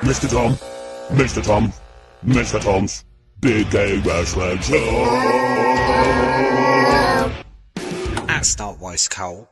Mr. Tom, Mr. Tom, Mr. Tom's Big Gay Wrestling Show. That's not waistcoat.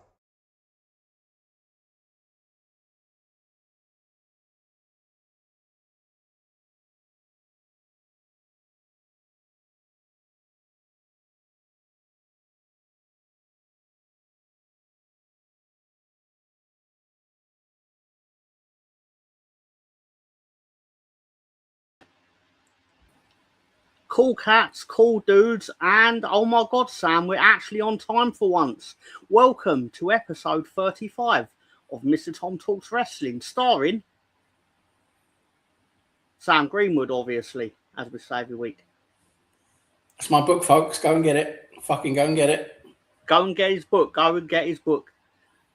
Cool cats, cool dudes, and oh my god, Sam, we're actually on time for once. Welcome to episode 35 of Mr. Tom Talks Wrestling, starring Sam Greenwood, obviously, as we say every week. It's my book, folks. Go and get it. Fucking go and get it. Go and get his book. Go and get his book.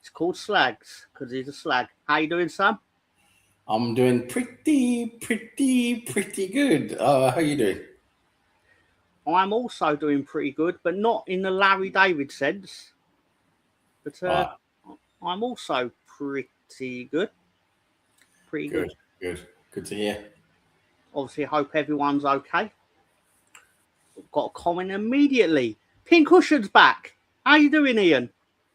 It's called Slags, because he's a slag. How you doing, Sam? I'm doing pretty good. How you doing? I'm also doing pretty good, but not in the Larry David sense. But I'm also pretty good. Pretty good. Good to hear. Obviously, I hope everyone's okay. Got a comment immediately. Pink Cushion's back. How you doing, Ian?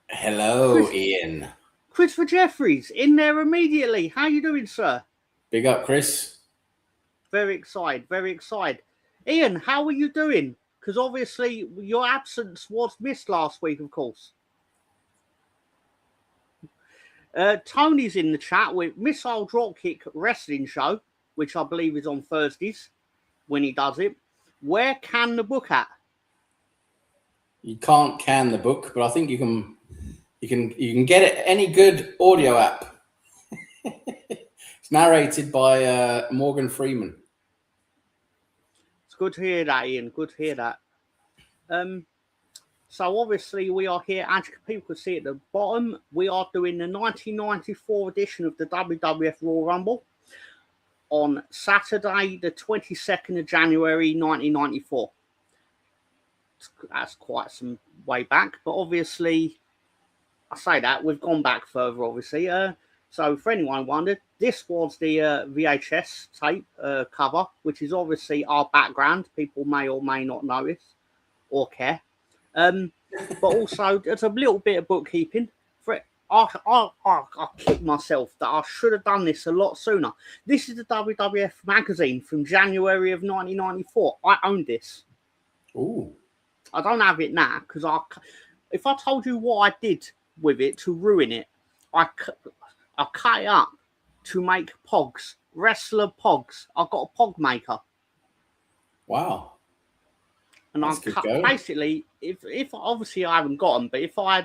Hello, Ian. Christopher Jeffries in there immediately. How you doing, sir? Big up, Chris. Very excited. Very excited. Ian, how are you doing? Because obviously your absence was missed last week, of course. Tony's in the chat with Missile Dropkick Wrestling Show, which I believe is on Thursdays when he does it. Where can the book at? You can't can the book, but I think you can get it any good audio app. It's narrated by Morgan Freeman. Good to hear that, Ian. Good to hear that. So obviously we are here, as people can see at the bottom, we are doing the 1994 edition of the WWF Royal Rumble on Saturday, the 22nd of January, 1994. That's quite some way back, but obviously, I say that, we've gone back further, obviously. So for anyone wondered, this was the VHS tape cover, which is obviously our background. People may or may not notice or care. But also, there's a little bit of bookkeeping. I kick myself that I should have done this a lot sooner. This is the WWF magazine from January of 1994. I own this. Ooh. I don't have it now because if I told you what I did with it to ruin it, I cut it up to make pogs, wrestler pogs. I've got a pog maker. Wow. And I cut basically, if obviously I haven't got them, but if I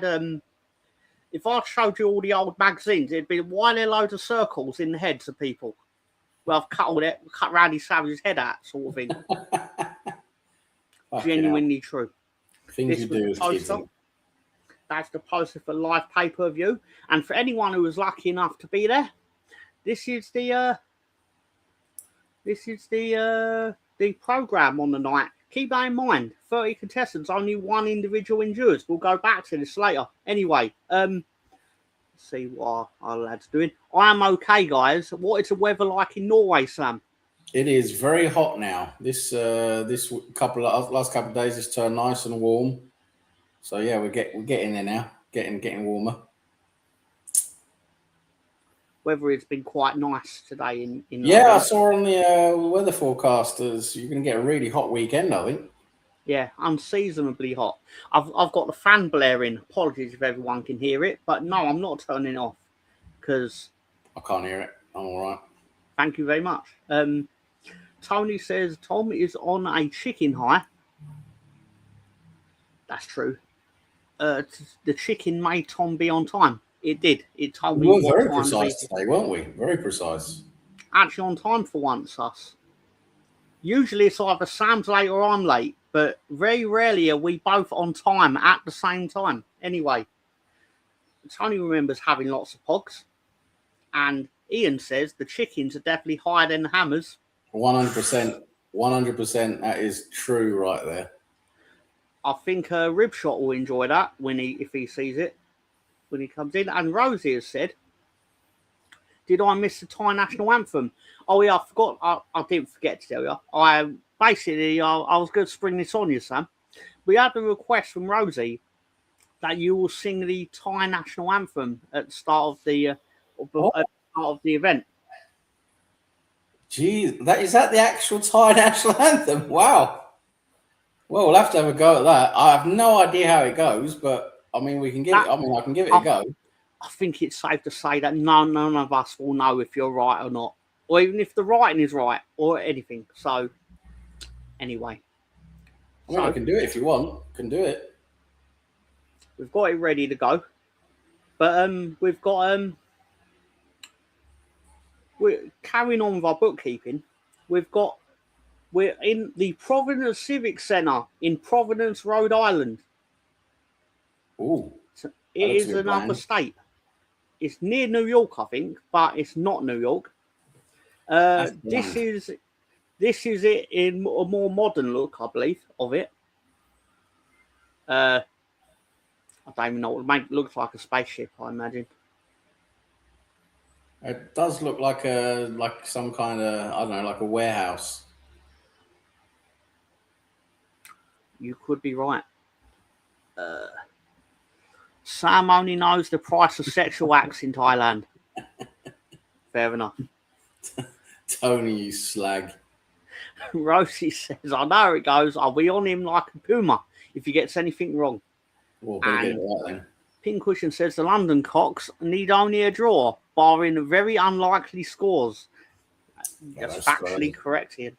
showed you all the old magazines, it'd be why there loads of circles in the heads of people. Well, I've cut Randy Savage's head out, sort of thing. Genuinely true. Things you do as kids. That's the poster for live pay-per-view. And for anyone who was lucky enough to be there, this is the program on the night. Keep that in mind. 30 contestants, only one individual endures. We'll go back to this later. Anyway, let's see what our lads doing. I am okay, guys. What is the weather like in Norway, Sam? It is very hot now. This last couple of days it's turned nice and warm. So yeah, we're getting there now. Getting warmer. Weather has been quite nice today in yeah, I saw on the weather forecasters you're going to get a really hot weekend, I think. Yeah, unseasonably hot. I've got the fan blaring. Apologies if everyone can hear it, but no, I'm not turning it off because I can't hear it. I'm all right. Thank you very much. Tony says Tom is on a chicken high. That's true. The chicken made Tom be on time. It did. It told me. We were very precise today, weren't we? Very precise. Actually on time for once, us. Usually it's either Sam's late or I'm late, but very rarely are we both on time at the same time. Anyway, Tony remembers having lots of pogs. And Ian says the chickens are definitely higher than the hammers. 100%. 100%. That is true right there. I think Ribshot will enjoy that if he sees it when he comes in. And Rosie has said Did I miss the Thai national anthem? Oh yeah, I forgot. I didn't forget to tell you. I was going to spring this on you, Sam. We had a request from Rosie that you will sing the Thai national anthem at the start of the event. Geez, is that the actual Thai national anthem? Wow. Well, we'll have to have a go at that. I have no idea how it goes, but I mean, I can give it a go. I think it's safe to say that none of us will know if you're right or not, or even if the writing is right or anything. So, anyway. I can do it if you want. Can do it. We've got it ready to go, but we've got we're carrying on with our bookkeeping. We're in the Providence Civic Centre in Providence, Rhode Island. Ooh, it is another state. It's near New York, I think, but it's not New York. This is it in a more modern look, I believe, of it. I don't even know what it looks like. A spaceship, I imagine. It does look like some kind of, I don't know, like a warehouse. You could be right. Sam only knows the price of sexual acts in Thailand. Fair enough. Tony, you slag. Rosie says, I know how it goes. I'll be on him like a puma if he gets anything wrong. Well, better get it right then. Pincushion says the London Cocks need only a draw, barring very unlikely scores. That's factually correct here.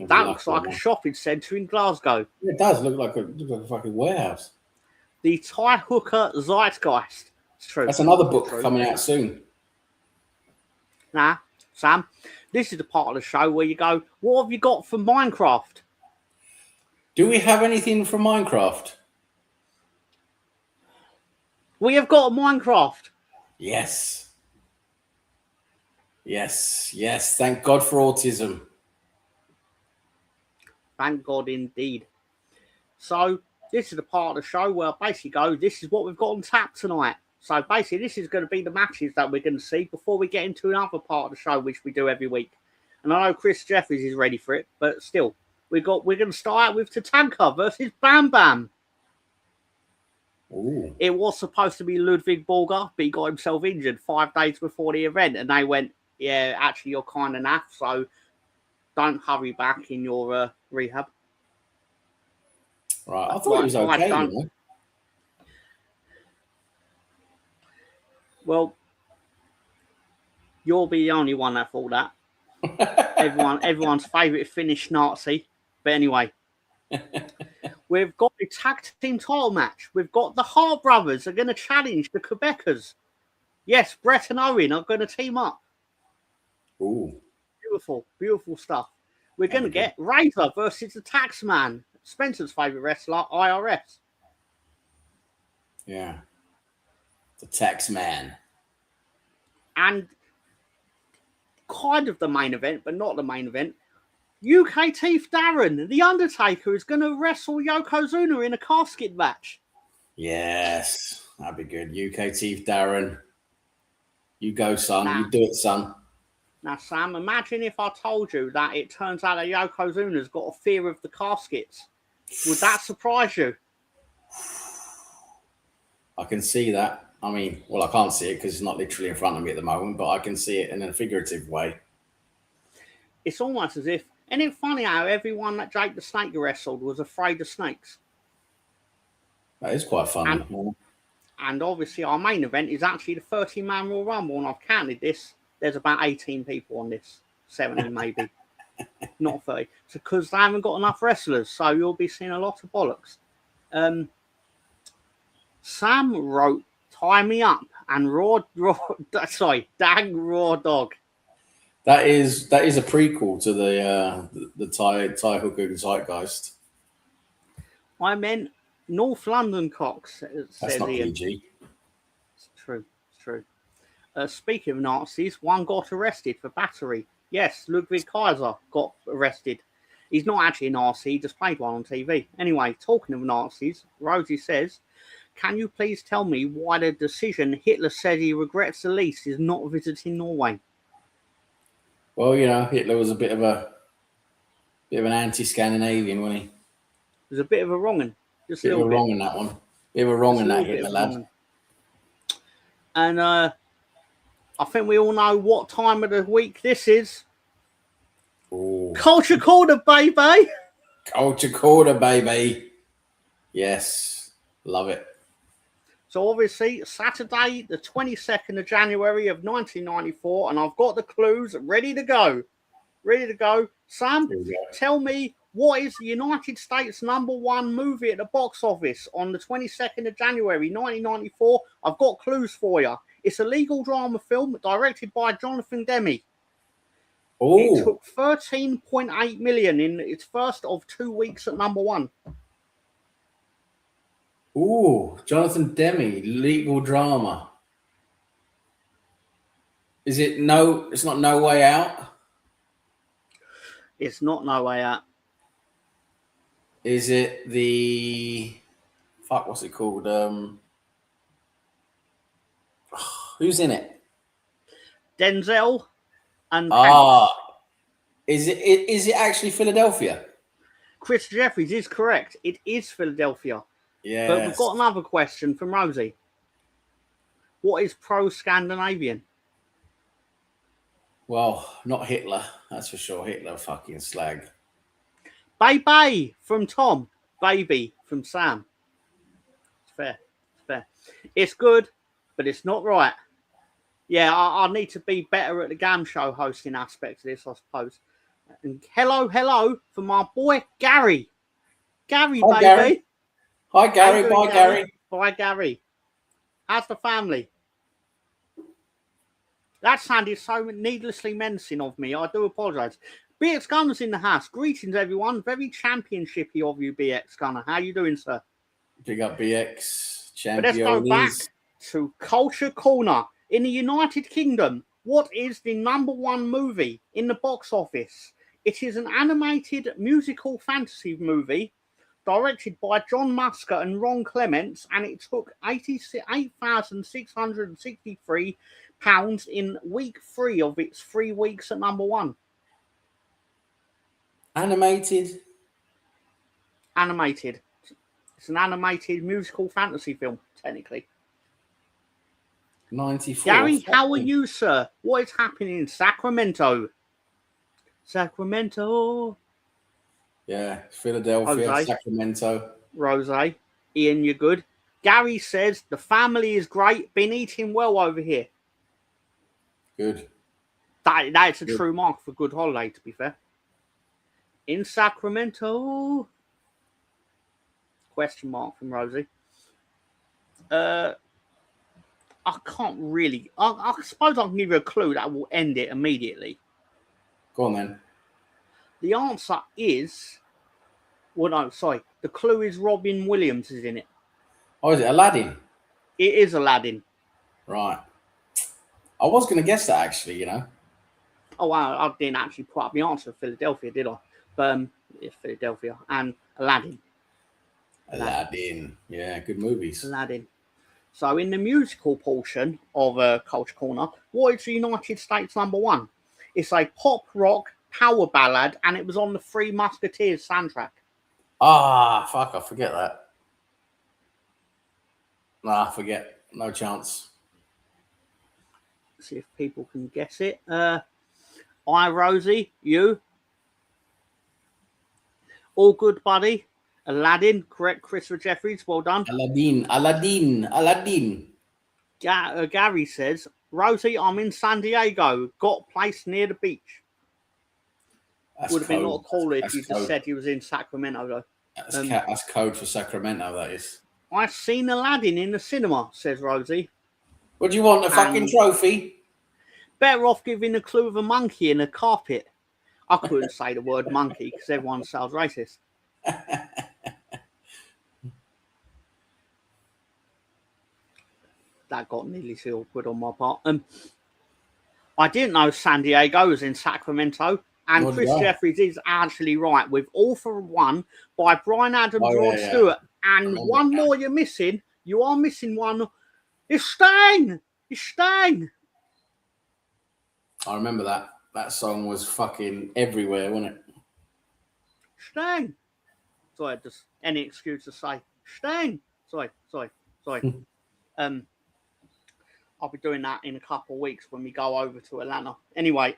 That looks like a shopping centre in Glasgow. It does look like a fucking warehouse. The Thai hooker Zeitgeist. It's true. That's another book coming out soon. Nah, Sam, this is the part of the show where you go, what have you got for Minecraft? Do we have anything from Minecraft? We have got a Minecraft. Yes. Yes, yes. Thank God for autism. Thank God indeed. So, this is the part of the show where I basically go, this is what we've got on tap tonight. So, basically, this is going to be the matches that we're going to see before we get into another part of the show, which we do every week. And I know Chris Jeffries is ready for it, but still, we're going to start out with Tatanka versus Bam Bam. Ooh. It was supposed to be Ludwig Borger, but he got himself injured 5 days before the event, and they went, yeah, actually, you're kind of naff, so don't hurry back in your rehab. Right, I thought it was okay. Well, you'll be the only one that thought that. Everyone's favourite Finnish Nazi. But anyway, we've got a tag team title match. We've got the Hart brothers are going to challenge the Quebecers. Yes, Brett and Owen are going to team up. Ooh. Beautiful, beautiful stuff. We're going to get Razor versus the Taxman, Spencer's favourite wrestler, IRS. Yeah. The Taxman. And kind of the main event, but not the main event. UK Teeth Darren, The Undertaker, is going to wrestle Yokozuna in a casket match. Yes, that'd be good. UK Teeth Darren. You go, son. You do it, son. Now, Sam, imagine if I told you that it turns out that Yokozuna's got a fear of the caskets. Would that surprise you? I can see that. I mean, well, I can't see it because it's not literally in front of me at the moment, but I can see it in a figurative way. It's almost as if, isn't it funny how everyone that Jake the Snake wrestled was afraid of snakes? That is quite funny. And obviously our main event is actually the 30-man Royal Rumble, and I've counted this. There's about 18 people on this. 17 maybe. Not 30. It's because they haven't got enough wrestlers, so you'll be seeing a lot of bollocks. Sam wrote Tie Me Up and Dang Raw Dog. That is a prequel to the Thai hooker Zeitgeist. I meant North London Cocks. That's not PG. It's true. It's true. Speaking of Nazis, one got arrested for battery. Yes, Ludwig Kaiser got arrested. He's not actually a Nazi, he just played one on TV. Anyway, talking of Nazis, Rosie says, Can you please tell me why the decision Hitler said he regrets the least is not visiting Norway? Well, Hitler was a bit of an anti-Scandinavian, wasn't he? There's a bit of a wrong'un. Just a Bit of little a bit. wrong in that one. Bit of a wrong in that Hitler lad. Wrong'un. And I think we all know what time of the week this is. Ooh. Culture Corner, baby! Culture Corner, baby. Yes. Love it. So obviously, Saturday, the 22nd of January of 1994, and I've got the clues ready to go. Ready to go. Sam, tell me, what is the United States #1 movie at the box office on the 22nd of January 1994? I've got clues for you. It's a legal drama film directed by Jonathan Demme. Ooh. It took 13.8 million in its first of 2 weeks at #1. Ooh, Jonathan Demme, legal drama. Is it it's not No Way Out? It's not No Way Out. Is it what's it called? Who's in it? Denzel and Is it actually Philadelphia? Chris Jeffries is correct. It is Philadelphia. Yeah. But we've got another question from Rosie. What is pro-Scandinavian? Well, not Hitler. That's for sure. Hitler fucking slag. Baby from Tom. Baby from Sam. It's fair. It's fair. It's good, but it's not right. Yeah, I need to be better at the game show hosting aspect of this, I suppose. And hello for my boy Gary. Gary, Hi, baby. Gary. Hi, Gary. Bye, Gary. Bye, Gary. How's the family? That sounded so needlessly menacing of me. I do apologise. BX Gunner's in the house. Greetings, everyone. Very championshipy of you, BX Gunner. How you doing, sir? Big up BX champion. But let's go back to Culture Corner. In the United Kingdom, what is the #1 movie in the box office? It is an animated musical fantasy movie directed by John Musker and Ron Clements, and it took £8,663 in week 3 of its 3 weeks at #1. Animated. It's an animated musical fantasy film, technically. 94. Gary, how are you, sir? What is happening in Sacramento? Sacramento. Yeah, Philadelphia, Jose. Sacramento. Rose. Ian, you're good. Gary says the family is great. Been eating well over here. Good. That's a true mark for good holiday, to be fair. In Sacramento. Question mark from Rosie. I can't really. I suppose I can give you a clue that will end it immediately. Go on then. The answer is. Well, no, sorry. The clue is Robin Williams is in it. Oh, is it Aladdin? It is Aladdin. Right. I was going to guess that, actually, Oh, wow. I didn't actually put up the answer of Philadelphia, did I? But it's Philadelphia and Aladdin. Aladdin. Yeah, good movies. Aladdin. So in the musical portion of Culture Corner, what is the United States #1? It's a pop rock power ballad, and it was on the Three Musketeers soundtrack. Ah, fuck, I forget that. Nah, forget. No chance. Let's see if people can guess it. Rosie, you? All good, buddy. Aladdin, correct, Christopher Jeffries, well done. Aladdin. Gary says, Rosie, I'm in San Diego. Got a place near the beach. Would have been a lot cooler if you just said he was in Sacramento, though. That's code for Sacramento, that is. I've seen Aladdin in the cinema, says Rosie. What do you want, a fucking trophy? Better off giving a clue of a monkey in a carpet. I couldn't say the word monkey because everyone sounds racist. That got nearly so awkward on my part. I didn't know San Diego was in Sacramento. And Chris Jeffries is actually right with All for One by Brian Adams, Rod Stewart. And one more you're missing, You are missing one. It's Stang! It's Stang! I remember that. That song was fucking everywhere, wasn't it? Stang! Sorry, just any excuse to say Stang! Sorry. I'll be doing that in a couple of weeks when we go over to Atlanta. Anyway.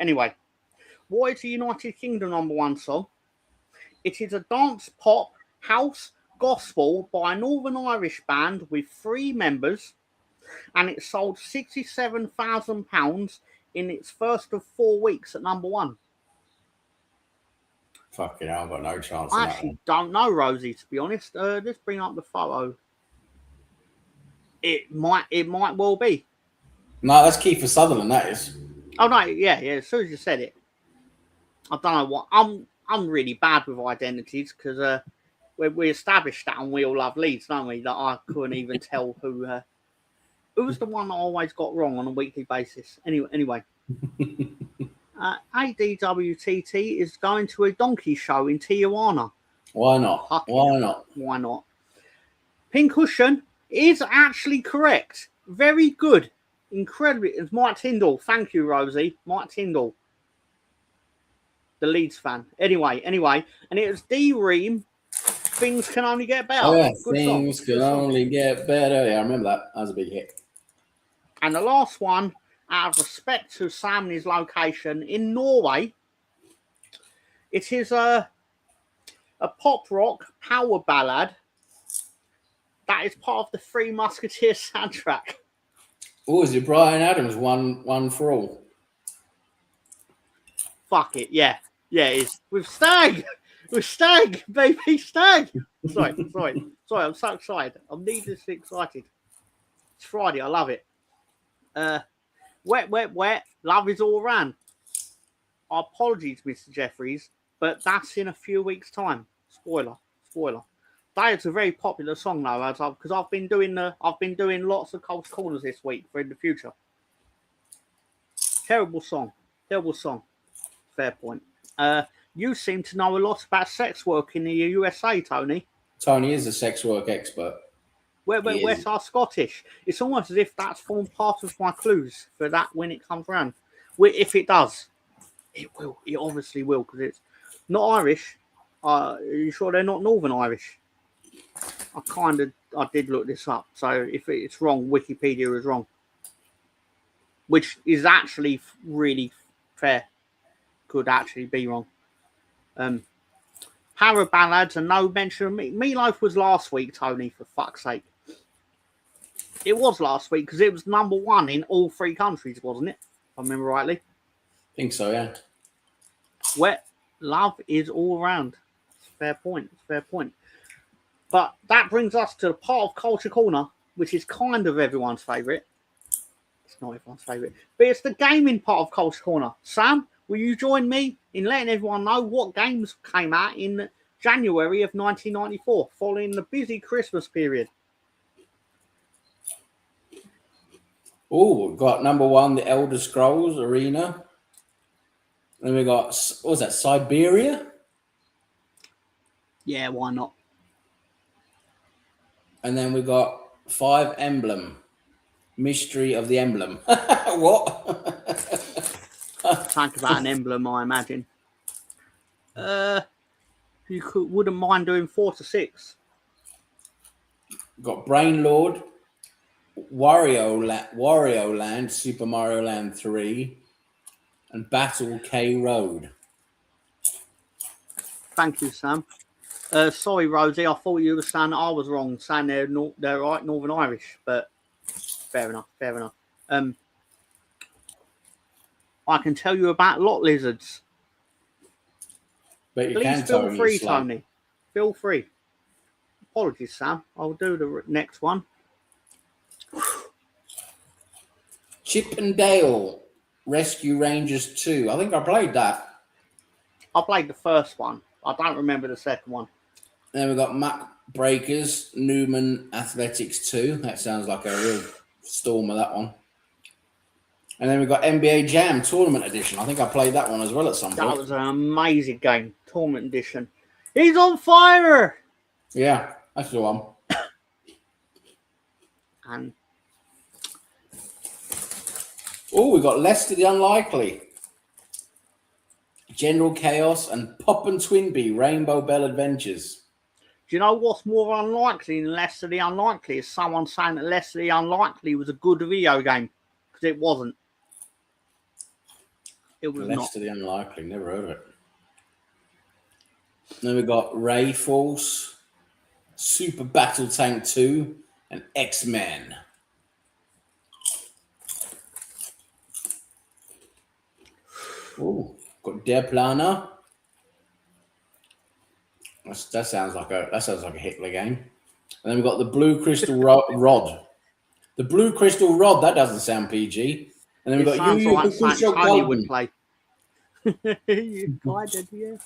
What is the United Kingdom #1 song? It is a dance, pop, house, gospel by a Northern Irish band with 3 members, and it sold £67,000 in its first of 4 weeks at #1. Fucking hell, I've got no chance. I actually don't know, Rosie, to be honest. Let's bring up the photo. It might well be. No, that's Kiefer Sutherland, that is. Oh no, yeah. As soon as you said it, I don't know what. I'm really bad with identities because we established that on We All Love Leeds, don't we? That I couldn't even tell who was the one I always got wrong on a weekly basis. Anyway. ADWTT is going to a donkey show in Tijuana. Why not? Why not? Pincushion is actually correct. Very good. Incredibly. It's Mike Tyndall. Thank you, Rosie. Mike Tyndall. The Leeds fan. Anyway. And it was D-Ream. Things Can Only Get Better. Oh, yeah. Good Things song. Can Only Get Better. Yeah, I remember that. That was a big hit. And the last one, out of respect to Sam and his location in Norway, it is a pop rock power ballad that is part of the Three Musketeers soundtrack. Oh, is it Brian Adams, one for all? Fuck it, yeah, it is. With Stag, baby, Stag. Sorry, I'm so excited. I'm needlessly excited. It's Friday, I love it. Wet, love is all around. Our apologies, Mr. Jeffries, but that's in a few weeks' time. Spoiler. That is a very popular song though, because I've been doing lots of Cold Corners this week for in the future. Terrible song. Fair point. You seem to know a lot about sex work in the USA, Tony. Tony is a sex work expert. Where's our Scottish? It's almost as if that's formed part of my clues for that when it comes around. If it does, it will. It obviously will because it's not Irish. Are you sure they're not Northern Irish? I did look this up. So if it's wrong, Wikipedia is wrong. Which is actually really fair. Could actually be wrong. Power ballads and no mention of me. Meatloaf was last week, Tony, for fuck's sake. It was last week because it was #1 in all 3 countries, wasn't it? If I remember rightly. I think so, yeah. Wet love is all around. Fair point. But that brings us to the part of Culture Corner, which is kind of everyone's favourite. It's not everyone's favourite, but it's the gaming part of Culture Corner. Sam, will you join me in letting everyone know what games came out in January of 1994, following the busy Christmas period? Oh, we've got #1, The Elder Scrolls Arena. Then we got, what was that, Siberia? Yeah, why not? And then we got 5 Emblem. Mystery of the Emblem. What? Think about an emblem, I imagine. You wouldn't mind doing 4 to 6. Got Brain Lord, Wario Land, Super Mario Land 3, and Battle K Road. Thank you, Sam. Sorry, Rosie, I thought you were saying I was wrong, saying they're right Northern Irish, but fair enough. I can tell you about lot lizards. But you Please can feel free, Tony. Feel free. Apologies, Sam. I'll do the next one. Chip and Dale Rescue Rangers 2. I think I played that. I played the first one. I don't remember the second one. Then we've got Mac Breakers Newman Athletics 2. That sounds like a real storm of that one. And then we've got NBA Jam Tournament Edition. I think I played that one as well at some point. That was an amazing game. Tournament Edition. He's on fire! Yeah, that's the one. And we got Lester the Unlikely, General Chaos, and Pop and Twinbee Rainbow Bell Adventures. do you know what's more unlikely than Lester the Unlikely? Is someone saying that Lester the Unlikely was a good video game, because it wasn't. It was not. Lester the Unlikely, never heard of it. Then we got Ray Force, Super Battle Tank 2, and X-Men. Oh, got Der Planer. That sounds like a Hitler game. And then we've got the Blue Crystal Rod. The Blue Crystal Rod, that doesn't sound PG. And then we've got Yu Hakusho Tony would play. You guided, yeah.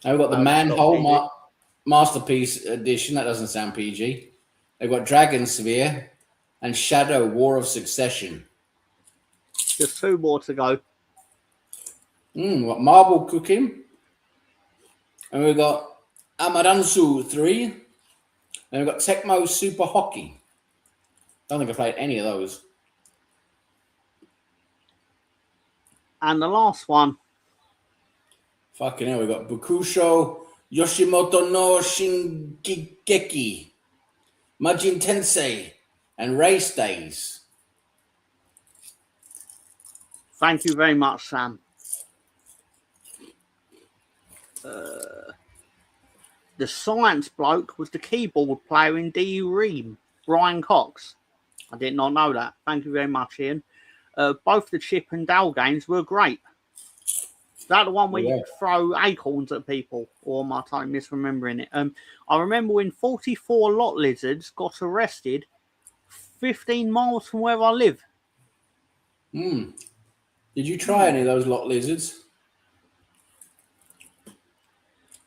And we've got the Manhole Masterpiece Edition. That doesn't sound PG. They've got Dragon Sphere and Shadow War of Succession. Just 2 more to go. We've got Marble Cooking. And we've got Amaransu 3. And we've got Tecmo Super Hockey. Don't think I've played any of those. And the last one. Fucking hell, we've got Bukusho Yoshimoto no Shingeki, Majin Tensei, and Race Days. Thank you very much, Sam. The science bloke was the keyboard player in DU Ream, Brian Cox. I did not know that. Thank you very much, Ian. Both the Chip and Dale games were great. Is that the one where you could throw acorns at people? Or am I totally misremembering it? I remember when 44 lot lizards got arrested 15 miles from where I live. Did you try any of those lot lizards?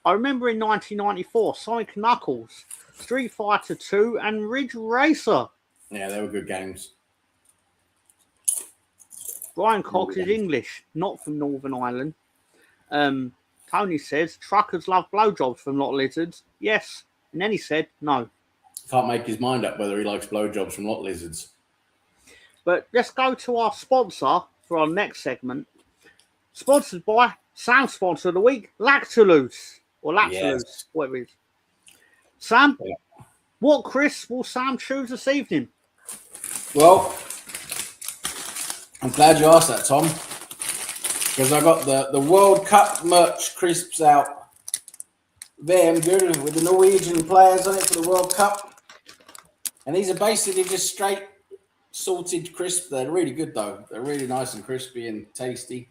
I remember in 1994, Sonic Knuckles, Street Fighter 2, and Ridge Racer. Yeah, they were good games. Brian Cox is English, not from Northern Ireland. Tony says, truckers love blowjobs from lot lizards. Yes. And then he said, no. Can't make his mind up whether he likes blowjobs from lot lizards. But let's go to our sponsor for our next segment. Sponsored by Sam's sponsor of the week, Lactulose. Or Lactulose, whatever it is. Sam, what crisp will Sam choose this evening? Well, I'm glad you asked that, Tom. Because I got the World Cup merch crisps out. Them good with the Norwegian players on it for the World Cup. And these are basically just straight salted crisp. They're really good though. They're really nice and crispy and tasty.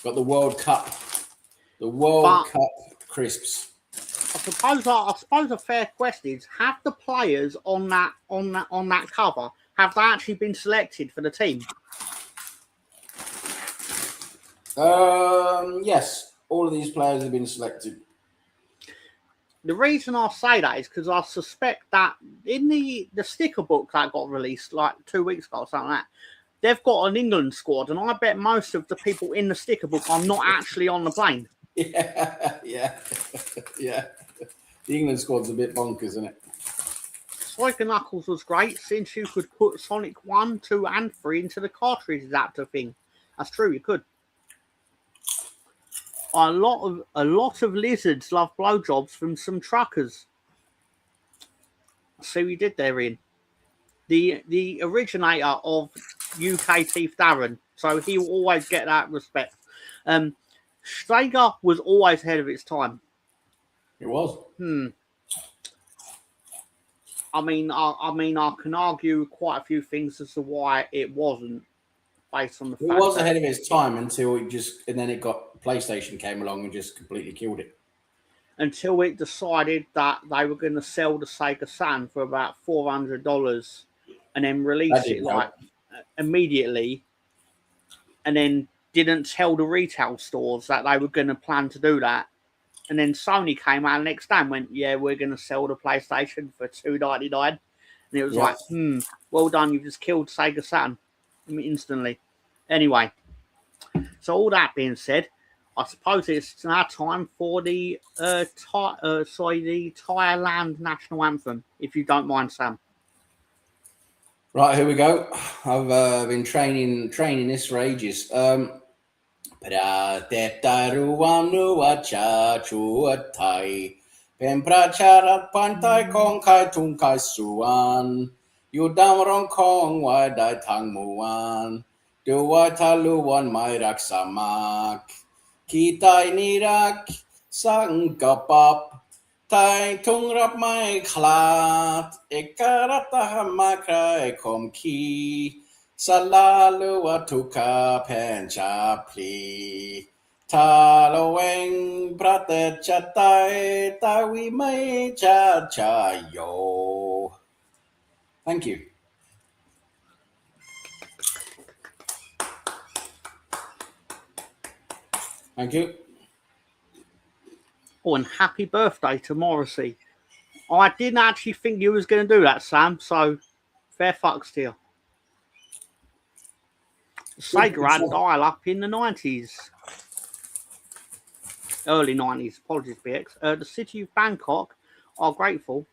Got the World Cup. The World Cup crisps. I suppose a fair question is: have the players on that cover have they actually been selected for the team? Yes, all of these players have been selected. The reason I say that is because I suspect that in the sticker book that got released like 2 weeks ago or something like that, they've got an England squad, and I bet most of the people in the sticker book are not actually on the plane. Yeah. The England squad's a bit bonkers, isn't it? Sonic and Knuckles was great since you could put Sonic 1, 2, and 3 into the cartridge adapter thing. That's true, you could. A lot of lizards love blowjobs from some truckers. See what you did there, Ian. The originator of UK Teeth Darren, so he will always get that respect. Steiger was always ahead of its time. It was. I mean, I can argue quite a few things as to why it wasn't, based on the fact it was ahead of its time until PlayStation came along and just completely killed it. Until it decided that they were going to sell the Sega Saturn for about $400 and then release it immediately, and then didn't tell the retail stores that they were going to plan to do that. And then Sony came out the next day and went, yeah, we're going to sell the PlayStation for $299. And it was like, well done, you've just killed Sega Saturn instantly. Anyway, so all that being said, I suppose it's now time for the the Thailand national anthem, if you don't mind, Sam. Right, here we go. I've been training this for ages. Pratetaruam nuacha chuatai. Pempracharat pantai kong kai tung kai suan. Yudam rong kong wadai tang muan. Dua taluan mai raksamak. Kitai nirak sang kapap. Tai tung rap mai klat. Ekarata makrai kom ki. Salalu watuka pencha pli. Talaweng pratet chatai tawi mai cha cha yo. Thank you. Thank you. Oh, and happy birthday to Morrissey. I didn't actually think you was going to do that, Sam, so fair fucks to you. Sega had dial-up in the 90s. Early 90s, apologies, BX. The city of Bangkok are grateful.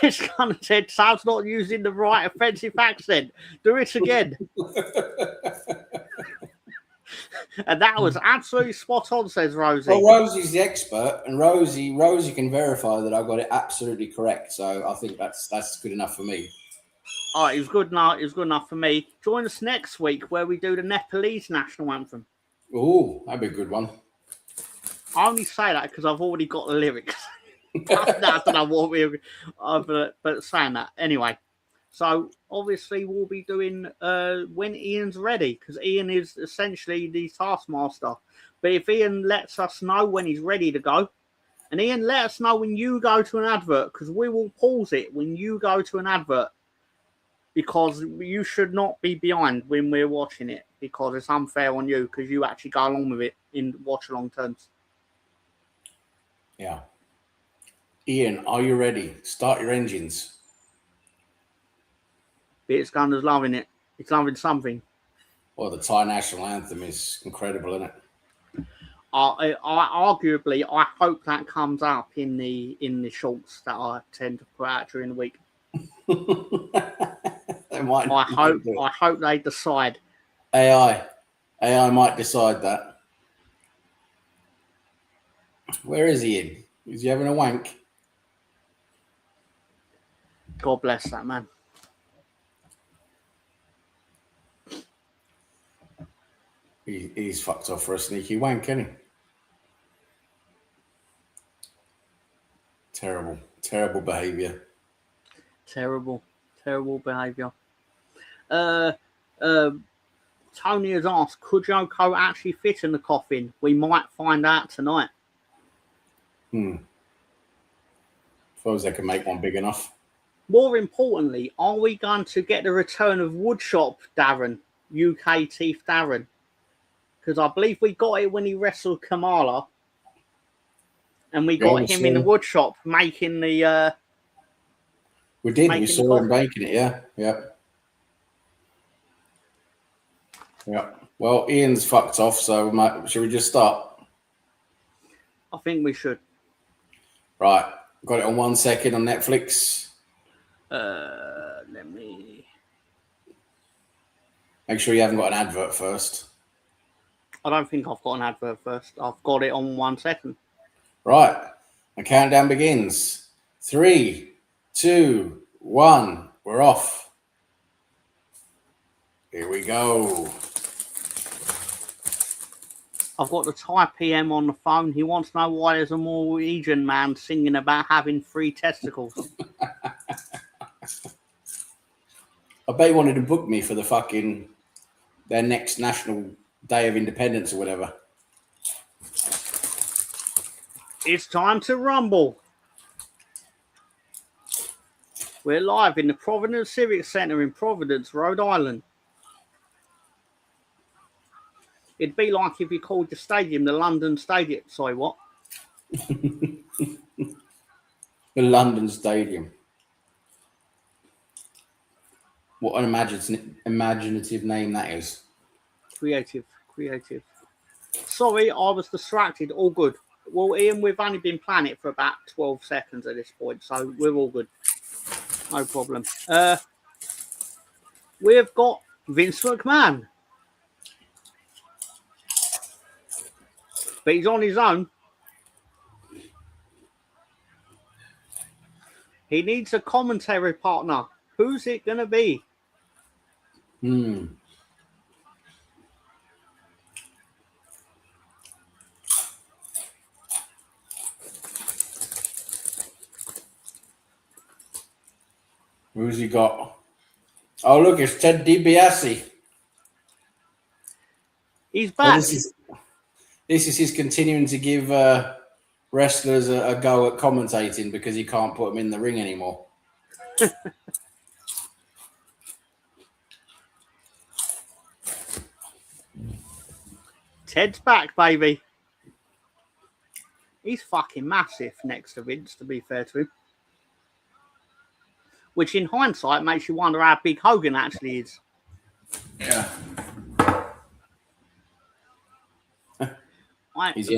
This kind of said, Sam's not using the right offensive accent. Do it again. And that was absolutely spot on, says Rosie. Well, Rosie's the expert, and Rosie can verify that I got it absolutely correct. So I think that's good enough for me. All right, it was good enough. It was good enough for me. Join us next week where we do the Nepalese national anthem. Oh, that'd be a good one. I only say that because I've already got the lyrics. I don't know what we're, but saying that anyway. So obviously we'll be doing when Ian's ready, because Ian is essentially the taskmaster. But if Ian lets us know when he's ready to go, and Ian, let us know when you go to an advert, because we will pause it when you go to an advert, because you should not be behind when we're watching it, because it's unfair on you, because you actually go along with it in watch-along terms. Yeah. Ian, are you ready? Start your engines. Beats Gunner's loving it. He's loving something. Well, the Thai national anthem is incredible, isn't it? Arguably, I hope that comes up in the shorts that I tend to put out during the week. I hope they decide. AI might decide that. Where is Ian? Is he having a wank? God bless that man. He's fucked off for a sneaky wank, isn't he? Terrible behaviour. Terrible behaviour. Tony has asked, could Yoko actually fit in the coffin? We might find out tonight. Suppose they can make one big enough. More importantly, are we going to get the return of Woodshop Darren, UK Teeth Darren? Because I believe we got it when he wrestled Kamala. And we got him in the woodshop making the... we did. We saw him making it, yeah. Yeah. Well, Ian's fucked off, so should we just start? I think we should. Right. Got it on 1 second on Netflix. Let me... Make sure you haven't got an advert first. I don't think I've got an advert first. I've got it on 1 second. Right. The countdown begins. 3, 2, 1. We're off. Here we go. I've got the Thai PM on the phone. He wants to know why there's a Norwegian man singing about having 3 testicles. I bet he wanted to book me for their next National Day of Independence or whatever. It's time to rumble. We're live in the Providence Civic Centre in Providence, Rhode Island. It'd be like if you called the stadium the London Stadium. Sorry, what? The London Stadium. What an imaginative name that is. Creative. Sorry, I was distracted. All good. Well, Ian, we've only been playing it for about 12 seconds at this point, so we're all good. No problem. We've got Vince McMahon. But he's on his own. He needs a commentary partner. Who's it going to be? Who's he got? Oh, look, it's Ted DiBiase. He's back. So this is his continuing to give wrestlers a go at commentating because he can't put them in the ring anymore. Ted's back, baby. He's fucking massive next to Vince, to be fair to him. Which, in hindsight, makes you wonder how big Hogan actually is. Yeah.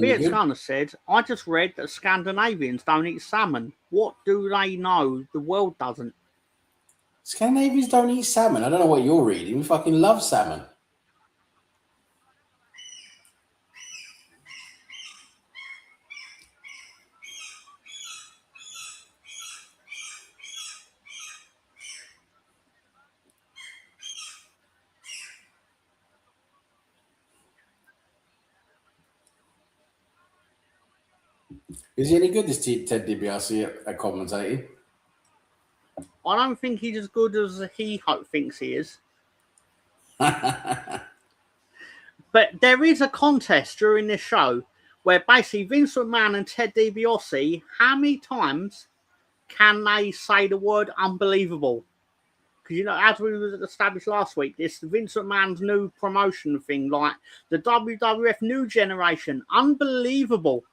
Beard Gunner said, I just read that Scandinavians don't eat salmon. What do they know the world doesn't? Scandinavians don't eat salmon. I don't know what you're reading. We fucking love salmon. Is he any good, this Ted DiBiase at commentating? I don't think he's as good as he thinks he is. But there is a contest during this show where basically Vince McMahon and Ted DiBiase, how many times can they say the word unbelievable? Because, you know, as we established last week, this Vince McMahon's new promotion thing, like the WWF New Generation, unbelievable.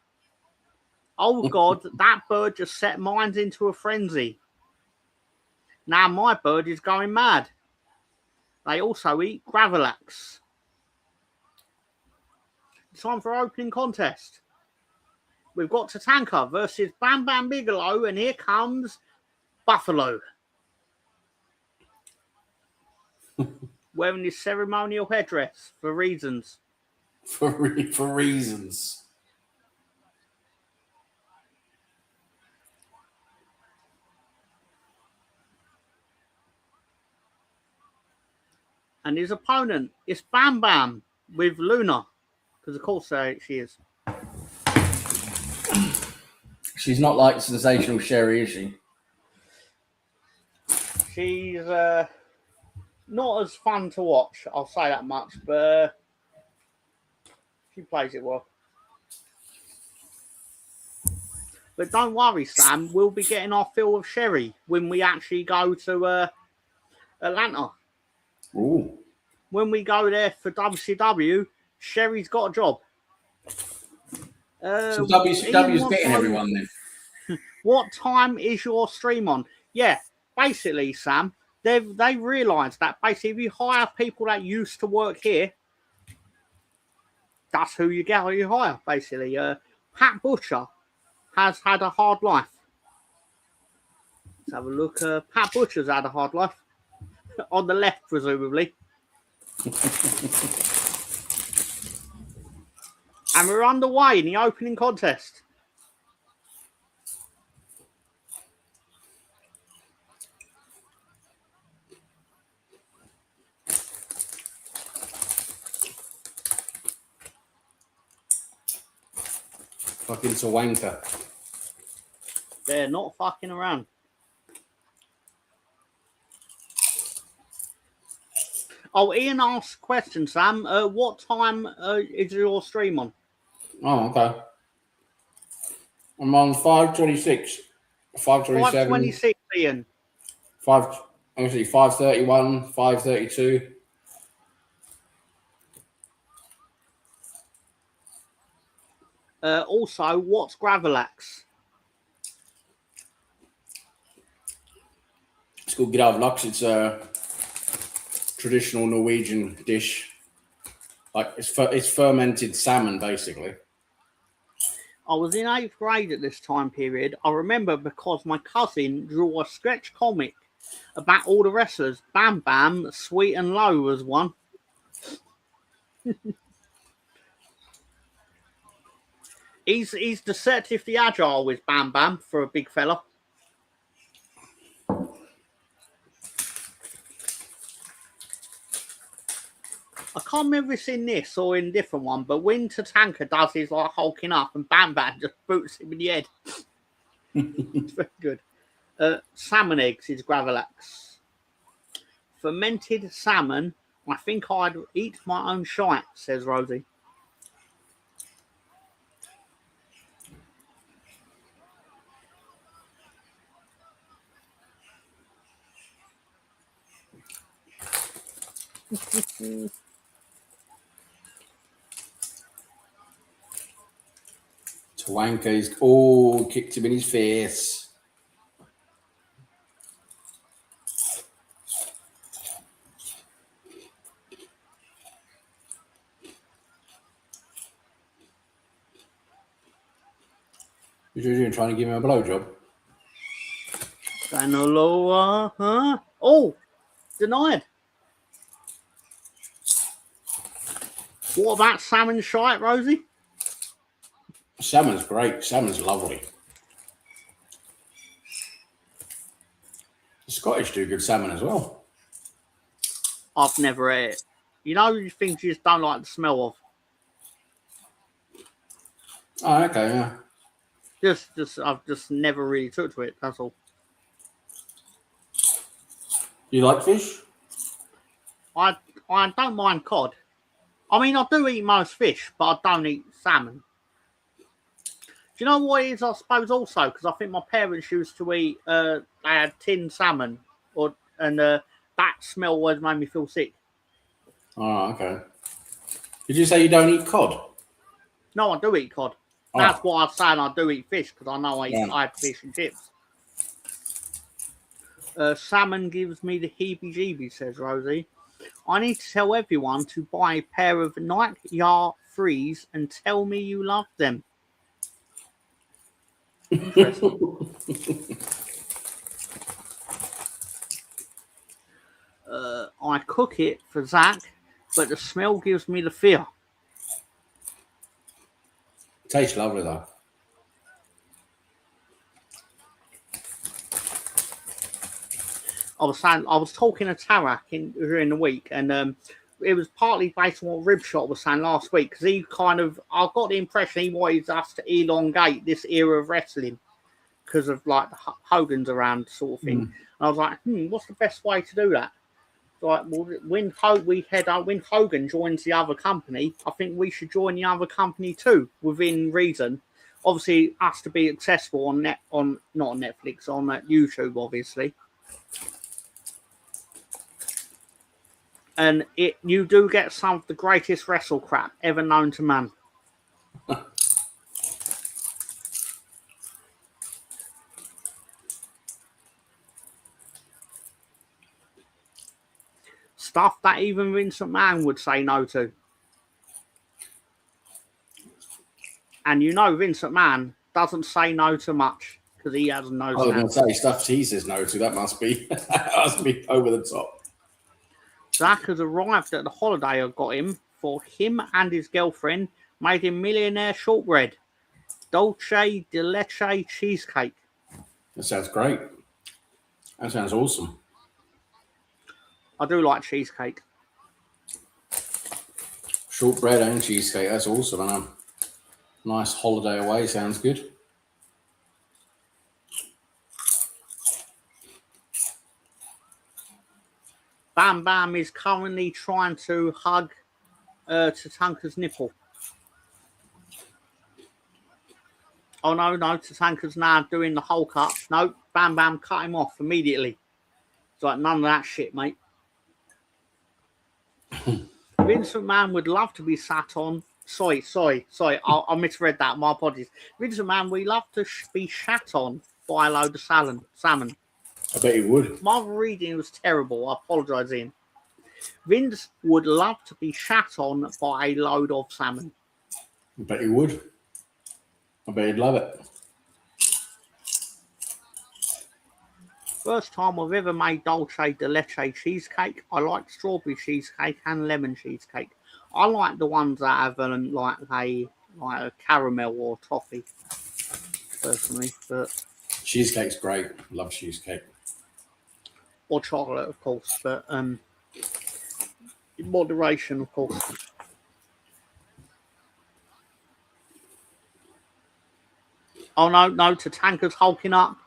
Oh, God, that bird just set mine into a frenzy. Now my bird is going mad. They also eat Gravelax. Time for opening contest. We've got Tatanka versus Bam Bam Bigelow, and here comes Buffalo. Wearing his ceremonial headdress for reasons. For reasons. And his opponent is Bam Bam with Luna. Because, of course, she is. She's not like Sensational Sherry, is she? She's not as fun to watch, I'll say that much, but she plays it well. But don't worry, Sam, we'll be getting our fill of Sherry when we actually go to Atlanta. Ooh. When we go there for WCW, Sherry's got a job. So WCW's getting everyone then. What time is your stream on? Yeah, basically, Sam, they realised that basically if you hire people that used to work here, that's who you hire, basically. Pat Butcher has had a hard life. Let's have a look. Pat Butcher's had a hard life. On the left, presumably. And we're underway in the opening contest. Fucking Sawanka. They're not fucking around. Oh, Ian asked a question, Sam. What time is your stream on? Oh, okay. I'm on 5:26, 5:27, 5:26, Ian. 5:31, 5:32. Also, what's Gravelax? It's called Gravlax. It's a traditional Norwegian dish. Like it's fermented salmon, basically. I was in 8th grade at this time period. I remember because my cousin drew a sketch comic about all the wrestlers. Bam Bam, Sweet and Low was one. He's deceptively agile with Bam Bam for a big fella. I can't remember if it's in this or in a different one, but when Tatanka does his like hulking up and Bam Bam just boots him in the head. It's very good. Salmon eggs is Gravelax. Fermented salmon. I think I'd eat my own shite, says Rosie. Tawanka's kicked him in his face. What are you doing, trying to give him a blowjob? Sanaloa, huh? Oh, denied. What about salmon shite, Rosie? Salmon's great. Salmon's lovely. The Scottish do good salmon as well. I've never ate it. You know, things you just don't like the smell of. Oh, okay, yeah. I've just never really took to it. That's all. You like fish? I don't mind cod. I mean, I do eat most fish, but I don't eat salmon. Do you know what it is? I suppose also because I think my parents used to eat. They had tinned salmon, and that smell always made me feel sick. Oh, okay. Did you say you don't eat cod? No, I do eat cod. Oh. That's what I'm saying. I do eat fish because I know I eat fish and chips. Salmon gives me the heebie-jeebies, says Rosie. I need to tell everyone to buy a pair of Nike Yar 3s and tell me you love them. Interesting. I cook it for Zach, but the smell gives me the fear. Tastes lovely though. I was talking to Tarak during the week, and it was partly based on what Ribshot was saying last week, because I got the impression he wanted us to elongate this era of wrestling because of like the Hogan's around sort of thing. And I was like, what's the best way to do that? Like, well, when Hogan joins the other company, I think we should join the other company too, within reason. Obviously, it has to be accessible not on Netflix, on YouTube, obviously. And you do get some of the greatest wrestle crap ever known to man. Stuff that even Vince McMahon would say no to. And you know Vince McMahon doesn't say no to much because he has no. I was going to say stuff he says no to. That must be over the top. Zach has arrived at the holiday I got him for him and his girlfriend. Made him millionaire shortbread, dolce de leche cheesecake. That sounds great. That sounds awesome. I do like cheesecake. Shortbread and cheesecake. That's awesome. And a nice holiday away sounds good. Bam Bam is currently trying to hug Tatanka's nipple. Oh, no, Tatanka's now doing the Hulk up. No, Bam Bam cut him off immediately. It's like, none of that shit, mate. Vince McMahon would love to be sat on. Sorry, I misread that. My apologies. Vince McMahon, we love to be shat on by a load of salmon. I bet he would. My reading was terrible. I apologise, Ian. Vince would love to be shat on by a load of salmon. I bet he would. I bet he'd love it. First time I've ever made dulce de leche cheesecake. I like strawberry cheesecake and lemon cheesecake. I like the ones that have like a caramel or toffee, personally. But cheesecake's great. Love cheesecake. Or chocolate, of course. But in moderation, of course. Oh no, Tatanka's hulking up.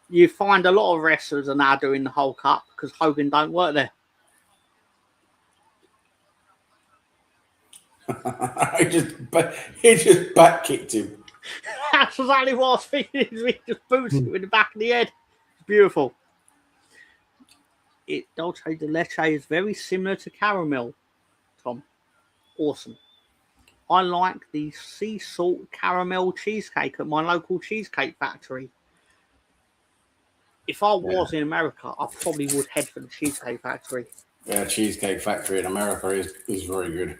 You find a lot of wrestlers are now doing the Hulk up because Hogan don't work there. he just back kicked him. That's exactly what I was thinking. He just boots it with the back of the head. It's beautiful. Dulce de leche is very similar to caramel, Tom. Awesome. I like the sea salt caramel cheesecake at my local cheesecake factory. If I was in America, I probably would head for the Cheesecake Factory. Yeah, Cheesecake Factory in America is very good.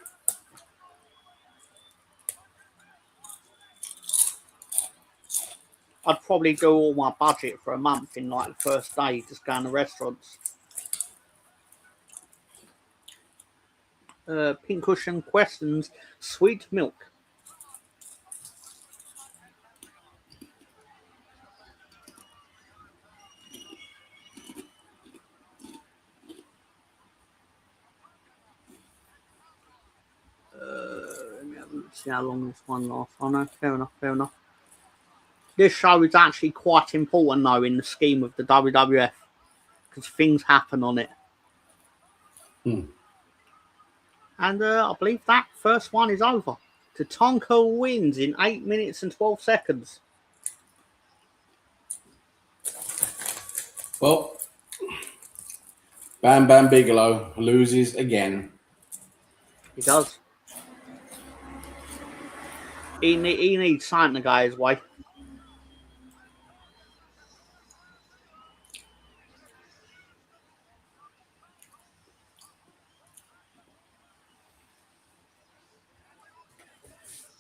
I'd probably do all my budget for a month in like the first day, just going to restaurants. Pincushion questions, sweet milk. See how long this one lasts. Oh no, fair enough. This show is actually quite important though in the scheme of the WWF because things happen on it. And I believe that first one is over. Tatanka wins in 8 minutes and 12 seconds. Well, Bam Bam Bigelow loses again. He does. He needs something to go his way.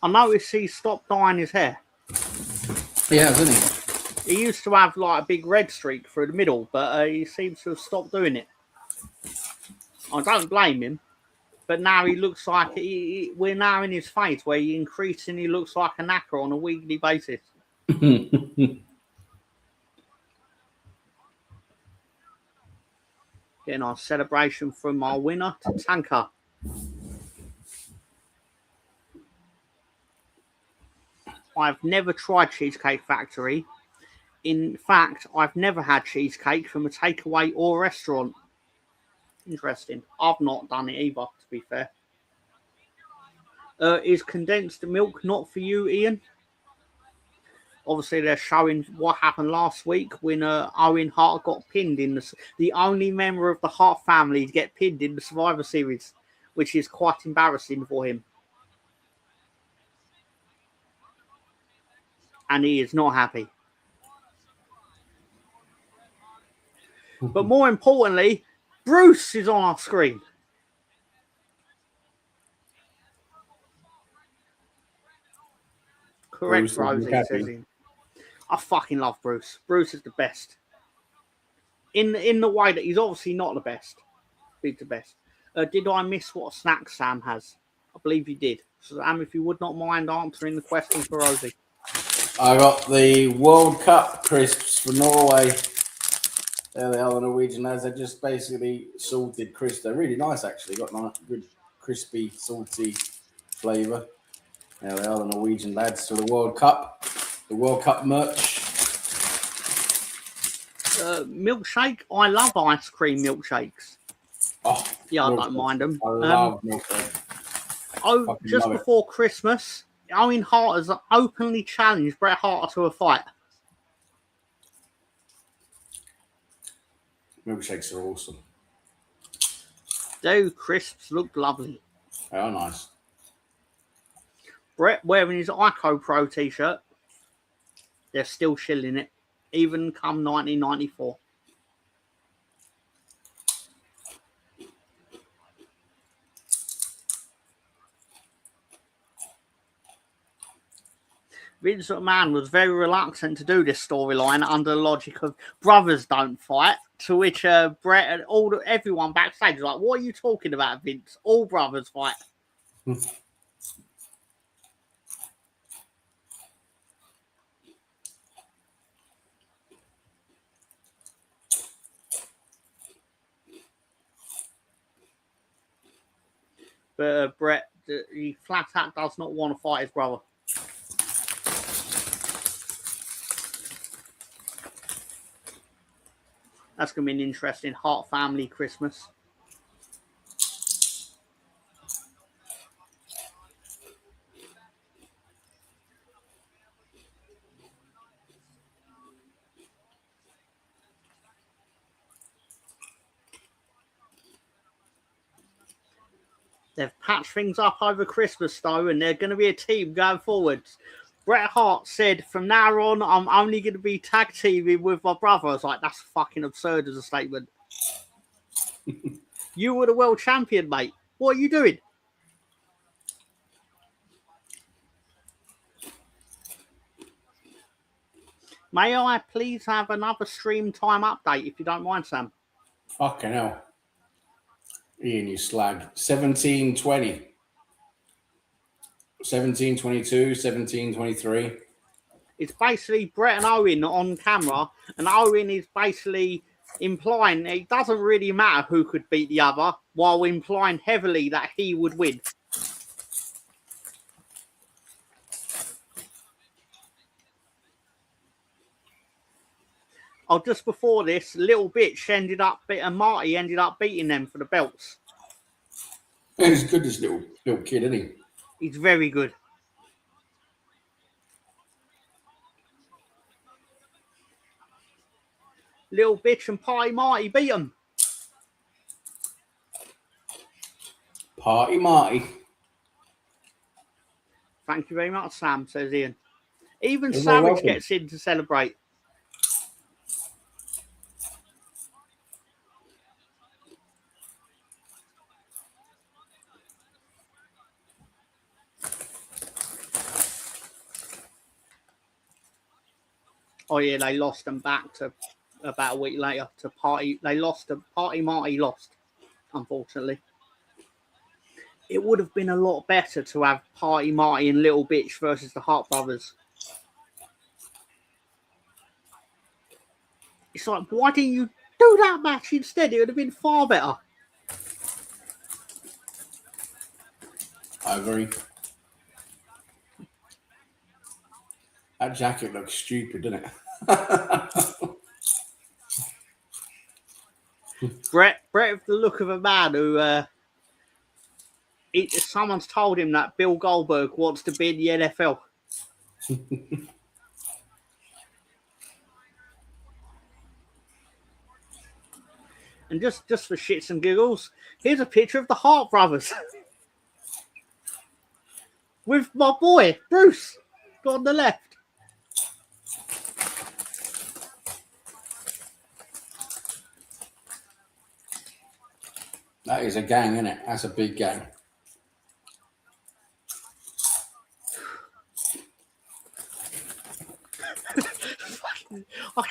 I noticed he stopped dyeing his hair. He has, hasn't he? He used to have like a big red streak through the middle, but he seems to have stopped doing it. I don't blame him. But now he looks like we're now in his face where he increasingly looks like a knacker on a weekly basis. Getting our celebration from our winner, Tatanka. I've never tried Cheesecake Factory. In fact, I've never had cheesecake from a takeaway or restaurant. Interesting. I've not done it either, to be fair. Is condensed milk not for you, Ian? Obviously, they're showing what happened last week when Owen Hart got pinned in the only member of the Hart family to get pinned in the Survivor Series, which is quite embarrassing for him. And he is not happy. But more importantly, Bruce is on our screen. Correct, Rosie, says he. I fucking love Bruce. Bruce is the best. In the way that he's obviously not the best. He's the best. Did I miss what snack Sam has? I believe you did. So, Sam, if you would not mind answering the question for Rosie. I got the World Cup crisps for Norway. There they are, the Norwegian lads. They're just basically salted crisps. They're really nice, actually. Got nice, good, crispy, salty flavour. There they are, the Norwegian lads. So the World Cup merch. Milkshake. I love ice cream milkshakes. Oh, yeah, I don't mind them. I love milkshake. Oh, just before Christmas, Owen Hart has openly challenged Bret Hart to a fight. Milkshakes are awesome. Those crisps look lovely. They are nice. Bret wearing his Ico Pro t-shirt. They're still shilling it, even come 1994. Vince McMahon was very reluctant to do this storyline under the logic of brothers don't fight, to which Brett and everyone backstage was like, what are you talking about, Vince? All brothers fight. But Brett, he flat out does not want to fight his brother. That's going to be an interesting Hart family Christmas. They've patched things up over Christmas, though, and they're going to be a team going forward. Bret Hart said, from now on, I'm only going to be tag teaming with my brother. I was like, that's fucking absurd as a statement. You were the world champion, mate. What are you doing? May I please have another stream time update, if you don't mind, Sam? Fucking hell. Ian, you slag. 1720. 1722, 1723. It's basically Brett and Owen on camera, and Owen is basically implying it doesn't really matter who could beat the other, while implying heavily that he would win. Oh, just before this, Little Bitch and Marty ended up beating them for the belts. He's good, this little kid, isn't he? He's very good. Little Bitch and Party Marty beat him. Party Marty. Thank you very much, Sam, says Ian. Even You're Savage welcome. gets in to celebrate. Oh yeah, they lost them back to about a week later to Party. They lost to Party Marty lost, unfortunately. It would have been a lot better to have Party Marty and Little Bitch versus the Hart Brothers. It's like, why didn't you do that match instead? It would have been far better. I agree. That jacket looks stupid, doesn't it? Brett with the look of a man who someone's told him that Bill Goldberg wants to be in the NFL. And just for shits and giggles, here's a picture of the Hart Brothers with my boy Bruce on the left. That is a gang, isn't it? That's a big gang. I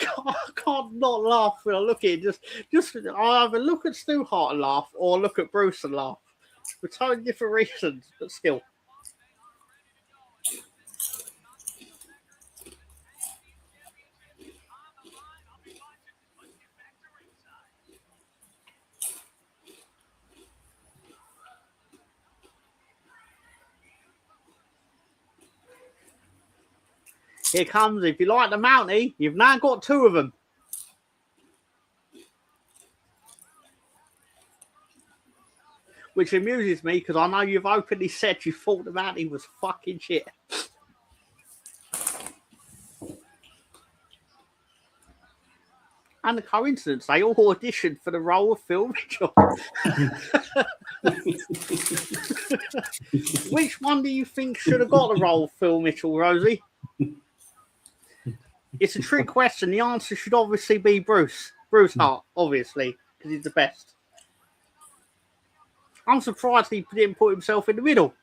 can't not laugh when I look at it. Just I either look at Stu Hart and laugh, or look at Bruce and laugh, for totally different reasons, but still. Here comes, if you like the Mountie, you've now got two of them. Which amuses me, because I know you've openly said you thought the Mountie was fucking shit. And the coincidence, they all auditioned for the role of Phil Mitchell. Which one do you think should have got the role of Phil Mitchell, Rosie? It's a trick question. The answer should obviously be Bruce Hart, obviously, because he's the best. I'm surprised he didn't put himself in the middle.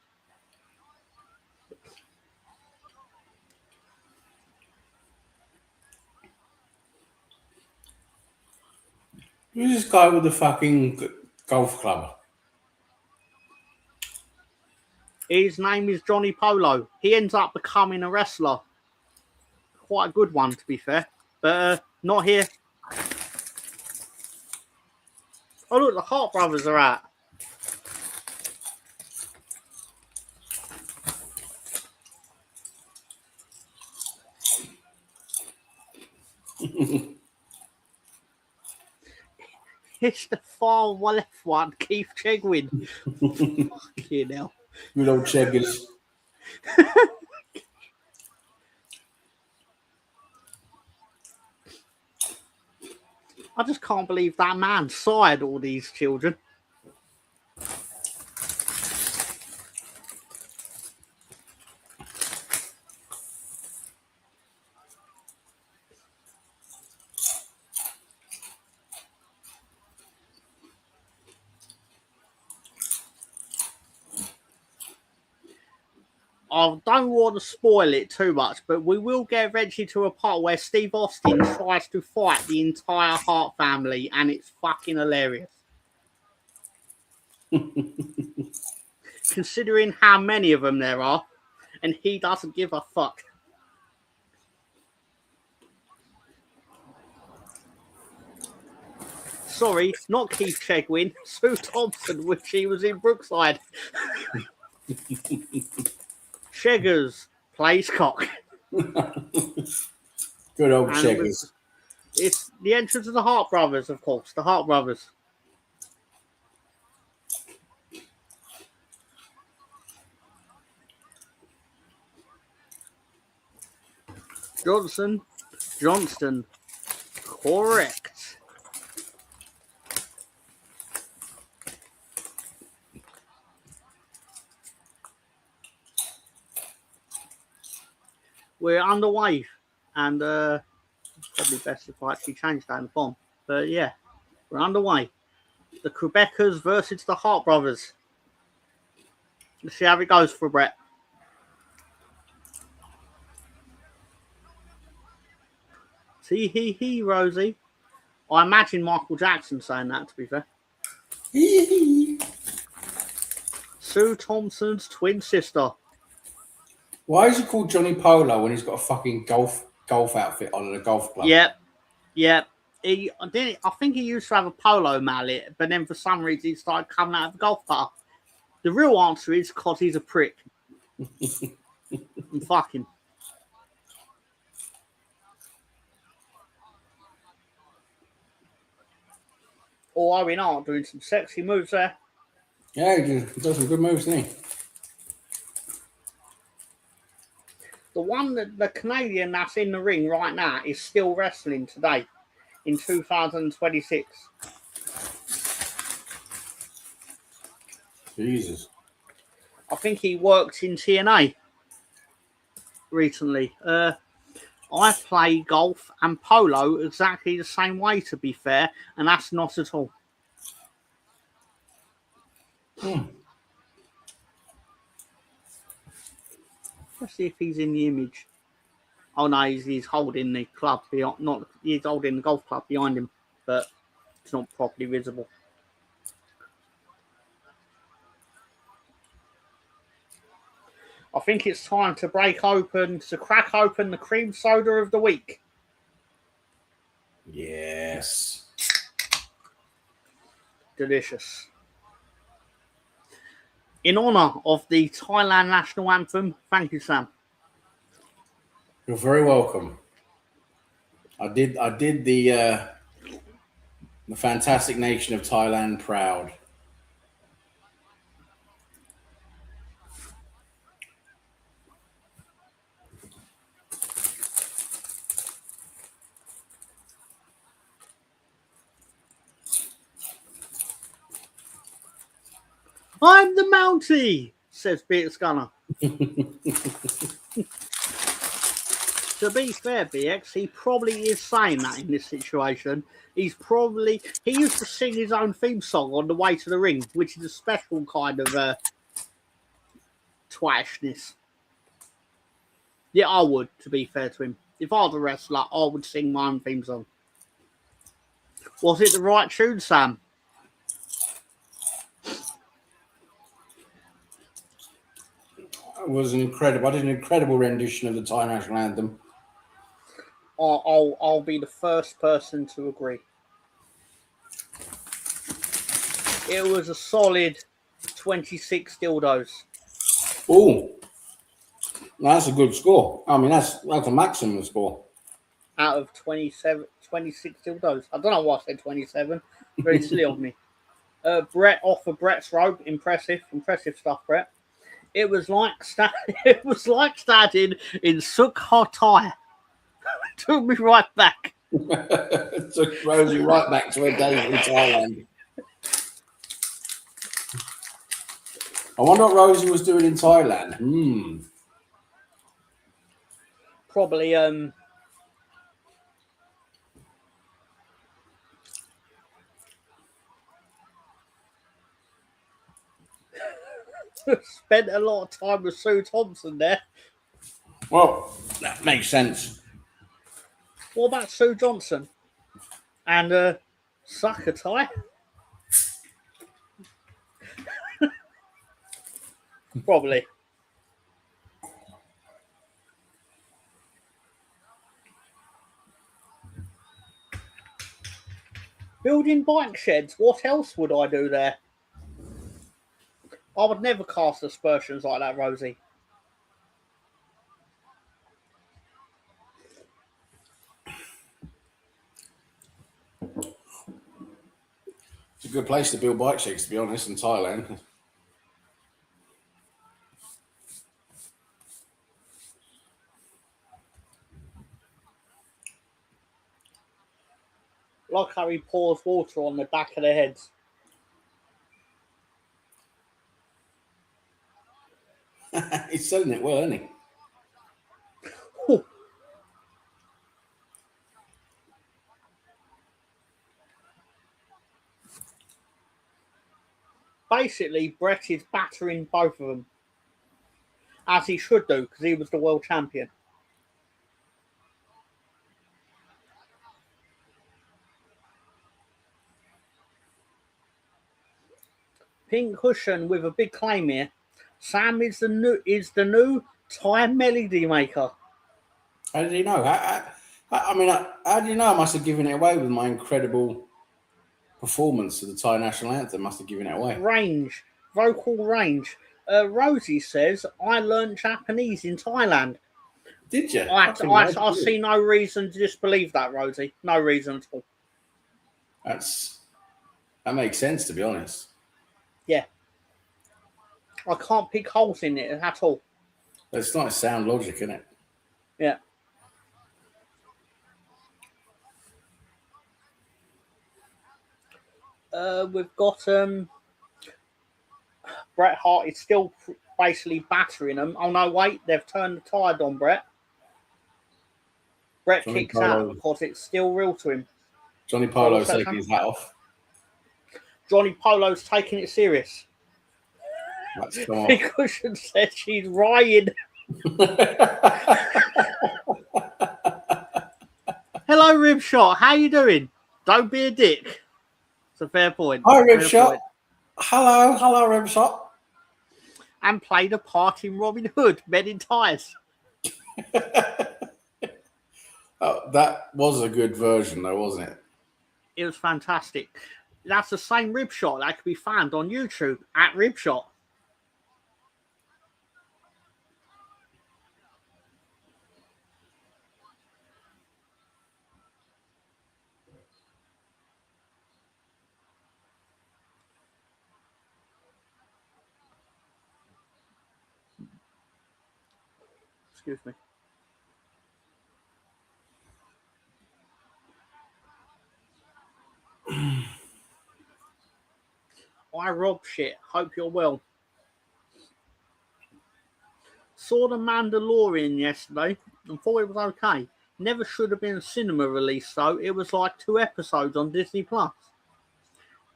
Who's this guy with the fucking golf club? His name is Johnny Polo. He ends up becoming a wrestler. Quite a good one, to be fair. But not here. Oh, look, the Hart brothers are out. It's the far left one, Keith Chegwin. Fucking hell. Good old Cheggers. I just can't believe that man sired all these children. I don't want to spoil it too much, but we will get eventually to a part where Steve Austin tries to fight the entire Hart family, and it's fucking hilarious. Considering how many of them there are, and he doesn't give a fuck. Sorry, not Keith Chegwin, Sue Thompson, when she was in Brookside. Sheggers plays cock. Good old Cheggers. It's the entrance of the Hart brothers, of course. The Hart brothers. Johnston. Correct. We're underway, and probably best if I actually change that in the form. But yeah, we're underway. The Quebecers versus the Hart brothers. Let's see how it goes for Brett. Tee-hee-hee, Rosie. I imagine Michael Jackson saying that, to be fair. Sue Thompson's twin sister. Why is he called Johnny Polo when he's got a fucking golf outfit on and a golf club? Yep. I think he used to have a polo mallet, but then for some reason he started coming out of the golf putter. The real answer is because he's a prick. And fuck him. Oh, Owen Hart doing some sexy moves there. Yeah, he does some good moves, doesn't he? The one that the Canadian that's in the ring right now is still wrestling today in 2026. Jesus. I think he worked in TNA recently. I play golf and polo exactly the same way, to be fair, and that's not at all. Let's see if he's in the image. Oh no, he's holding the club behind. He's holding the golf club behind him, but it's not properly visible. I think it's time to crack open the cream soda of the week. Yes. Delicious. In honour of the Thailand national anthem, thank you, Sam. You're very welcome. I did the fantastic nation of Thailand proud. I'm the Mountie, says Peter Scunner. To be fair, BX, he probably is saying that in this situation. He used to sing his own theme song on the way to the ring, which is a special kind of twashness. Yeah, I would, to be fair to him. If I was a wrestler, I would sing my own theme song. Was it the right tune, Sam? It was an incredible. I did an incredible rendition of the Thai national anthem. I'll be the first person to agree. It was a solid 26 dildos. Oh, that's a good score. I mean, that's a maximum score. Out of 26 dildos. I don't know why I said 27. Very silly of me. Brett off of Brett's rope. Impressive stuff, Brett. It was like standing in Suk Hot Thai. Took me right back. Took Rosie right back to her days in Thailand. I wonder what Rosie was doing in Thailand. Probably spent a lot of time with Sue Thompson there. Well, that makes sense. What about Sue Johnson and Sakatai? Probably. Building bike sheds. What else would I do there? I would never cast aspersions like that, Rosie. It's a good place to build bike sheds, to be honest, in Thailand. Like how he pours water on the back of their heads. He's selling it well, isn't he? Ooh. Basically, Brett is battering both of them. As he should do, because he was the world champion. Pink Cushion with a big claim here. Sam is the new Thai melody maker. How did he know? How do you know? I must have given it away with my incredible performance of the Thai national anthem. Must have given it away. Vocal range. Rosie says, I learned Japanese in Thailand. Did you? I see no reason to disbelieve that, Rosie. No reason at all. That makes sense, to be honest. Yeah. I can't pick holes in it at all. It's not sound logic, isn't it? Yeah. We've got Bret Hart is still basically battering them. Oh no, wait, they've turned the tide on Bret. Bret kicks out because it's still real to him. Johnny Polo's taking his hat off. Johnny Polo's taking it serious. Because she said she's Ryan. Hello, Ribshot. How you doing? Don't be a dick. It's a fair point. Hi, Ribshot. Hello, Ribshot. And played a part in Robin Hood, Men in Ties. Oh, that was a good version, though, wasn't it? It was fantastic. That's the same Ribshot that could be found on YouTube at Ribshot. Excuse me. I rob shit. Hope you're well. Saw The Mandalorian yesterday and thought it was okay. Never should have been a cinema release though. It was like 2 episodes on Disney Plus.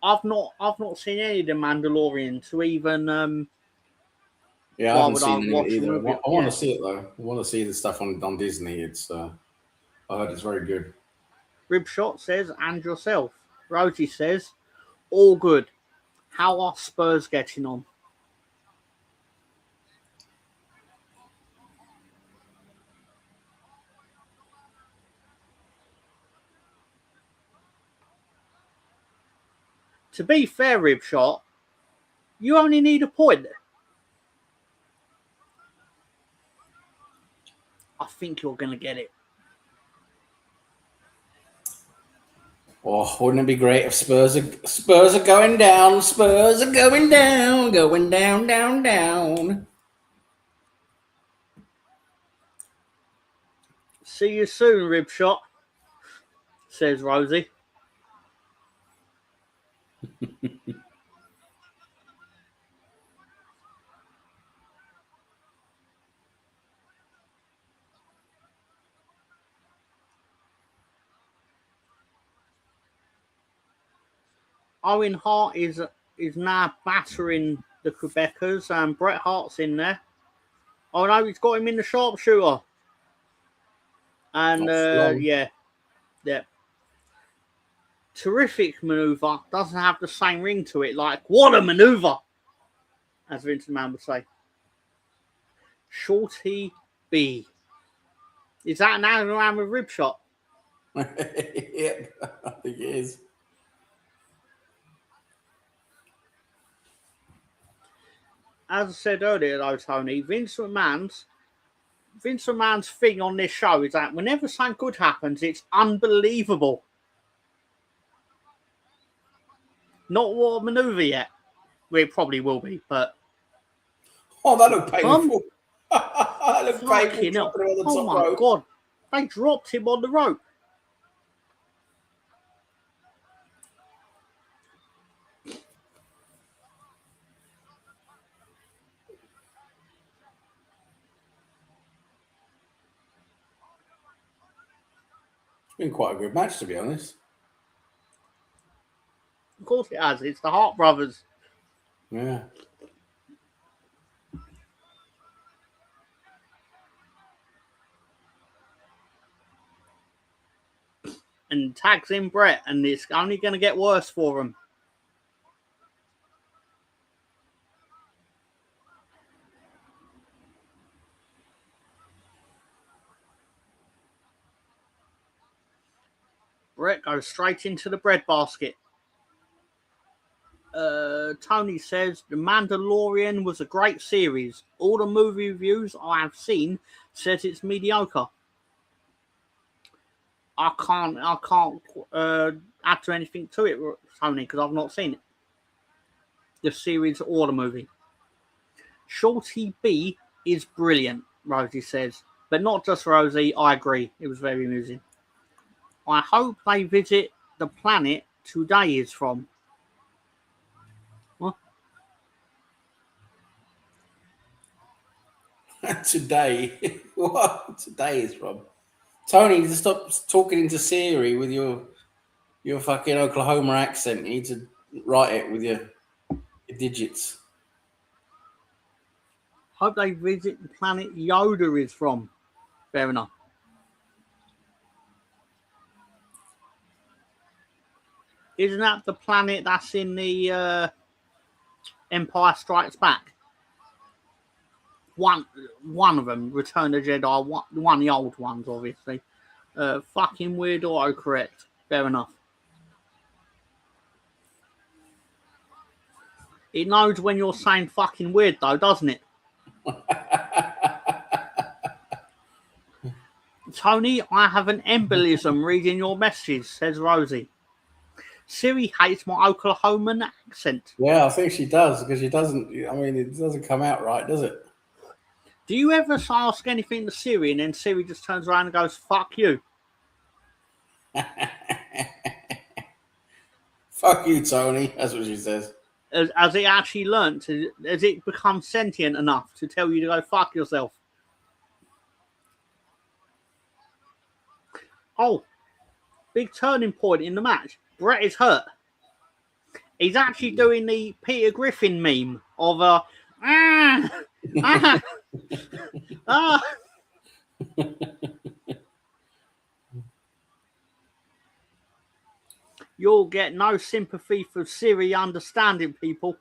I've not seen any of The Mandalorian to even yeah, I haven't seen it either. I want to see it though. I want to see the stuff on Disney. It's I heard it's very good. Ribshot says, and yourself. Rosie says, all good. How are Spurs getting on? To be fair, Ribshot, you only need a point. I think you're going to get it. Oh, wouldn't it be great if Spurs are going down? Spurs are going down, down. See you soon, Ribshot, says Rosie. Owen Hart is now battering the Quebecers, and Bret Hart's in there. Oh no, he's got him in the sharpshooter. And yeah. Terrific maneuver. Doesn't have the same ring to it. Like, what a maneuver, as Vince McMahon would say. Shorty B. Is that an anagram with Ribshot? Yep, I think it is. As I said earlier, though, Tony, Vince McMahon's thing on this show is that whenever something good happens, it's unbelievable. Not what maneuver yet. Well, it probably will be, but... Oh, that looked painful. That looked painful. Oh, my God. They dropped him on the rope. It's been quite a good match, to be honest. Of course it has. It's the Hart brothers. Yeah. And tags in Bret, and it's only going to get worse for him. Bret goes straight into the bread basket. Tony says The Mandalorian was a great series. All the movie reviews I have seen says it's mediocre. I can't add to anything to it, Tony, because I've not seen it. The series or the movie. Shorty B is brilliant, Rosie says. But not just Rosie, I agree. It was very amusing. I hope they visit the planet today is from. What? Today? What? Today is from? Tony, you stop talking into Siri with your fucking Oklahoma accent. You need to write it with your digits. Hope they visit the planet Yoda is from. Fair enough. Isn't that the planet that's in the Empire Strikes Back? One of them, Return of the Jedi, one of the old ones, obviously. Fucking weird autocorrect. Fair enough. It knows when you're saying fucking weird, though, doesn't it? Tony, I have an embolism reading your messages, says Rosie. Siri hates my Oklahoman accent. Yeah, I think she does, because she doesn't, I mean, it doesn't come out right, does it? Do you ever ask anything to Siri and then Siri just turns around and goes, fuck you? Fuck you, Tony. That's what she says. Has it actually learnt? Has it become sentient enough to tell you to go fuck yourself? Oh, big turning point in the match. Bret is hurt. He's actually doing the Peter Griffin meme of You'll get no sympathy for Siri understanding people.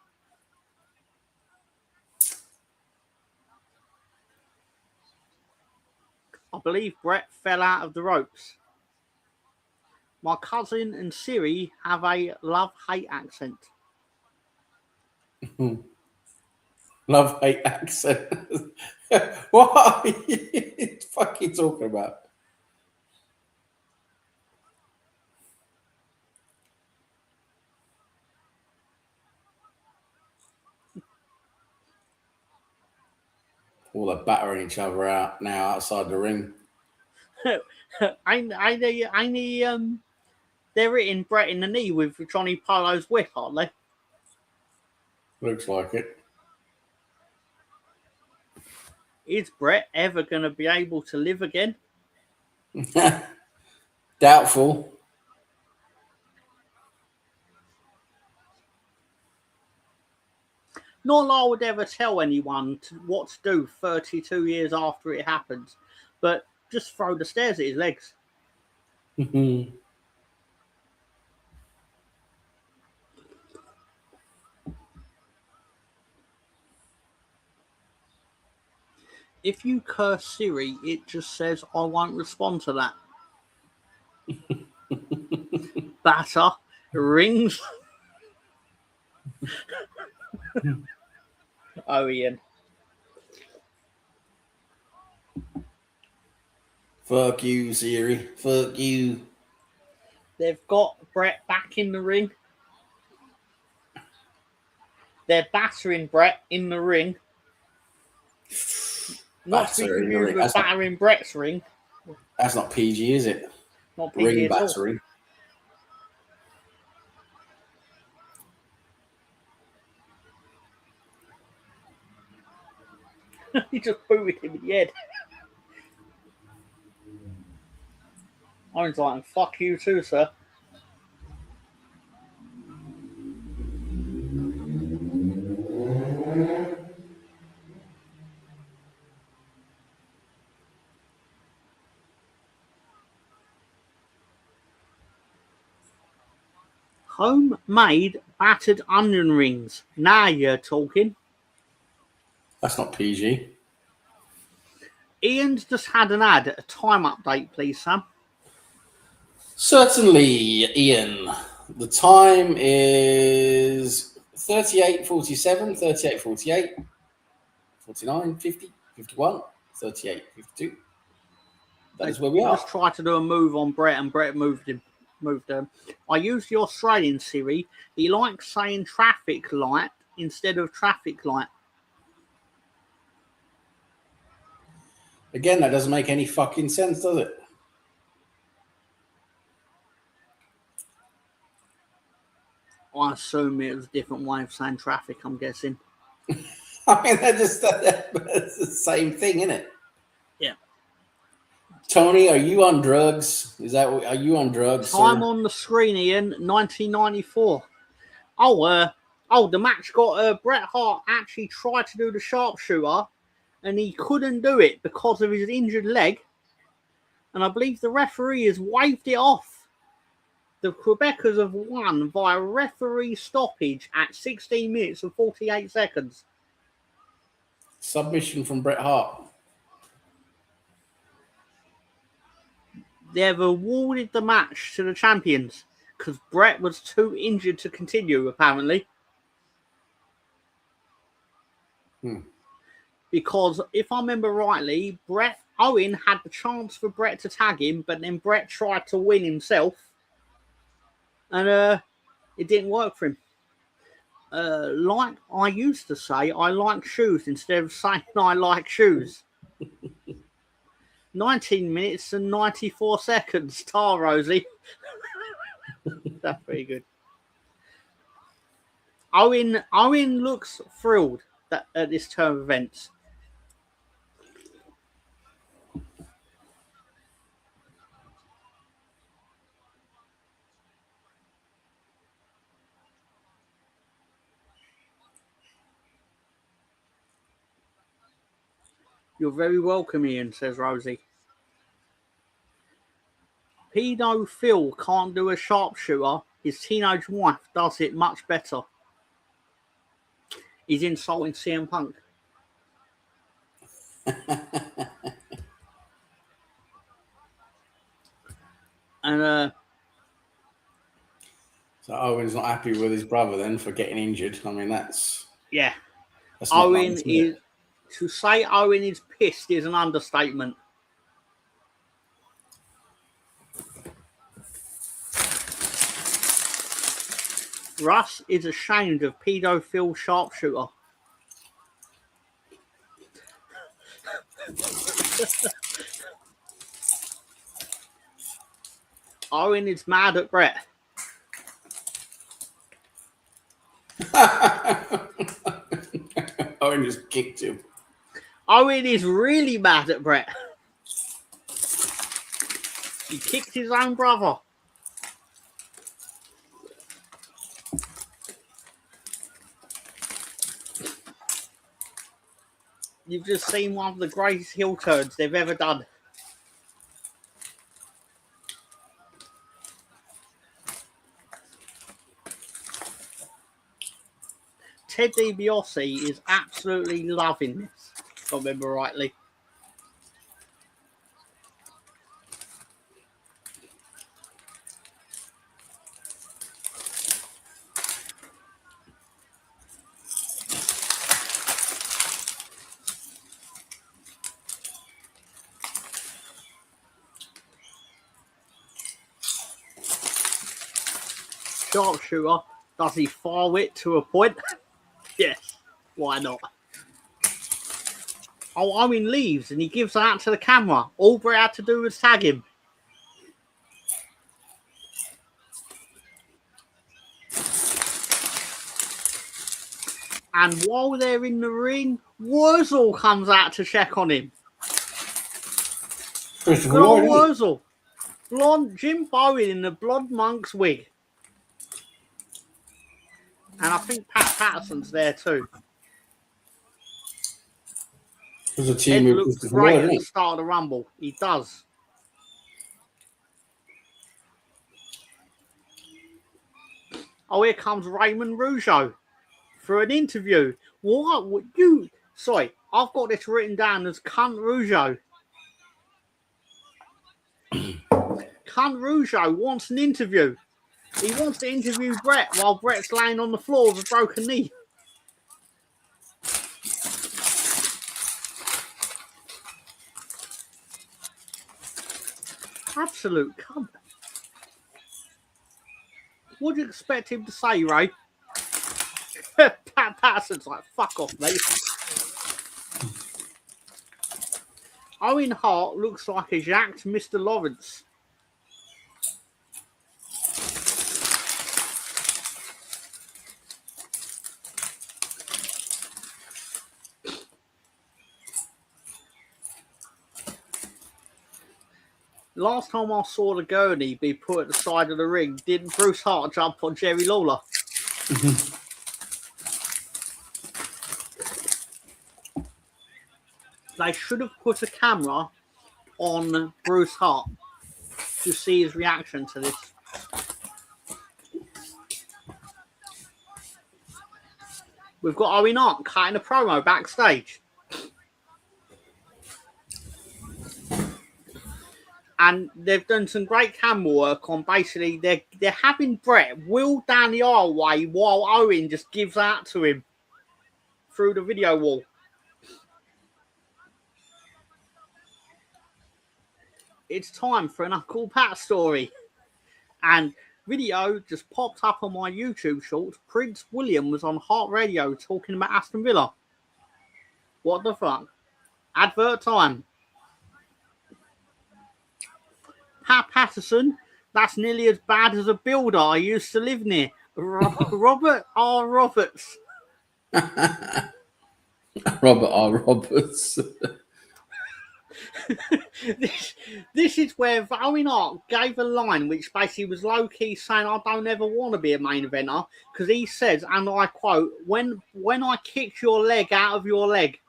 I believe Brett fell out of the ropes. My cousin and Siri have a love-hate accent. Love-hate accent. What are you fucking talking about? All they're battering each other out now outside the ring. They're hitting Brett in the knee with Johnny Polo's whip, aren't they? Looks like it. Is Brett ever going to be able to live again? Doubtful. Not that I would ever tell anyone what to do 32 years after it happens, but just throw the stairs at his legs. If you curse Siri, it just says, I won't respond to that. Batter, rings. Oh, Ian. Fuck you, Siri. Fuck you. They've got Brett back in the ring. They're battering Brett in the ring. Not to be confused with battering Brett's ring. That's not PG, is it? Not PG ring at battering. All. He just booted him in the head. I was like, fuck you too, sir. Homemade battered onion rings. Now you're talking. That's not PG. Ian's just had an ad. A time update, please, Sam. Certainly, Ian. The time is 38:47, 38:48, 49, 50, 51, 38, 52. That is where we are. Just tried to do a move on Brett, and Brett moved him. I used the Australian Siri. He likes saying traffic light instead of traffic light. Again, that doesn't make any fucking sense, does it? I assume it was a different way of saying traffic, I'm guessing. I mean, that's the same thing, isn't it? Yeah. Tony, are you on drugs? Are you on drugs? Time sir? on the screen, Ian, 1994. The match got Bret Hart actually tried to do the sharpshooter, and he couldn't do it because of his injured leg. And I believe the referee has waved it off. The Quebecers have won via referee stoppage at 16 minutes and 48 seconds. Submission from Bret Hart. They've awarded the match to the champions because Bret was too injured to continue, apparently. Because if I remember rightly, Owen had the chance for Bret to tag him, but then Bret tried to win himself, and it didn't work for him. Like I used to say, I like shoes instead of saying I like shoes. 19 minutes and 94 seconds. Tar Rosie. That's pretty good. Owen looks thrilled at this turn of events. You're very welcome, Ian, says Rosie. Pedo Phil can't do a sharpshooter His teenage wife does it much better. He's insulting CM Punk. And so Owen's not happy with his brother then for getting injured. I mean, that's yeah. that's not Owen nice, is to say Owen is pissed is an understatement. Russ is ashamed of pedophile sharpshooter. Owen is mad at Brett. Owen just kicked him. Owen is really mad at Brett. He kicked his own brother. You've just seen one of the greatest heel turns they've ever done. Ted DiBiase is absolutely loving this, if I remember rightly. Sharpshooter, does he fire it to a point? Yes, why not? Oh, Owen leaves and he gives that to the camera. All Brett had to do was tag him. And while they're in the ring, Wurzel comes out to check on him. Christopher Good old Lloyd, Wurzel. Blonde Jim Bowen in the blonde monk's wig. And I think Pat Patterson's there too. there's a Ed team with looks Christopher great Lloyd, at the isn't start of the Rumble. He does. Oh, here comes Raymond Rougeau for an interview. What would you... Sorry, I've got this written down as Cunt Rougeau. Cunt Rougeau wants an interview. He wants to interview Brett while Brett's laying on the floor with a broken knee. Absolute cunt. What do you expect him to say, Ray? Pat Patterson's like, fuck off, mate. Owen Hart looks like a jacked Mr. Lawrence. Last time I saw the gurney be put at the side of the ring, didn't Bruce Hart jump on Jerry Lawler? They should have put a camera on Bruce Hart to see his reaction to this. We've got Owen Hart cutting a promo backstage. And they've done some great camera work on basically they're having Brett wheel down the aisleway while Owen just gives that to him through the video wall. It's time for an Uncle Pat story. And video just popped up on my YouTube shorts. Prince William was on Heart Radio talking about Aston Villa. What the fuck? Advert time. Pat Patterson, that's nearly as bad as a builder I used to live near. Robert R. Roberts. Robert R. Roberts. This is where Owen Hart gave a line which basically was low-key saying, I don't ever want to be a main eventer, because he says, and I quote, when I kicked your leg out of your leg.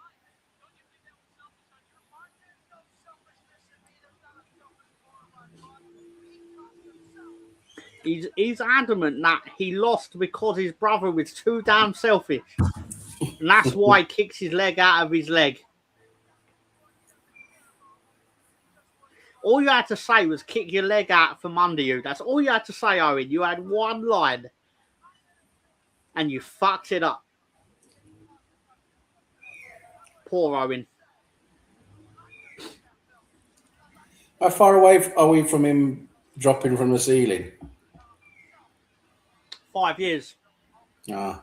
He's adamant that he lost because his brother was too damn selfish. And that's why he kicks his leg out of his leg. All you had to say was kick your leg out from under you. That's all you had to say, Owen. You had one line. And you fucked it up. Poor Owen. How far away are we from him dropping from the ceiling? 5 years. Ah.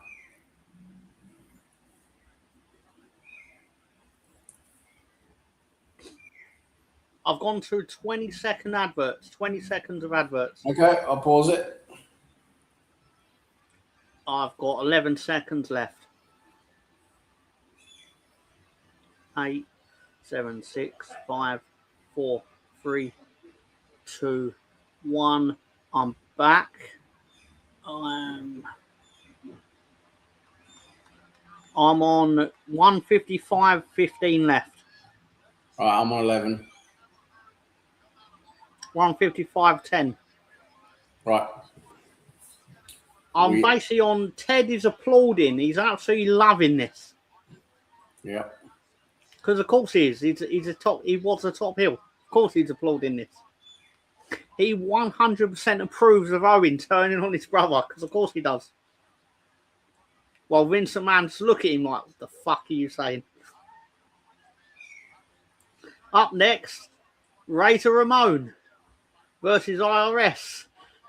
I've gone through 20-second adverts. 20 seconds of adverts. Okay, I'll pause it. I've got 11 seconds left. 8, 7, 6, 5, 4, 3, 2, 1. I'm back. I'm on 155.15 left. All right, I'm on 11. 155.10. Right. I'm basically on Ted is applauding. He's absolutely loving this. Yeah. Because of course he is. He's a top. He was a top heel. Of course he's applauding this. He 100% approves of Owen turning on his brother. Because of course he does. While Vince McMahon's look at him like, what the fuck are you saying? Up next, Razor Ramon versus IRS.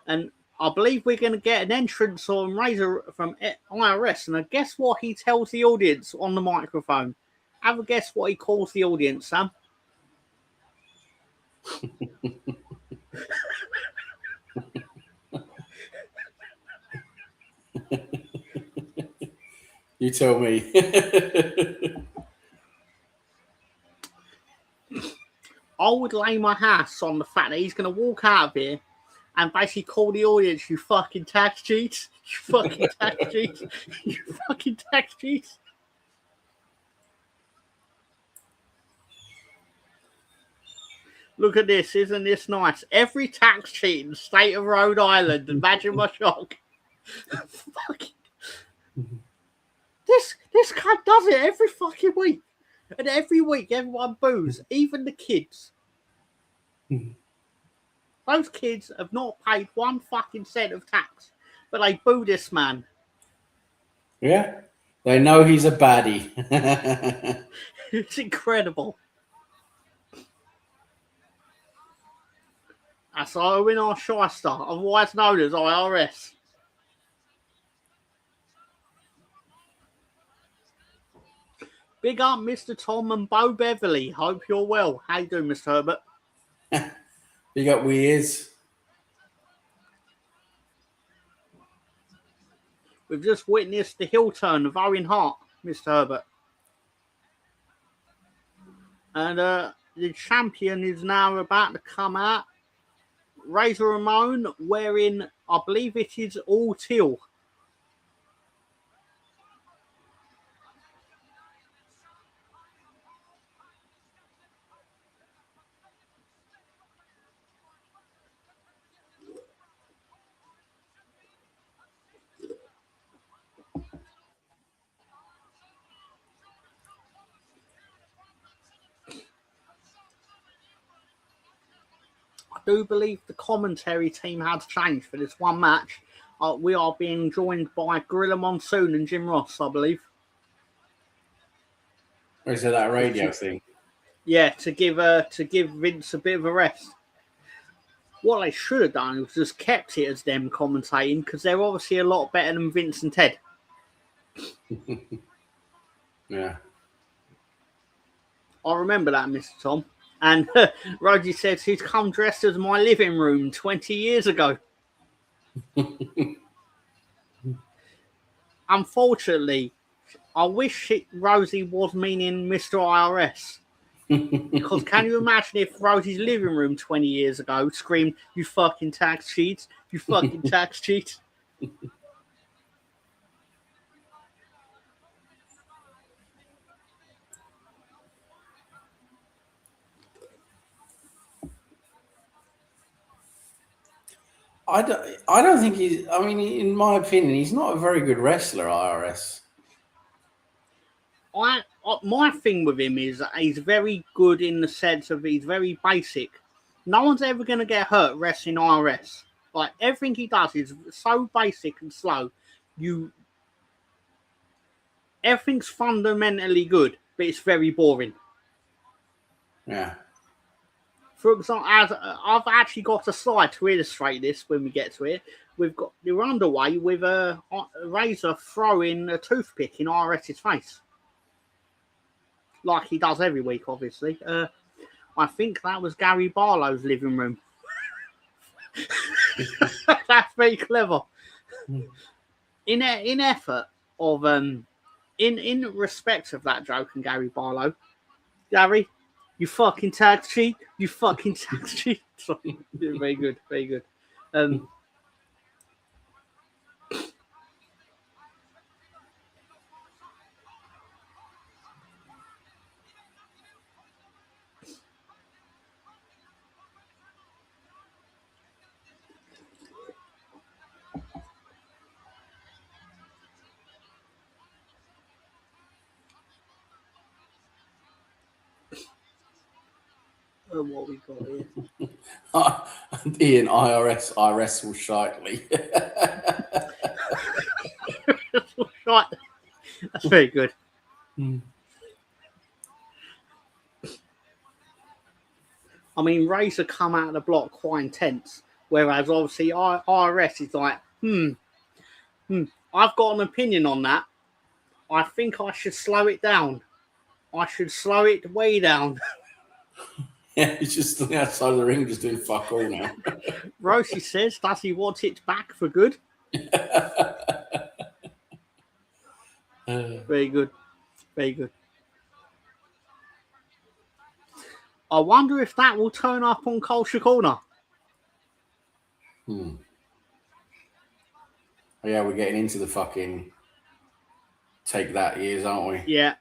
And I believe we're going to get an entrance on Razor from IRS. And guess what he tells the audience on the microphone? Have a guess what he calls the audience, Sam. You tell me. I would lay my house on the fact that he's going to walk out of here and basically call the audience, you fucking tax cheats. You fucking tax cheats. You fucking tax cheats. Look at this. Isn't this nice? Every tax cheat in the state of Rhode Island. Imagine my shock. Fucking... This cunt does it every fucking week. And every week, everyone boos. Even the kids. Those kids have not paid 1 fucking cent of tax. But they boo this man. Yeah. They know he's a baddie. It's incredible. That's Owen R. Shyster, otherwise known as IRS. Big up Mr. Tom and Bo Beverly. Hope you're well. How you doing, Mr. Herbert? Big up we is. We've just witnessed the heel turn of Owen Hart, Mr. Herbert. And the champion is now about to come out. Razor Ramon wearing, I believe it is all teal. I do believe the commentary team has changed for this one match. We are being joined by Gorilla Monsoon and Jim Ross, I believe. Or is it that radio thing? Yeah, to give Vince a bit of a rest. What they should have done was just kept it as them commentating, because they're obviously a lot better than Vince and Ted. Yeah. I remember that, Mr. Tom. And Rogie says he's come dressed as my living room 20 years ago. Unfortunately, I wish Rosie was meaning Mr. IRS. Because can you imagine if Rosie's living room 20 years ago screamed, you fucking tax cheats, you fucking tax cheats. I don't think he's. I mean, in my opinion, he's not a very good wrestler. IRS. My thing with him is he's very good in the sense of he's very basic. No one's ever going to get hurt wrestling IRS. Like, everything he does is so basic and slow. Everything's fundamentally good, but it's very boring. Yeah. For example, as I've actually got a slide to illustrate this when we get to it. We're underway with a razor throwing a toothpick in IRS's face, like he does every week, obviously. I think that was Gary Barlow's living room. That's very clever. In effort of in respect of that joke and Gary Barlow, Gary, you fucking tag cheat, you fucking tag cheat. Very good, very good. What we got here? Ian, IRS, I wrestle shyly. Right. That's very good. I mean, Razor come out of the block quite intense, whereas obviously IRS is like, I've got an opinion on that. I think I should slow it down. I should slow it way down. Yeah, he's just standing outside of the ring, just doing fuck all now. Rosie says, does he want it back for good? Very good. Very good. I wonder if that will turn up on Culture Corner. Oh, yeah, we're getting into the fucking take that years, aren't we? Yeah.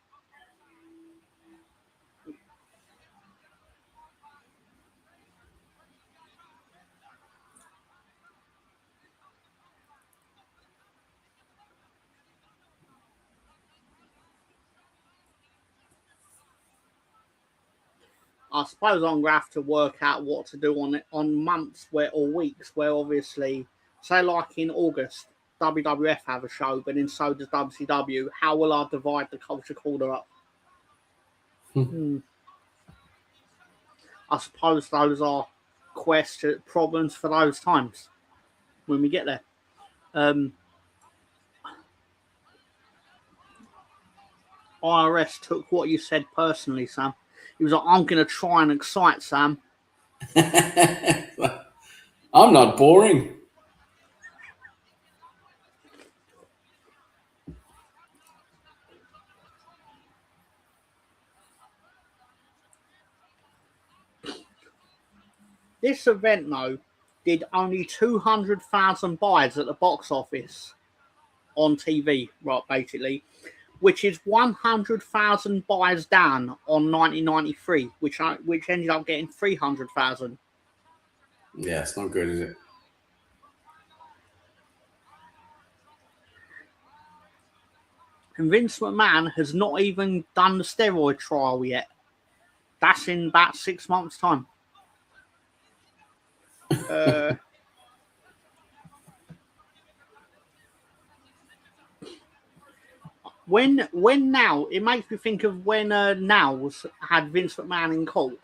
I suppose I'm going to have to work out what to do on it on months or weeks where obviously, say like in August, WWF have a show, but then so does WCW. How will I divide the Culture Corner up? I suppose those are problems for those times when we get there. IRS took what you said personally, Sam. He was like, I'm going to try and excite Sam. I'm not boring. This event, though, did only 200,000 buys at the box office on TV, right, basically, which is 100,000 buys down on 1993, which ended up getting 300,000. Yeah, it's not good, is it? And Vince McMahon has not even done the steroid trial yet. That's in about 6 months' time. When now, it makes me think of when Now's had Vince McMahon in court.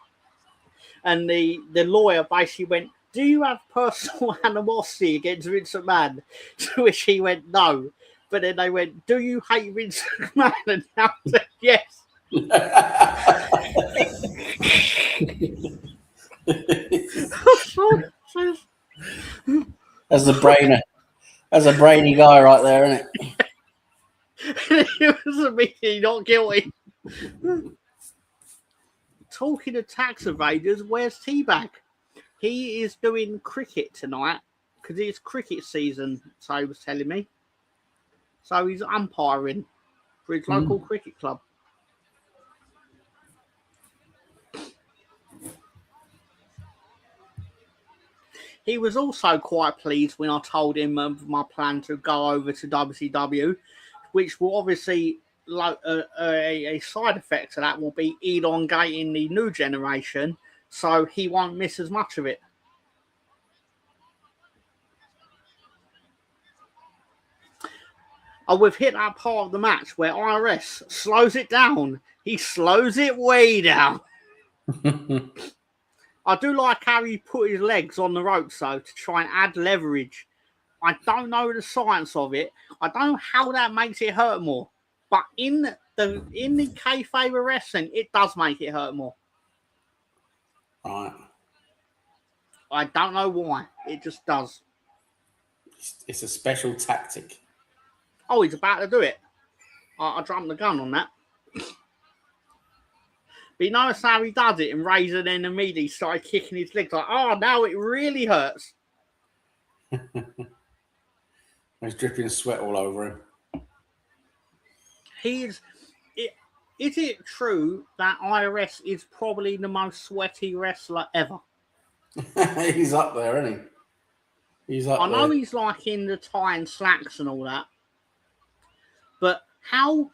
And the lawyer basically went, do you have personal animosity against Vince McMahon? To which he went, no. But then they went, do you hate Vince McMahon? And now said, yes. That's a brainy guy right there, isn't it? It was immediately not guilty. Talking of tax evaders, where's T-Bag? He is doing cricket tonight because it's cricket season, so he was telling me. So he's umpiring for his local cricket club. He was also quite pleased when I told him of my plan to go over to WCW, which will obviously, like a side effect of that will be elongating the new generation, so he won't miss as much of it. We've hit that part of the match where IRS slows it down. He slows it way down. I do like how he put his legs on the ropes, though, to try and add leverage. I don't know the science of it. I don't know how that makes it hurt more. But in the kayfabe of wrestling, it does make it hurt more. Right. I don't know why. It just does. It's a special tactic. Oh, he's about to do it. I jumped the gun on that. But you notice how he does it, and Razor then immediately started kicking his legs like, oh, now it really hurts. He's dripping sweat all over him. Is it true that IRS is probably the most sweaty wrestler ever? He's up there, isn't he? He's up there. I know he's like in the tie and slacks and all that. But how...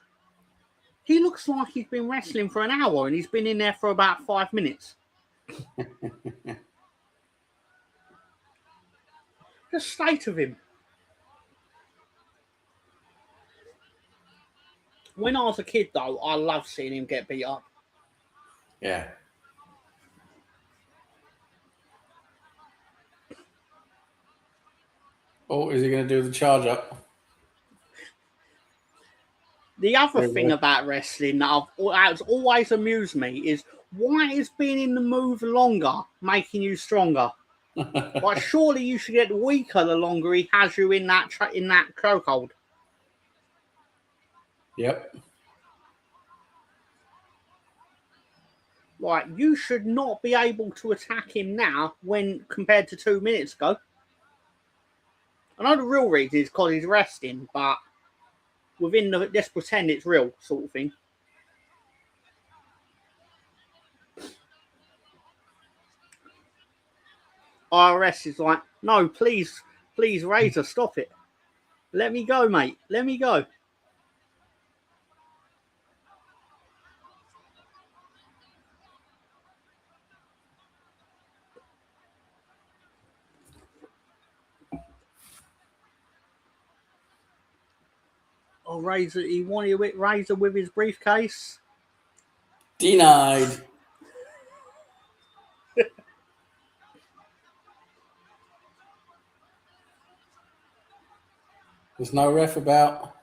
He looks like he's been wrestling for an hour and he's been in there for about 5 minutes. The state of him. When I was a kid, though, I loved seeing him get beat up. Yeah. Oh, is he going to do the charge up? The other thing about wrestling that has always amused me is why is being in the move longer making you stronger? Like, surely you should get weaker the longer he has you in that chokehold. Yep. Like, you should not be able to attack him now when compared to 2 minutes ago. I know the real reason is because he's resting, but let's pretend it's real sort of thing. IRS is like, no, please, Razor, stop it. Let me go, mate. Let me go. Oh, Razor, he wanted with Razor with his briefcase. Denied. There's no ref about.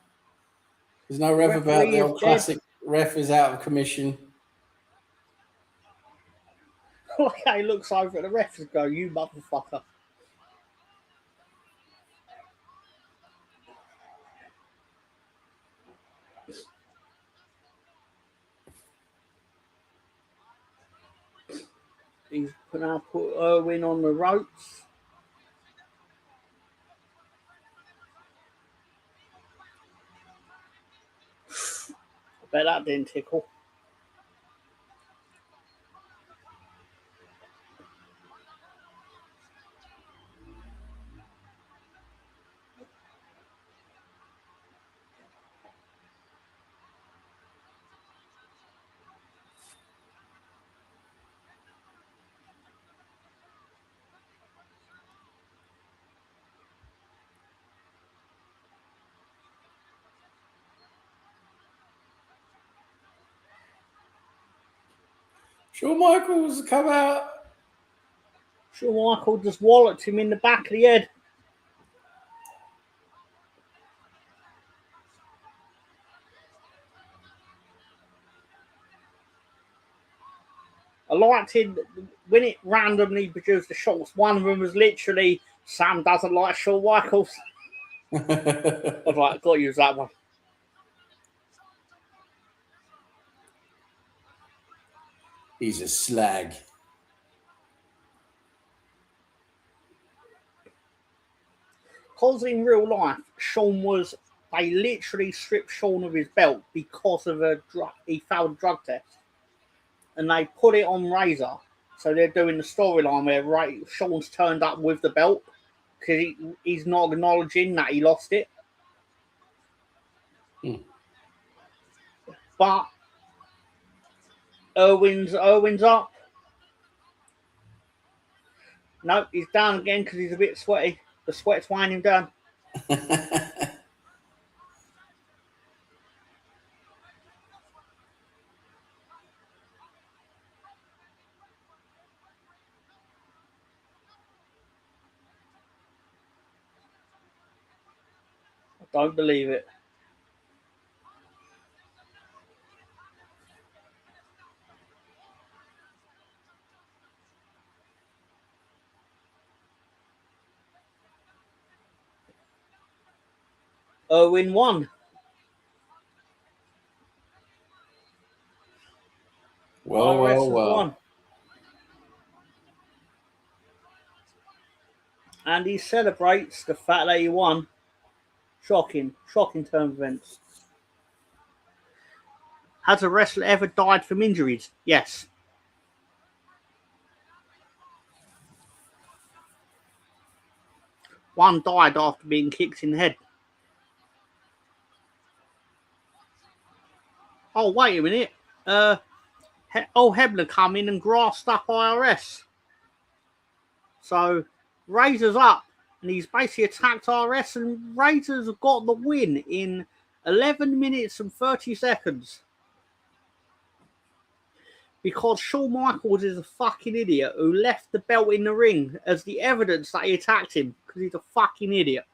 There's no ref about. The old classic ref is out of commission. He looks over at the ref and goes, you motherfucker. He's put Irwin on the ropes. I bet that didn't tickle. Shawn Michaels come out. Shawn Michaels just walloped him in the back of the head. I liked it when it randomly produced the shots. One of them was literally, Sam doesn't like Shawn Michaels. I was like, got to use that one. He's a slag. Because in real life, they literally stripped Shawn of his belt because of he failed a drug test. And they put it on Razor So they're doing the storyline where Sean's turned up with the belt because he's not acknowledging that he lost it. But Irwin's up. No, he's down again because he's a bit sweaty. The sweat's weighing him down. I don't believe it. Irwin won. Well. Won. And he celebrates the fact that he won. Shocking turn of events. Has a wrestler ever died from injuries? Yes. One died after being kicked in the head. Oh, wait a minute. Hebner come in and grassed up IRS. So, Razor's up. And he's basically attacked RS. And Razor's got the win in 11 minutes and 30 seconds. Because Shawn Michaels is a fucking idiot who left the belt in the ring as the evidence that he attacked him. Because he's a fucking idiot.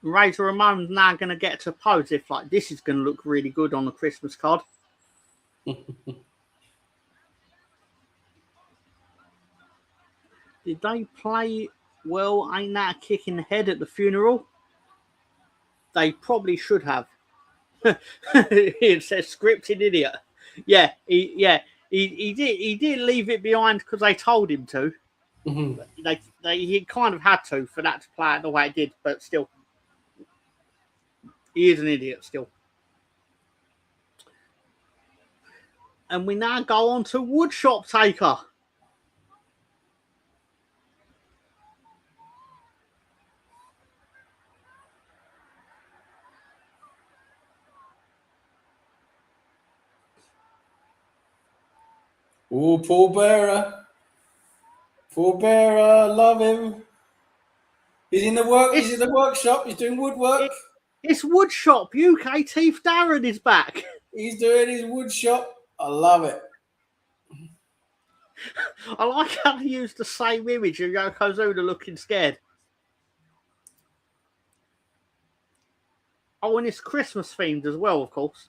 Razor Ramon's now going to get to pose if like this is going to look really good on the Christmas card. Did they play well? Ain't that a kick in the head at the funeral? They probably should have. It says scripted idiot. Yeah, he did leave it behind because they told him to. He kind of had to for that to play out the way it did, but still. He is an idiot still. And we now go on to Woodshop Taker. Oh, Paul Bearer. Paul Bearer, love him. He's in the workshop. He's doing woodwork. It's Woodshop UK. Teeth Darren is back. He's doing his woodshop. I love it. I like how they used the same image of Yokozuna looking scared. Oh, and it's Christmas themed as well, of course.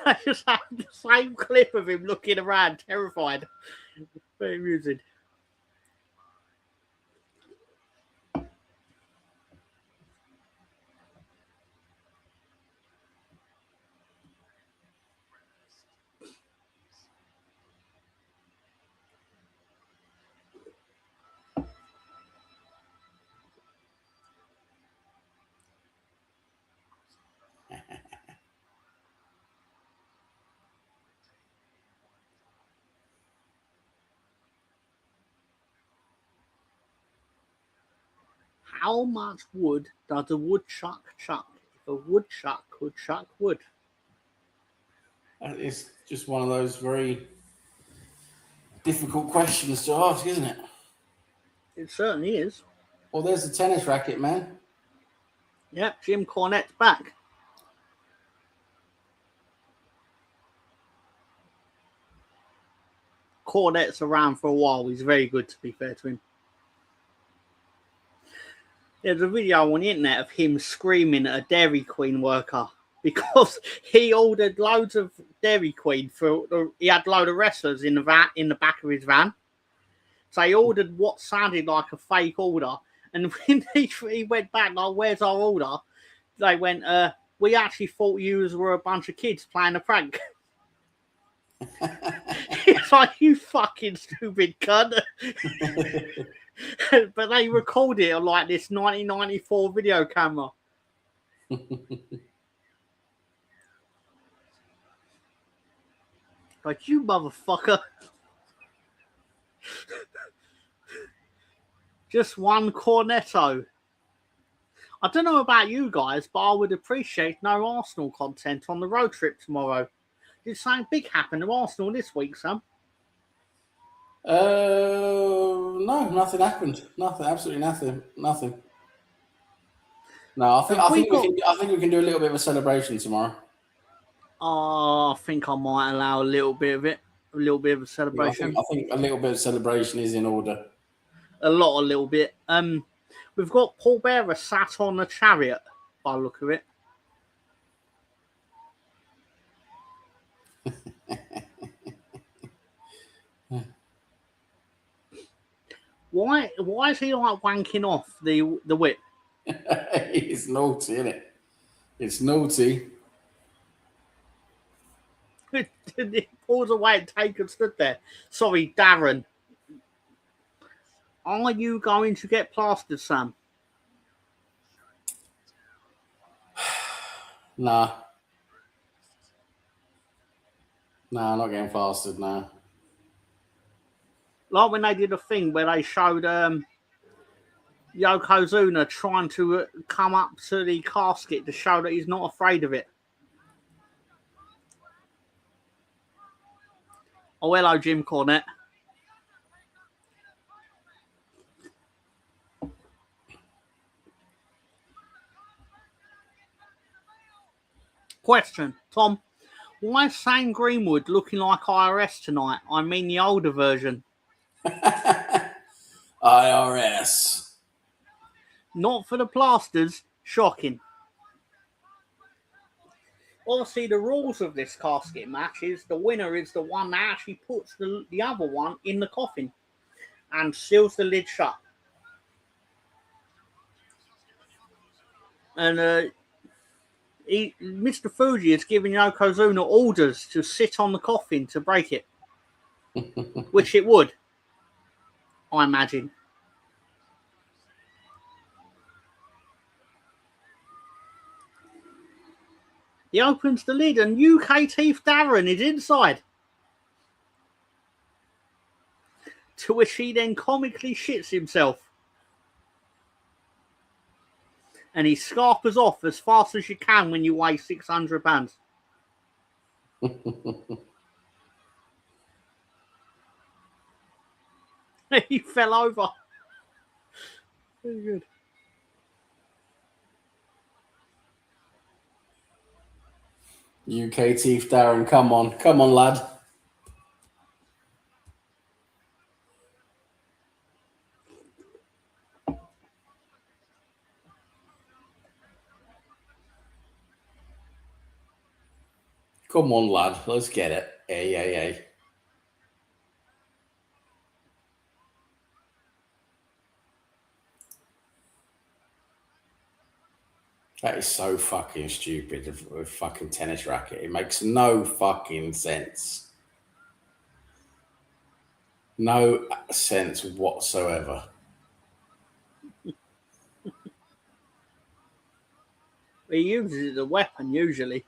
I just have the same clip of him looking around, terrified. Very amusing. How much wood does a woodchuck chuck if a woodchuck could chuck wood? It's just one of those very difficult questions to ask, isn't it? It certainly is. Well, there's the tennis racket, man. Yep, Jim Cornette's back. Cornette's around for a while. He's very good, to be fair to him. There's a video on the internet of him screaming at a Dairy Queen worker because he ordered loads of Dairy Queen he had a load of wrestlers in the back of his van. So he ordered what sounded like a fake order. And when he went back, like, where's our order? They went, we actually thought you were a bunch of kids playing a prank. It's like, you fucking stupid cunt. But they record it on like this 1994 video camera. Like, you motherfucker. Just one cornetto. I don't know about you guys, but I would appreciate no Arsenal content on the road trip tomorrow. Did something big happen to Arsenal this week, Sam? No, nothing happened. Nothing, absolutely nothing. No, I think we can do a little bit of a celebration tomorrow. Oh, I think I might allow a little bit of it. A little bit of a celebration. I think a little bit of celebration is in order. A little bit. We've got Paul Bearer sat on a chariot by the look of it. Why is he like wanking off the whip? It's naughty, isn't it? It's naughty. He pulls away and Taker stood there. Sorry, Darren. Are you going to get plastered, Sam? Nah. Nah, I'm not getting plastered now. Like when they did a thing where they showed Yokozuna trying to come up to the casket to show that he's not afraid of it. Oh, hello, Jim Cornette. Question, Tom. Why is Sam Greenwood looking like IRS tonight? I mean the older version. IRS. Not for the plasters. Shocking. Obviously, the rules of this casket match is the winner is the one that actually puts the other one in the coffin and seals the lid shut. And Mr. Fuji has given Yokozuna orders to sit on the coffin to break it, which it would, I imagine. He opens the lid and UK Teeth Darren is inside. To which he then comically shits himself. And he scarpers off as fast as you can when you weigh 600 pounds. He fell over. Very good. UK Teeth Darren, come on, lad. Come on, lad. Let's get it. Hey. That is so fucking stupid, a fucking tennis racket. It makes no fucking sense. No sense whatsoever. He uses it as a weapon, usually.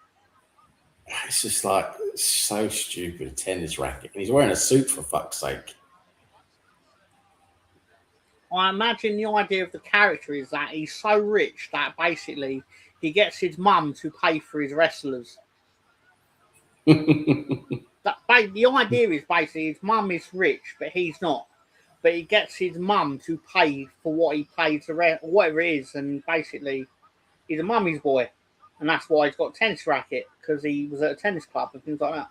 It's just like so stupid, a tennis racket. And he's wearing a suit, for fuck's sake. I imagine the idea of the character is that he's so rich that basically he gets his mum to pay for his wrestlers. The idea is basically his mum is rich, but he's not. But he gets his mum to pay for what he pays whatever it is, and basically he's a mummy's boy. And that's why he's got a tennis racket, because he was at a tennis club and things like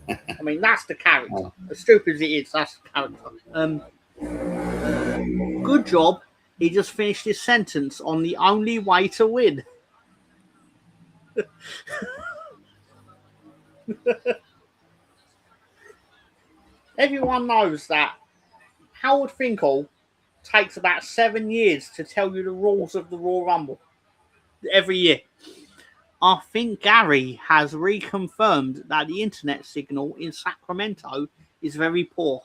that. I mean, that's the character. As stupid as it is, that's the character. Good job. He just finished his sentence on the only way to win. Everyone knows that Howard Finkel takes about 7 years to tell you the rules of the Royal Rumble. Every year. I think Gary has reconfirmed that the internet signal in Sacramento is very poor.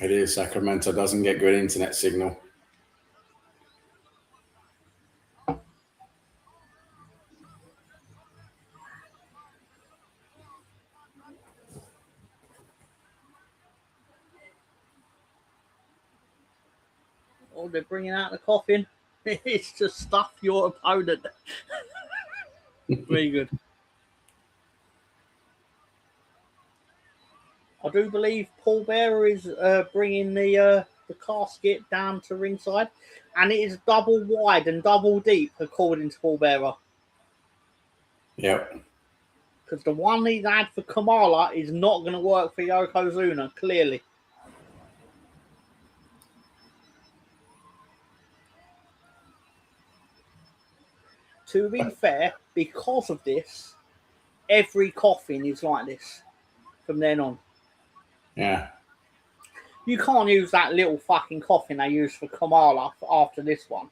It is. Sacramento doesn't get good internet signal. Oh, they're bringing out the coffin. It's to stuff your opponent. Very good. I do believe Paul Bearer is bringing the casket down to ringside, and it is double wide and double deep, according to Paul Bearer. Yep. Because the one he's had for Kamala is not going to work for Yokozuna, clearly. To be fair, because of this, every coffin is like this from then on. Yeah. You can't use that little fucking coffin they used for Kamala after this one.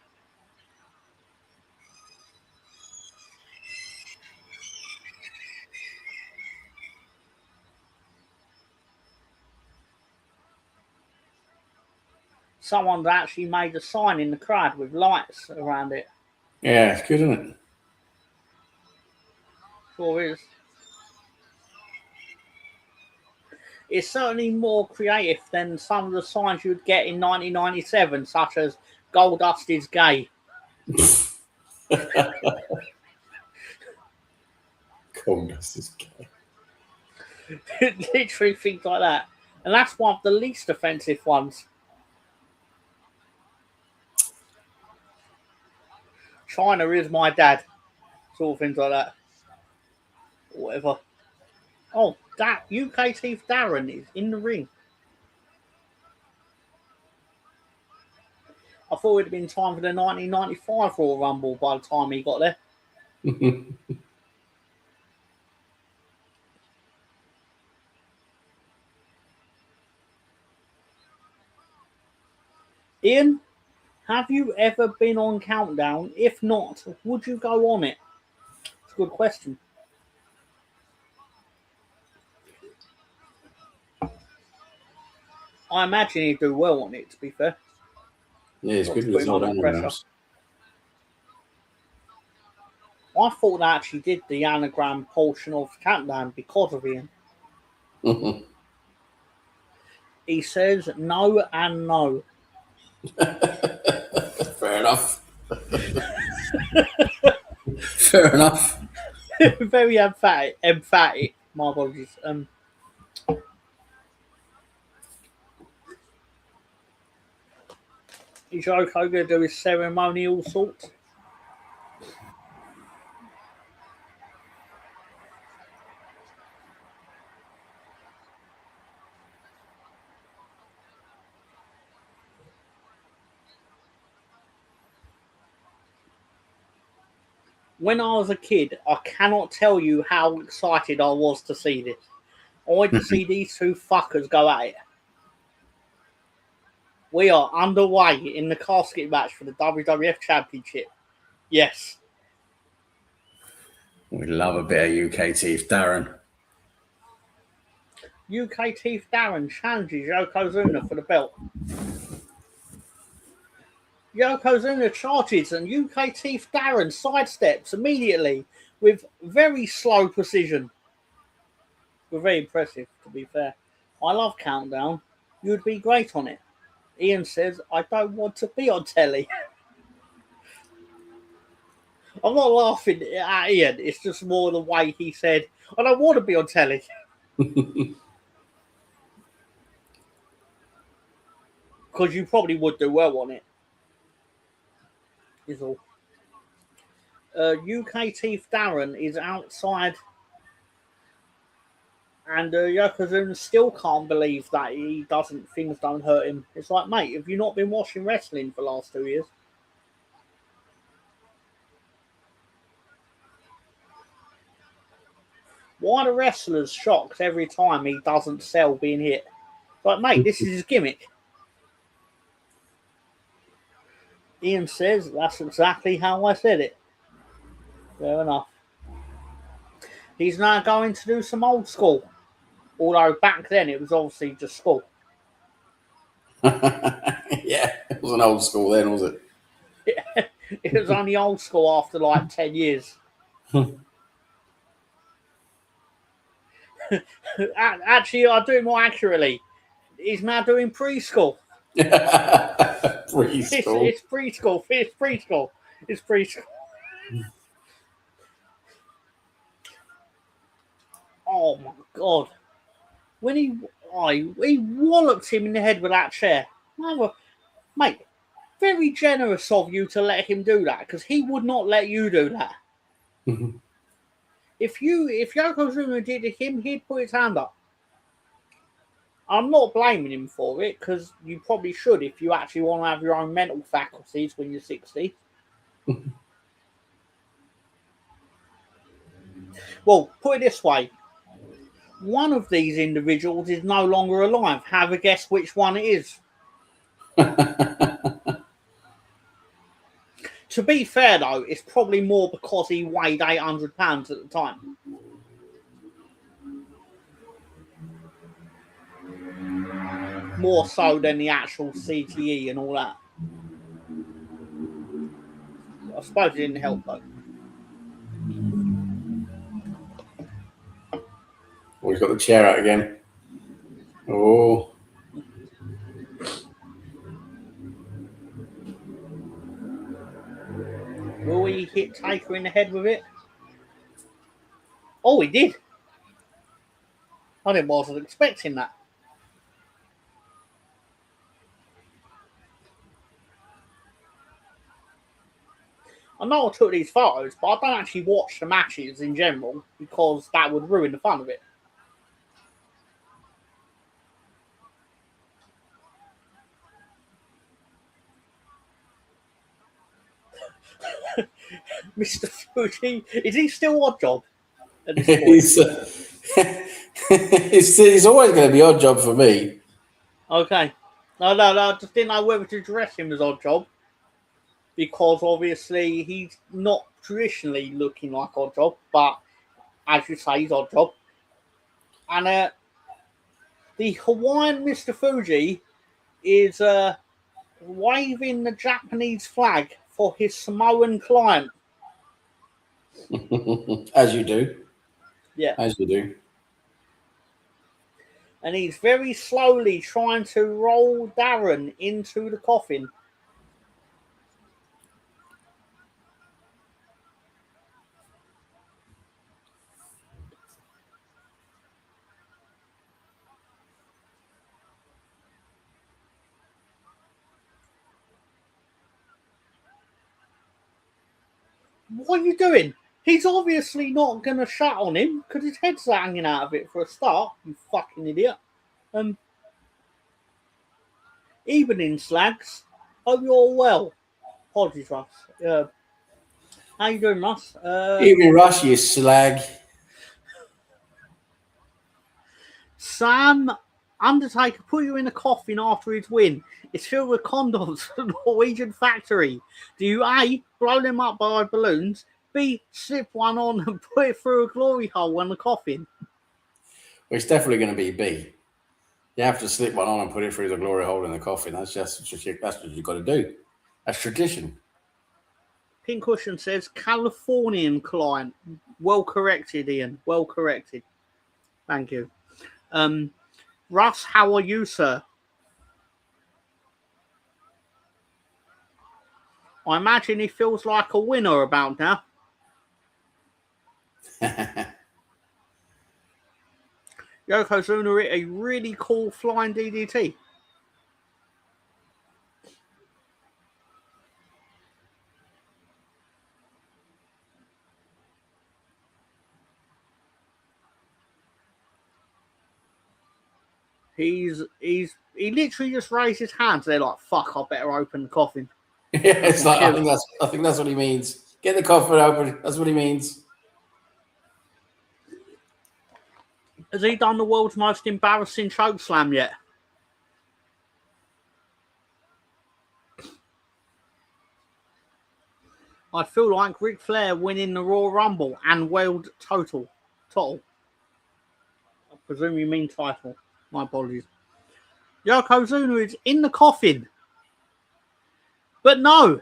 Someone's actually made a sign in the crowd with lights around it. Yeah, it's good, isn't it? Sure is. It's certainly more creative than some of the signs you'd get in 1997, such as Goldust is gay. Goldust is gay. Literally things like that. And that's one of the least offensive ones. China is my dad. Sort of things like that. Whatever. Oh, that UK Chief Darren is in the ring. I thought it would have been time for the 1995 Royal Rumble by the time he got there. Ian, have you ever been on Countdown? If not, would you go on it? It's a good question. I imagine he'd do well on it, to be fair. Yeah, it's good with no anagrams. I thought they actually did the anagram portion of Countdown because of Ian. He says no and no. Fair enough. Fair enough. Very emphatic. My apologies. Is Yoko going to do his ceremonial sort? When I was a kid, I cannot tell you how excited I was to see this. I wanted to see these two fuckers go at it. We are underway in the casket match for the WWF Championship. Yes. We love a bit of UK Chief Darren. UK Chief Darren challenges Yokozuna for the belt. Yokozuna charges and UK Chief Darren sidesteps immediately with very slow precision. We're very impressive, to be fair. I love Countdown. You'd be great on it. Ian says, I don't want to be on telly. I'm not laughing at Ian. It's just more the way he said, I don't want to be on telly. Because you probably would do well on it. Is all. UK Chief Darren is outside. And Yokozuna still can't believe that things don't hurt him. It's like, mate, have you not been watching wrestling for the last 2 years? Why are the wrestlers shocked every time he doesn't sell being hit? Like, mate, this is his gimmick. Ian says, that's exactly how I said it. Fair enough. He's now going to do some old school. Although back then it was obviously just school. Yeah, it was an old school then, was it? It was only old school after like 10 years. Actually, I'll do it more accurately. He's now doing preschool. Preschool. It's preschool. It's preschool. It's preschool. Oh my god! When he walloped him in the head with that chair. Mate, very generous of you to let him do that, because he would not let you do that. If Yokozuna did to him, he'd put his hand up. I'm not blaming him for it, because you probably should if you actually want to have your own mental faculties when you're 60. Well, put it this way. One of these individuals is no longer alive. Have a guess which one it is. To be fair, though, it's probably more because he weighed 800 pounds at the time. More so than the actual CTE and all that. I suppose it didn't help, though. Oh, he's got the chair out again. Oh. Will he hit Taker in the head with it? Oh, he did. I wasn't expecting that. I know I took these photos, but I don't actually watch the matches in general because that would ruin the fun of it. Mr. Fuji, is he still Odd Job at this point? He's always going to be Odd Job for me. Okay. No, I just didn't know whether to dress him as Odd Job, because obviously he's not traditionally looking like Odd Job, but as you say, he's Odd Job. And the Hawaiian Mr. Fuji is waving the Japanese flag for his Samoan client. As you do. Yeah. As you do. And he's very slowly trying to roll Darren into the coffin. What are you doing? He's obviously not going to shut on him because his head's hanging out of it for a start, you fucking idiot. Evening, slags. Hope you're all well. Apologies, Russ. How you doing, Russ? Evening, Russ, you slag. Sam Undertaker put you in a coffin after his win. It's filled with condoms from the Norwegian factory. Do you A, blow them up by balloons, B, slip one on and put it through a glory hole in the coffin? Well, it's definitely going to be B. You have to slip one on and put it through the glory hole in the coffin. That's what you've got to do. That's tradition. Pink Cushion says Californian client. Well corrected, Ian. Well corrected. Thank you. Russ, how are you, sir? I imagine he feels like a winner about now. Yokozuna hit a really cool flying DDT. He literally just raised his hands. They're like, "Fuck! I better open the coffin." Yeah, it's like I think that's what he means. Get the coffin open. That's what he means. Has he done the world's most embarrassing choke slam yet? I feel like Ric Flair winning the Royal Rumble and World Total. Title. I presume you mean title. My apologies. Yokozuna is in the coffin. But no.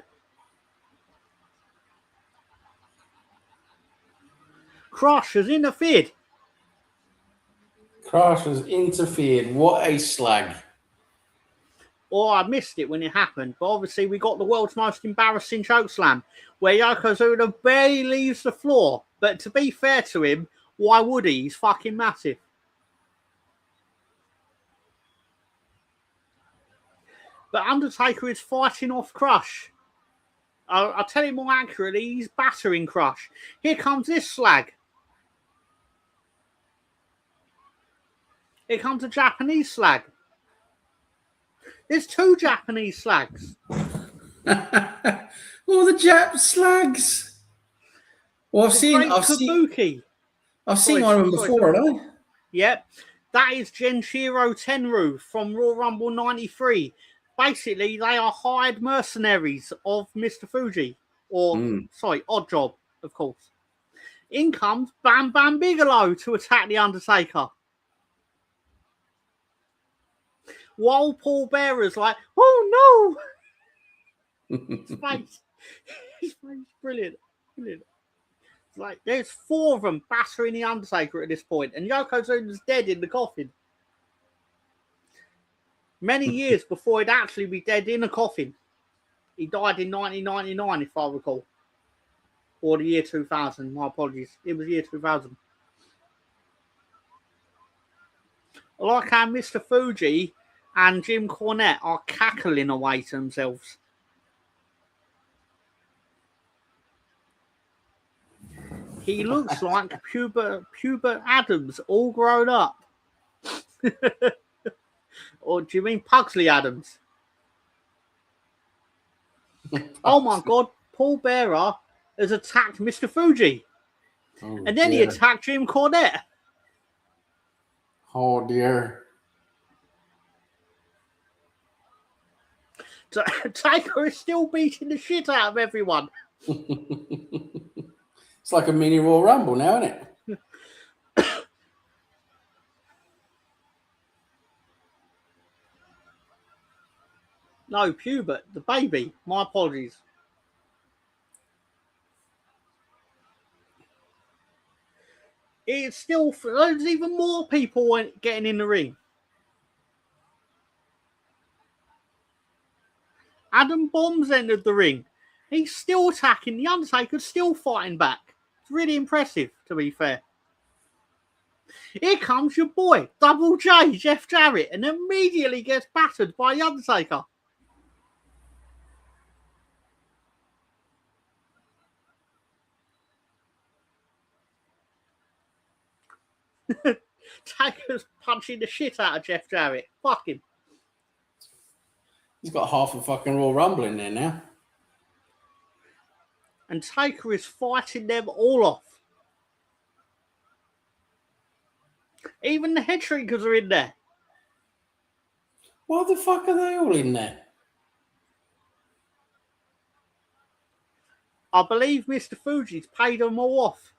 Crush has interfered. Crush has interfered. What a slag. Or I missed it when it happened. But obviously we got the world's most embarrassing chokeslam where Yokozuna barely leaves the floor. But to be fair to him, why would he? He's fucking massive. But Undertaker is fighting off Crush. I'll tell you more accurately, he's battering Crush. Here comes this slag. Here comes a Japanese slag. There's 2 Japanese slags. All the Jap slags. Well, I've seen one of them before, haven't I? Yep. That is Genshiro Tenryu from Royal Rumble 93. Basically, they are hired mercenaries of Mr. Fuji. Odd Job, of course. In comes Bam Bam Bigelow to attack The Undertaker. While Paul Bearer's like, oh no! Space. Brilliant. It's like, there's 4 of them battering The Undertaker at this point, and Yokozuna's dead in the coffin. Many years before he'd actually be dead in a coffin. He died in 1999, if I recall. Or the year 2000. My apologies. It was year 2000. I like how Mr. Fuji and Jim Cornette are cackling away to themselves. He looks like Pubert Adams, all grown up. Or do you mean Pugsley Adams? Oh my God, Paul Bearer has attacked Mr. Fuji. Oh, and then he attacked Jim Cornette. Oh dear. Taker is still beating the shit out of everyone. It's like a mini Royal Rumble now, isn't it? No, Pubert, the baby. My apologies. It's still, there's even more people getting in the ring. Adam Bombs entered the ring. He's still attacking. The Undertaker's still fighting back. It's really impressive, to be fair. Here comes your boy, Double J, Jeff Jarrett, and immediately gets battered by The Undertaker. Taker's punching the shit out of Jeff Jarrett. Fuck him. He's got half a fucking Royal Rumble in there now. And Taker is fighting them all off. Even the head shrinkers are in there. Why the fuck are they all in there? I believe Mr. Fuji's paid them all off.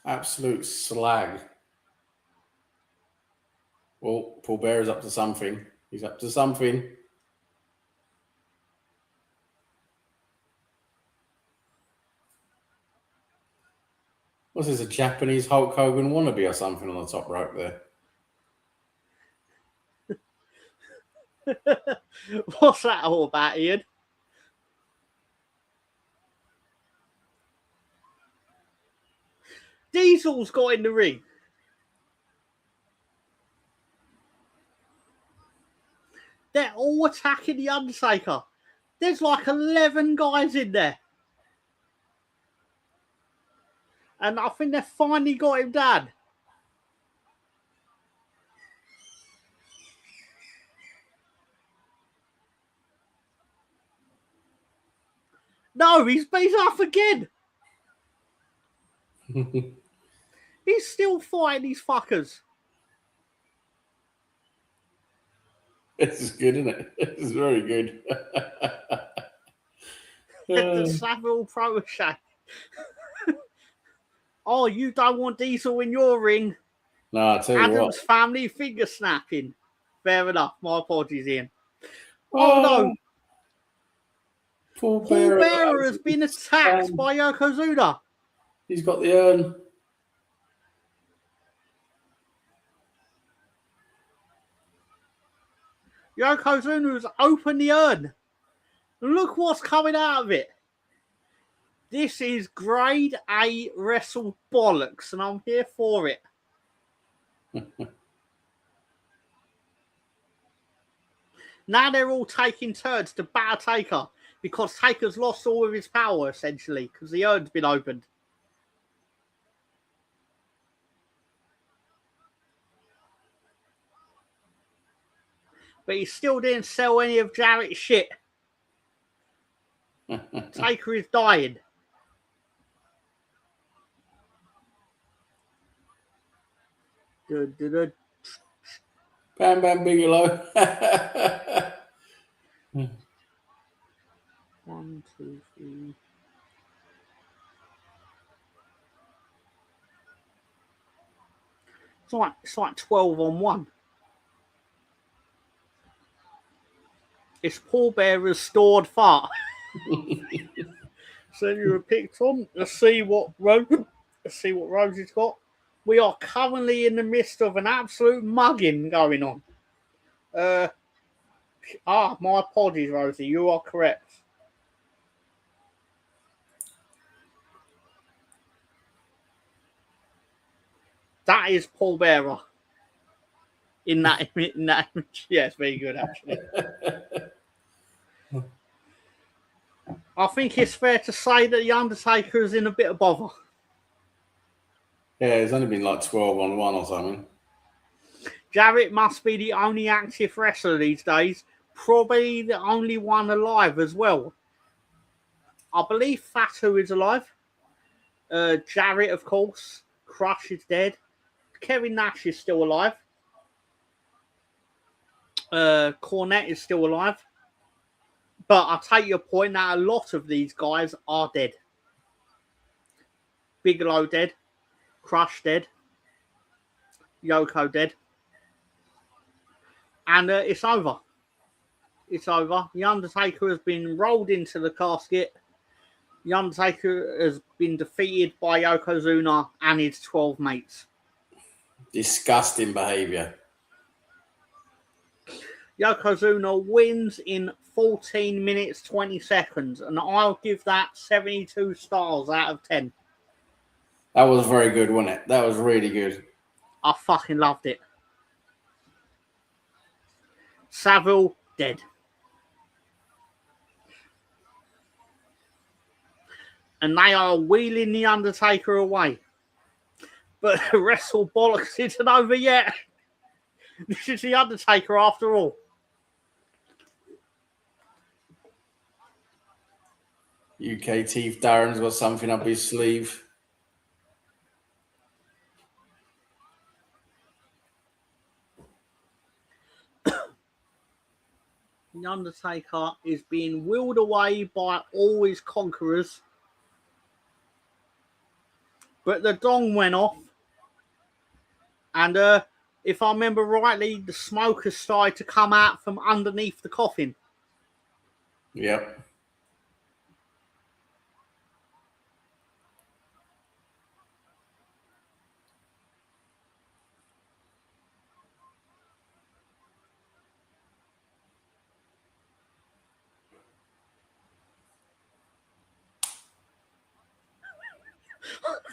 Absolute slag. Well, Paul Bearer's up to something. He's up to something. What's this, a Japanese Hulk Hogan wannabe or something on the top rope there? What's that all about, Ian? Diesel's got in the ring. They're all attacking The Undertaker. There's like 11 guys in there. And I think they've finally got him down. No, he's beat up again. He's still fighting these fuckers. This is good, isn't it? This is very good. The Savile protege. Oh, you don't want Diesel in your ring. No, I tell you Adam's what. family finger snapping. Fair enough. My apologies, Ian. Oh no. Paul Paul Bearer has been attacked by Yokozuna. He's got the urn. Yokozuna has opened the urn. Look what's coming out of it. This is grade A wrestle bollocks, and I'm here for it. Now they're all taking turns to batter Taker because Taker's lost all of his power, essentially, because the urn's been opened. But he still didn't sell any of Jarrett's shit. Taker is dying. Bam Bam Bigelow. 1, 2, 3. It's like 12 on 1. It's Paul Bearer's stored fart. Send you a pic, Tom. Let's see what Rosie's got. We are currently in the midst of an absolute mugging going on. My apologies, Rosie. You are correct. That is Paul Bearer. In that image. Yes, very good, actually. I think it's fair to say that The Undertaker is in a bit of bother. Yeah, it's only been like 12 on 1 or something. Jarrett must be the only active wrestler these days. Probably the only one alive as well. I believe Fatu is alive. Jarrett, of course. Crush is dead. Kevin Nash is still alive. Cornette is still alive. But I take your point that a lot of these guys are dead. Bigelow dead. Crush dead. Yoko dead. And it's over. It's over. The Undertaker has been rolled into the casket. The Undertaker has been defeated by Yokozuna and his 12 mates. Disgusting behaviour. Yokozuna wins in 14 minutes, 20 seconds. And I'll give that 72 stars out of 10. That was very good, wasn't it? That was really good. I fucking loved it. Saville, dead. And they are wheeling the Undertaker away. But Wrestle Bollocks isn't over yet. This is the Undertaker after all. UK Teeth Darren's got something up his sleeve. The Undertaker is being wheeled away by all his conquerors. But the dong went off. And if I remember rightly, the smoke has started to come out from underneath the coffin. Yep.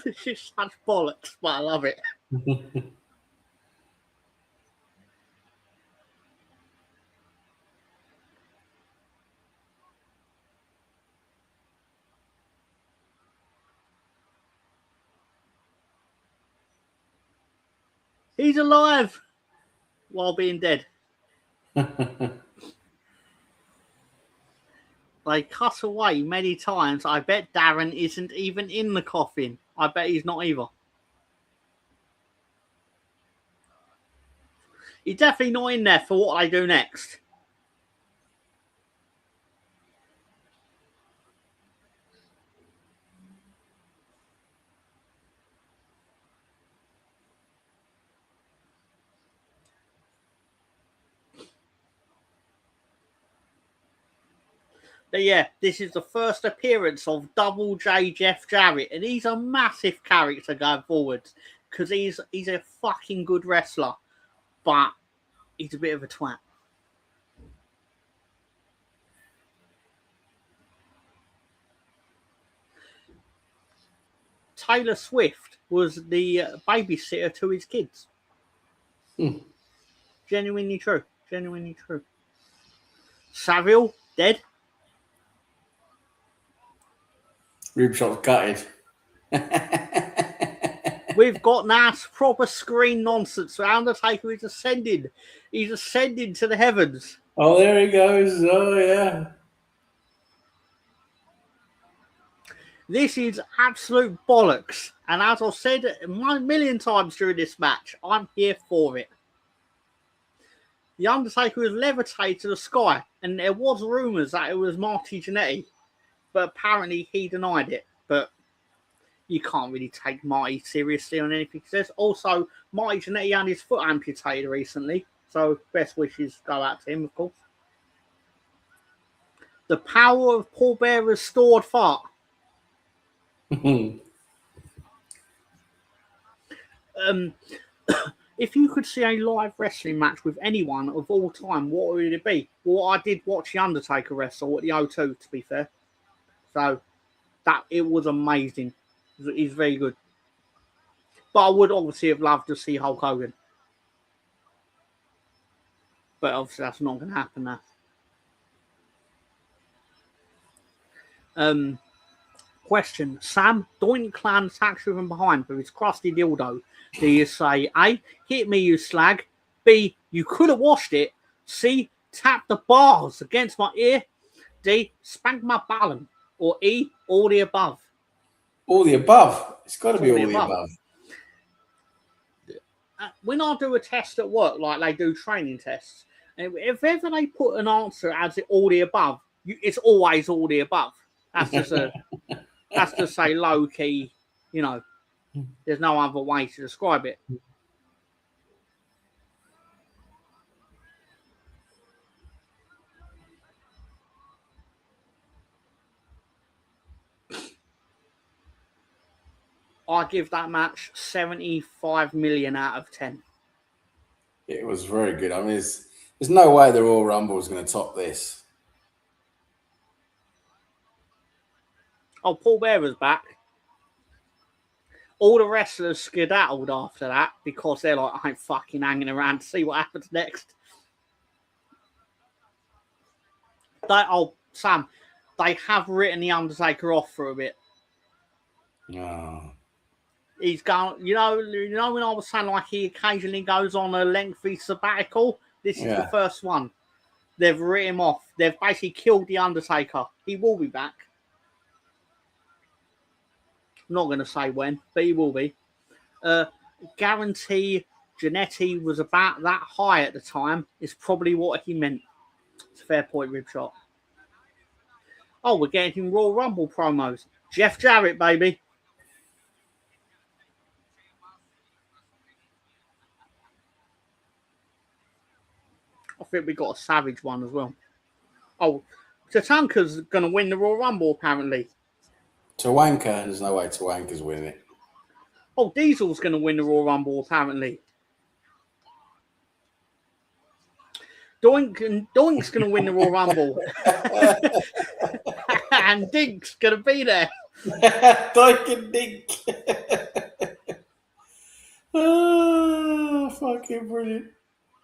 This is such bollocks, but I love it. He's alive while being dead. They cut away many times. I bet Darren isn't even in the coffin. I bet he's not either. He's definitely not in there for what they do next. But yeah, this is the first appearance of Double J Jeff Jarrett, and he's a massive character going forward because he's a fucking good wrestler, but he's a bit of a twat. Taylor Swift was the babysitter to his kids. Genuinely true. Genuinely true. Saville, dead. Ribshot's gutted. We've got now proper screen nonsense. Undertaker is ascending. He's ascending to the heavens. Oh, there he goes. Oh, yeah. This is absolute bollocks. And as I've said a million times during this match, I'm here for it. The Undertaker was levitated to the sky, and there was rumours that it was Marty Jannetty, but apparently he denied it. But you can't really take Marty seriously on anything he says. Also, Marty Jannetty had his foot amputated recently, so best wishes go out to him, of course. The power of Paul Bearer's stored fart. If you could see a live wrestling match with anyone of all time, what would it be? Well, I did watch The Undertaker wrestle at the O2, to be fair. So, it was amazing. He's very good. But I would obviously have loved to see Hulk Hogan. But obviously that's not going to happen now. Question. Sam, Doink Clan attacks you from behind with his crusty dildo. Do you say A, hit me you slag, B, you could have washed it, C, tap the bars against my ear, D, spank my ballon, or E, all the above? All the above. It's got to be all the above. When I do a test at work, like they do training tests, and if ever they put an answer as all the above, it's always all the above. That's just that's to say low key, you know. There's no other way to describe it. I give that match 75 million out of 10. It was very good. I mean, there's no way the Royal Rumble is going to top this. Oh, Paul Bearer's back. All the wrestlers skedaddled after that because they're like, I ain't fucking hanging around to see what happens next. Sam, they have written The Undertaker off for a bit. Oh. He's gone, you know when I was saying like he occasionally goes on a lengthy sabbatical? This is the first one. They've written him off. They've basically killed The Undertaker. He will be back. I'm not going to say when, but he will be. Guarantee Jannetty was about that high at the time is probably what he meant. It's a fair point, Ribshot. Oh, we're getting Royal Rumble promos. Jeff Jarrett, baby. I think we got a Savage one as well. Oh, Tatanka's going to win the Royal Rumble, apparently. Tawanka, there's no way Tawanka's winning it. Oh, Diesel's going to win the Royal Rumble, apparently. Doink's going to win the Royal Rumble. And Dink's going to be there. Doink and Dink. Oh, fucking brilliant.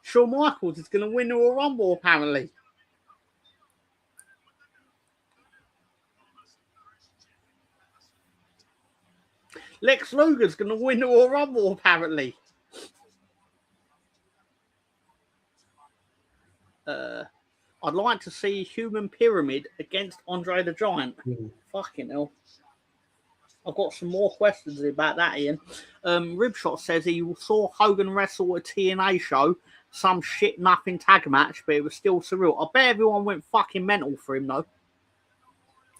Shawn Michaels is going to win the Royal Rumble, apparently. Lex Luger's going to win the Royal Rumble, apparently. I'd like to see Human Pyramid against Andre the Giant. Fucking hell. I've got some more questions about that, Ian. Ribshot says he saw Hogan wrestle at a TNA show, some shit nothing tag match, but it was still surreal. I bet everyone went fucking mental for him, though.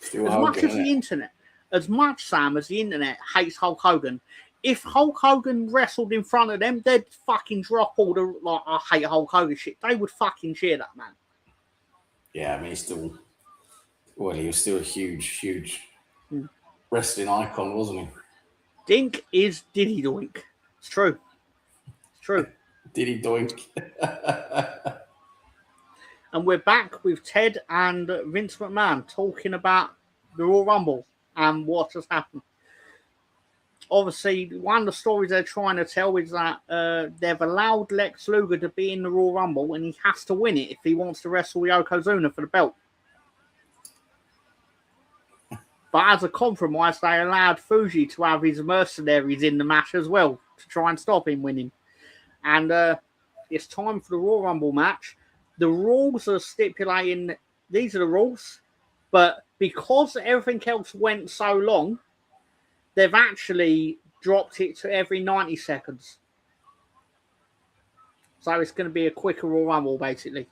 Still as Hogan, much as the internet, as much, Sam, as the internet hates Hulk Hogan, if Hulk Hogan wrestled in front of them, they'd fucking drop all the, like, I hate Hulk Hogan shit. They would fucking cheer that, man. Yeah, I mean, Well, he was still a huge wrestling icon, wasn't he? Dink is Diddy Doink. It's true. It's true. Diddy Doink. And we're back with Ted and Vince McMahon talking about the Royal Rumble and what has happened. Obviously, one of the stories they're trying to tell is that they've allowed Lex Luger to be in the Royal Rumble and he has to win it if he wants to wrestle Yokozuna for the belt. But as a compromise, they allowed Fuji to have his mercenaries in the match as well to try and stop him winning. And it's time for the Royal Rumble match. The rules are stipulating, these are the rules, but because everything else went so long, they've actually dropped it to every 90 seconds. So it's going to be a quicker Royal Rumble, basically.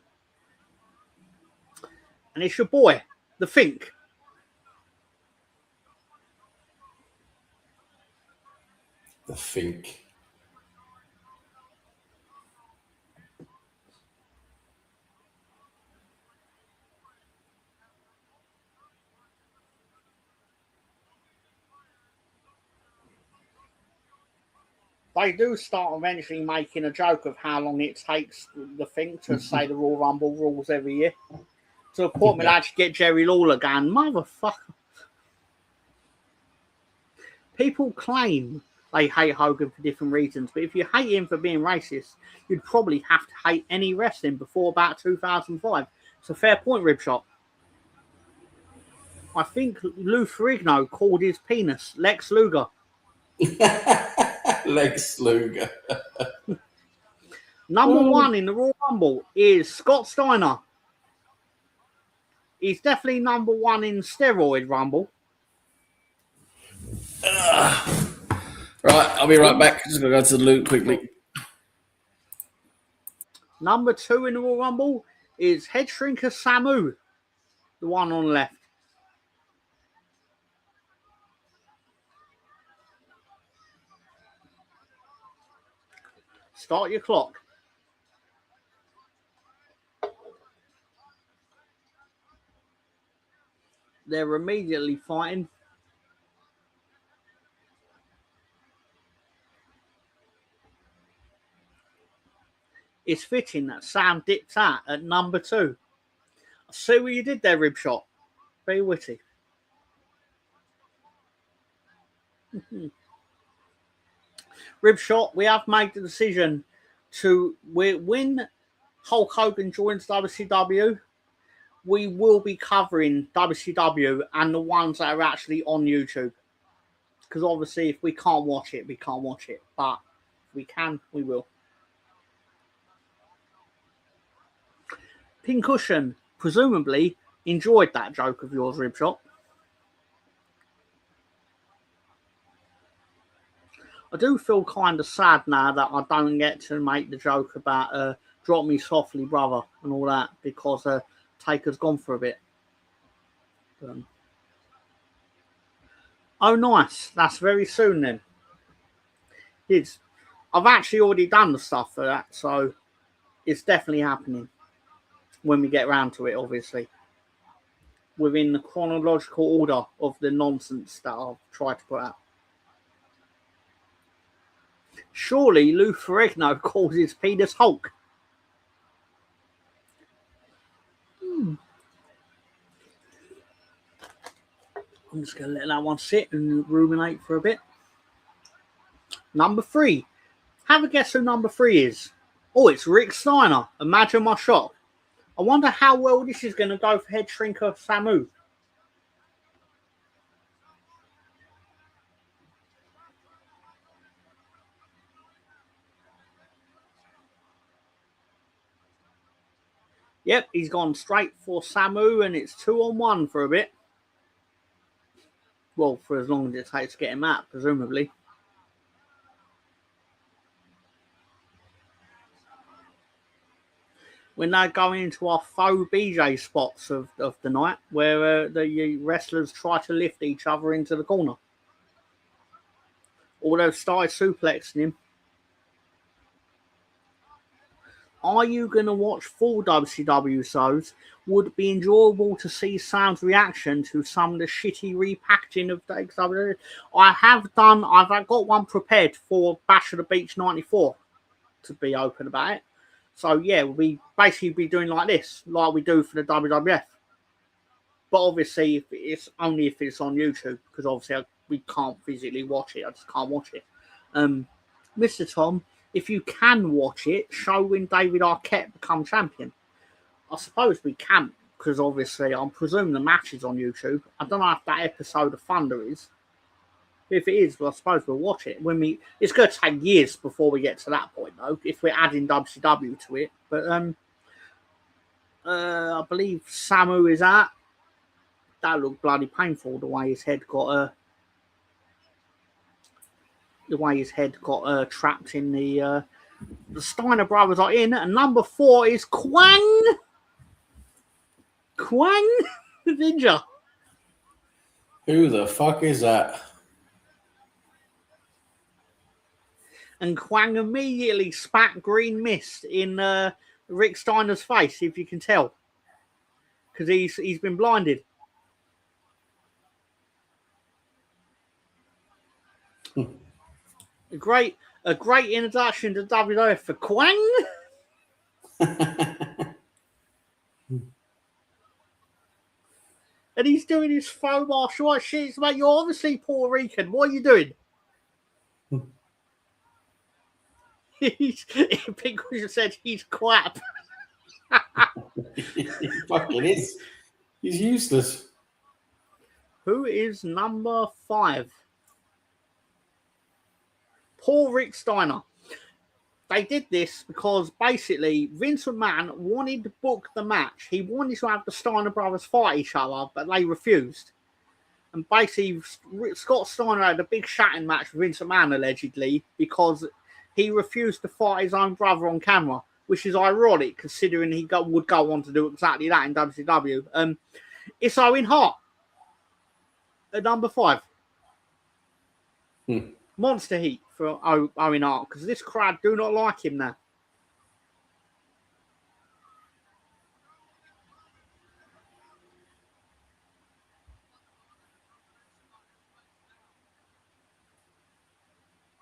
And it's your boy, The Fink. The Fink. They do start eventually making a joke of how long it takes the thing to say the Royal Rumble rules every year. To the point where they actually get Jerry Lawler going, motherfucker. People claim they hate Hogan for different reasons, but if you hate him for being racist, you'd probably have to hate any wrestling before about 2005. It's a fair point, Ribshot. I think Lou Ferrigno called his penis Lex Luger. Lex Luger. Number one in the Royal Rumble is Scott Steiner. He's definitely number one in Steroid Rumble. Right, I'll be right back. Just going to go to the loot quickly. Number two in the Royal Rumble is Head Shrinker Samu, the one on the left. Start your clock. They're immediately fighting. It's fitting that Sam dipped out at number two. I see what you did there, Ribshot. Very witty. Ribshot, we have made the decision to when Hulk Hogan joins WCW, we will be covering WCW and the ones that are actually on YouTube. Because obviously, if we can't watch it, we can't watch it. But if we can, we will. Pincushion, presumably, enjoyed that joke of yours, Ribshot. I do feel kind of sad now that I don't get to make the joke about Drop Me Softly, Brother, and all that, because Taker's gone for a bit. Oh, nice. That's very soon then. I've actually already done the stuff for that, so it's definitely happening when we get around to it, obviously. Within the chronological order of the nonsense that I've tried to put out. Surely Lou Ferrigno calls his penis Hulk. I'm just going to let that one sit and ruminate for a bit. Number three. Have a guess who number three is. Oh, it's Rick Steiner. Imagine my shock. I wonder how well this is going to go for Head Shrinker Samu. Yep, he's gone straight for Samu, and it's 2-on-1 for a bit. Well, for as long as it takes to get him out, presumably. We're now going into our faux BJ spots of the night, where the wrestlers try to lift each other into the corner. Although started suplexing him. Are you going to watch full WCW shows? Would it be enjoyable to see Sam's reaction to some of the shitty repackaging of the WCW? I've got one prepared for Bash of the Beach 94, to be open about it. So yeah, we basically be doing like this, like we do for the WWF. But obviously, if it's on YouTube, because obviously we can't physically watch it. I just can't watch it. Mr. Tom, if you can watch it, show when David Arquette become champion. I suppose we can, because obviously I'm presuming the match is on YouTube. I don't know if that episode of Thunder is. If it is, well, I suppose we'll watch it. It's going to take years before we get to that point, though, if we're adding WCW to it. But I believe Samu is out. That looked bloody painful, the way his head got trapped in the Steiner brothers are in, and number 4 is Kwang the Ninja. Who the fuck is that? And Kwang immediately spat green mist in Rick Steiner's face, if you can tell, because he's been blinded. A great introduction to WWF for Kwang. And he's doing his faux martial arts shit. Mate, you're obviously Puerto Rican. What are you doing? Pink said he's crap. He fucking is. He's useless. Who is number 5? Paul Rick Steiner. They did this because basically Vince McMahon wanted to book the match. He wanted to have the Steiner brothers fight each other, but they refused. And basically, Scott Steiner had a big shouting match with Vince McMahon, allegedly, because he refused to fight his own brother on camera, which is ironic considering he would go on to do exactly that in WCW. It's Owen Hart at number 5. Monster heat for Owen Hart, because this crowd do not like him now.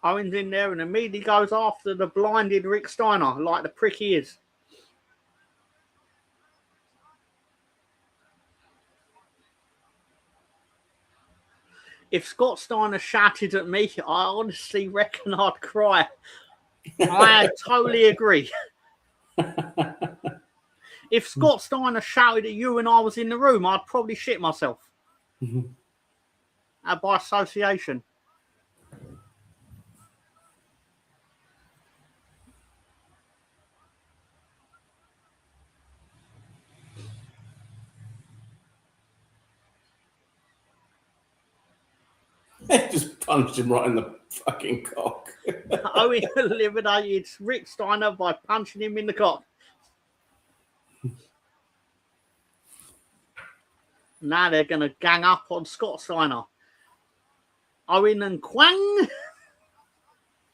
Owen's in there and immediately goes after the blinded Rick Steiner, like the prick he is. If Scott Steiner shouted at me, I honestly reckon I'd cry. I totally agree. If Scott Steiner shouted at you and I was in the room, I'd probably shit myself. By association. Just punched him right in the fucking cock. Owen eliminated Rick Steiner by punching him in the cock. Now they're going to gang up on Scott Steiner. Owen and Kwang.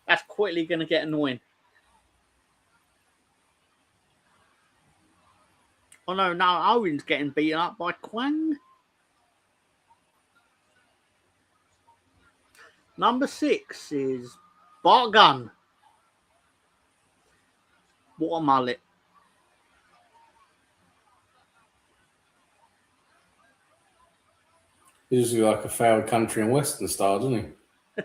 That's quickly going to get annoying. Oh no, Owen's getting beaten up by Kwang. Number 6 is Bart Gunn. What a mullet. He's like a failed country and western star, doesn't he?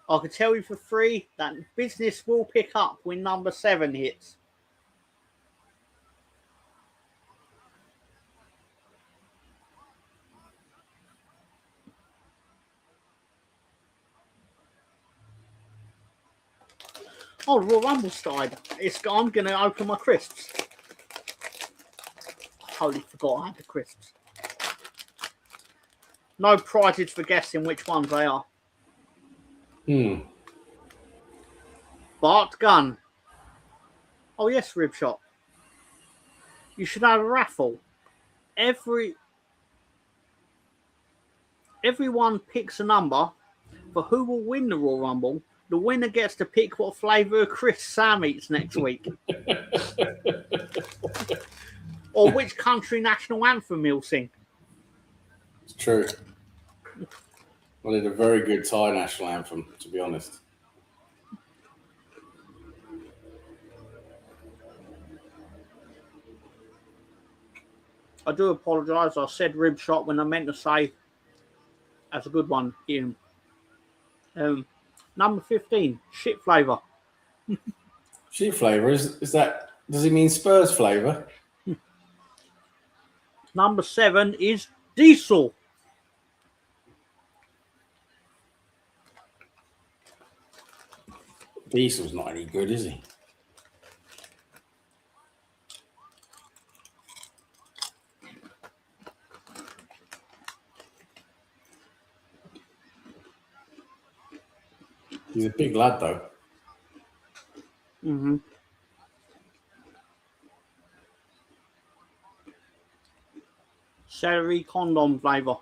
I can tell you for free that business will pick up when number 7 hits. Oh, Royal Rumble started. I'm going to open my crisps. I totally forgot I had the crisps. No prizes for guessing which ones they are. Bart Gunn. Oh, yes, Rib Shop. You should have a raffle. Everyone picks a number for who will win the Royal Rumble. The winner gets to pick what flavour of crisp Sam eats next week. Or which country national anthem he'll sing. It's true. Well, it's a very good Thai national anthem, to be honest. I do apologise. I said rib shot when I meant to say that's a good one, Ian. Number 15, shit flavour. Shit flavour, is that, does he mean Spurs flavour? Number 7 is diesel. Diesel's not any good, is he? He's a big lad, though. Mm-hmm. Celery condom flavour.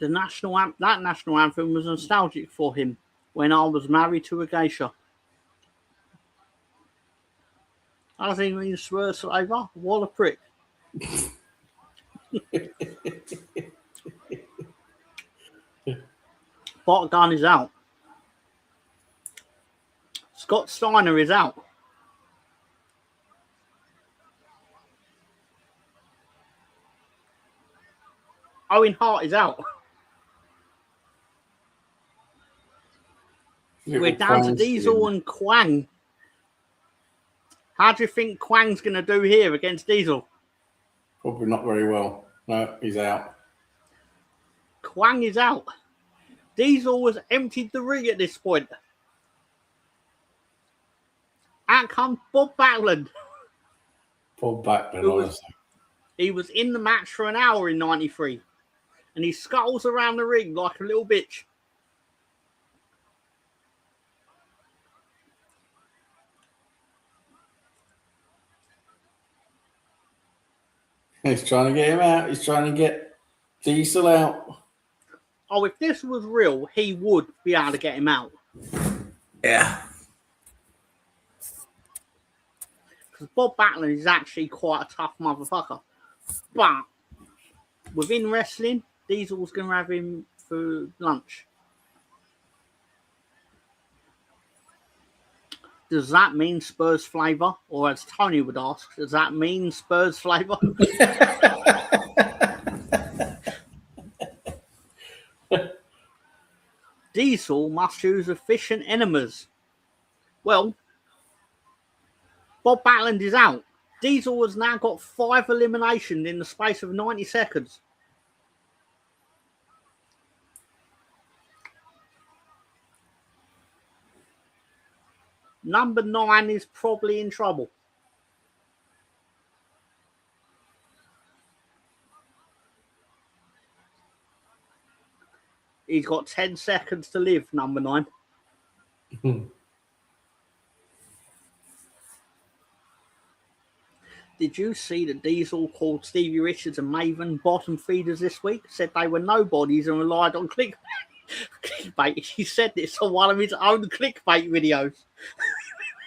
That national anthem was nostalgic for him when I was married to a geisha. I think he means Spurs flavour. What a prick. Botgun is out. Scott Steiner is out. Owen Hart is out. We're down to Diesel and Quang. How do you think Quang's going to do here against Diesel? Probably not very well. No, he's out. Quang is out. Diesel has emptied the ring at this point. Out comes Bob Backlund. Bob Backlund, honestly. He was in the match for an hour in 93. And he scuttles around the ring like a little bitch. He's trying to get him out. He's trying to get Diesel out. Oh, if this was real, he would be able to get him out. Yeah. Because Bob Backlund is actually quite a tough motherfucker. But within wrestling, Diesel's going to have him for lunch. Does that mean Spurs flavour? Or as Tony would ask, does that mean Spurs flavour? Diesel must use efficient enemas. Well, Bob Backlund is out. Diesel has now got 5 eliminations in the space of 90 seconds. Number 9 is probably in trouble. He's got 10 seconds to live, number 9. Did you see that Diesel called Stevie Richards and Maven bottom feeders this week? Said they were nobodies and relied on clickbait. He said this on one of his own clickbait videos.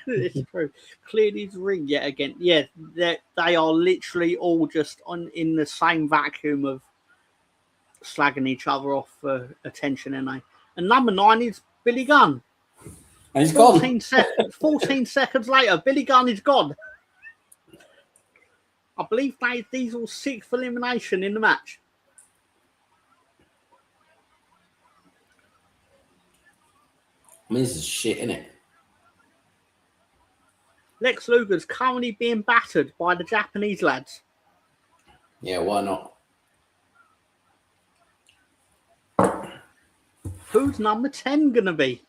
It's true. Cleared his ring yet again. Yeah, they are literally all just in the same vacuum of slagging each other off for attention, and and number 9 is Billy Gunn. And he's 14 seconds. 14 seconds later, Billy Gunn is gone. I believe that is Diesel's 6th elimination in the match. I mean, this is shit, isn't it? Lex Luger's currently being battered by the Japanese lads. Yeah, why not? Who's number 10 going to be?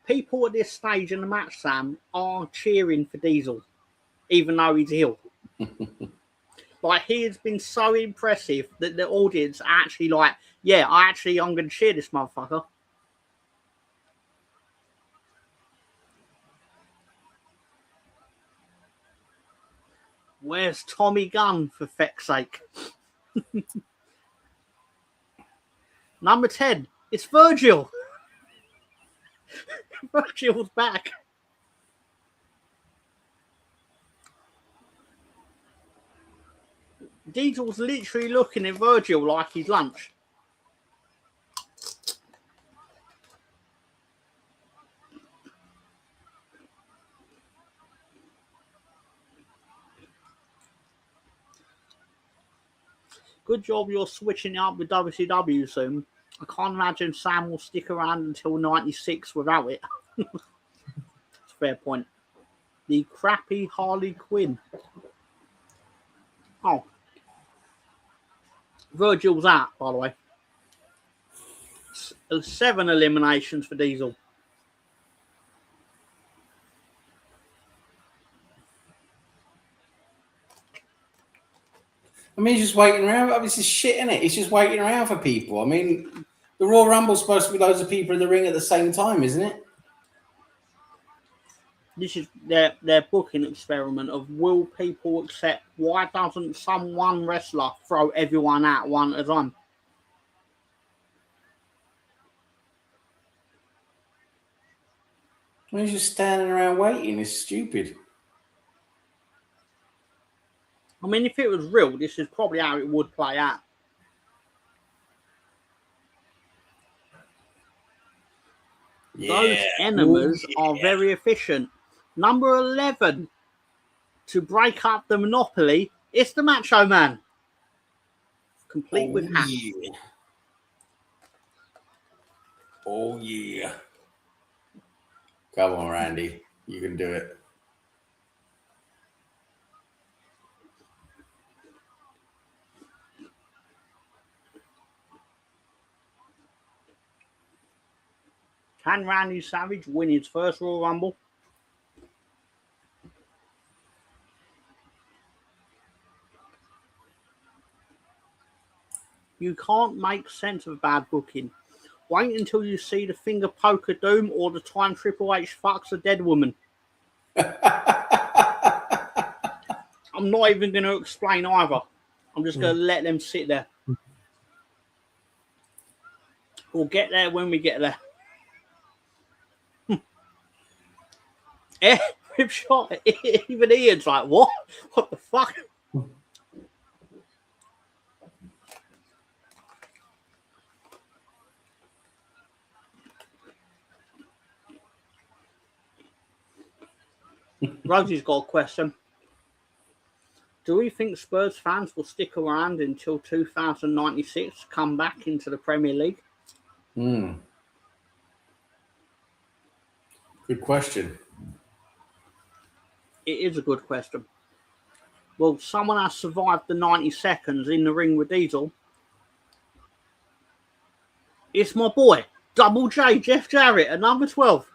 People at this stage in the match, Sam, are cheering for Diesel, even though he's ill. Like, he has been so impressive that the audience are actually like, yeah, I'm going to cheer this motherfucker. Where's Tommy Gunn, for feck's sake? Number 10, it's Virgil. Virgil's back. Diesel's literally looking at Virgil like he's lunch. Good job you're switching it up with WCW soon. I can't imagine Sam will stick around until 96 without it. That's a fair point. The crappy Harley Quinn. Oh. Virgil's out, by the way. 7 eliminations for Diesel. I mean, he's just waiting around. I mean, this is shit, isn't it? He's just waiting around for people. I mean, the Royal Rumble's supposed to be loads of people in the ring at the same time, isn't it? This is their booking experiment of will people accept, why doesn't some one wrestler throw everyone out one at a time? I mean, he's just standing around waiting. It's stupid. I mean, if it was real, this is probably how it would play out. Yeah. Those enemas are very efficient. Number 11, to break up the monopoly, it's the Macho Man. Complete with hat. Yeah. Oh, yeah. Come on, Randy. You can do it. Can Randy Savage win his first Royal Rumble? You can't make sense of bad booking. Wait until you see the finger poke of doom or the time Triple H fucks a dead woman. I'm not even going to explain either. I'm just going to let them sit there. We'll get there when we get there. Yeah, rip shot. Even Ian's like, what? What the fuck? Rosie's got a question. Do we think Spurs fans will stick around until 2096 to come back into the Premier League? Good question. It is a good question. Well, someone has survived the 90 seconds in the ring with Diesel. It's my boy, Double J, Jeff Jarrett, at number 12.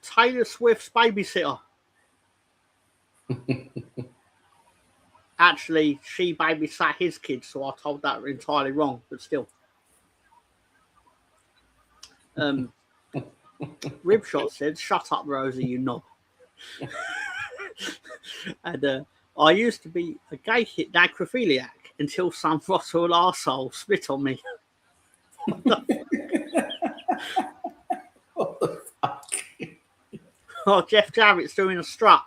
Taylor Swift's babysitter. Actually, she babysat his kids, so I told that entirely wrong, but still. Ribshot said, shut up, Rosie, you knob. And I used to be a gay hit necrophiliac until some throttle arsehole spit on me. What the fuck? Oh, Jeff Jarrett's doing a strut.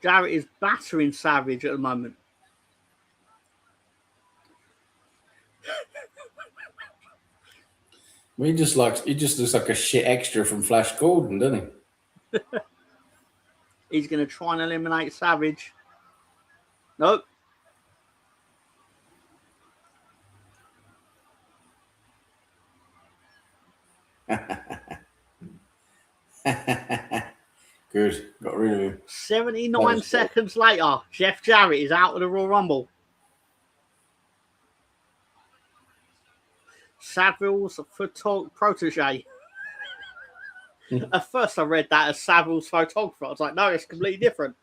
Jarrett is battering Savage at the moment. He just looks like a shit extra from Flash Gordon, doesn't he? He's going to try and eliminate Savage. Nope. Good. Got rid of him. 79 seconds later, Jeff Jarrett is out of the Royal Rumble. Saville's protege. At first I read that as Saville's photographer. I was like, no, it's completely different.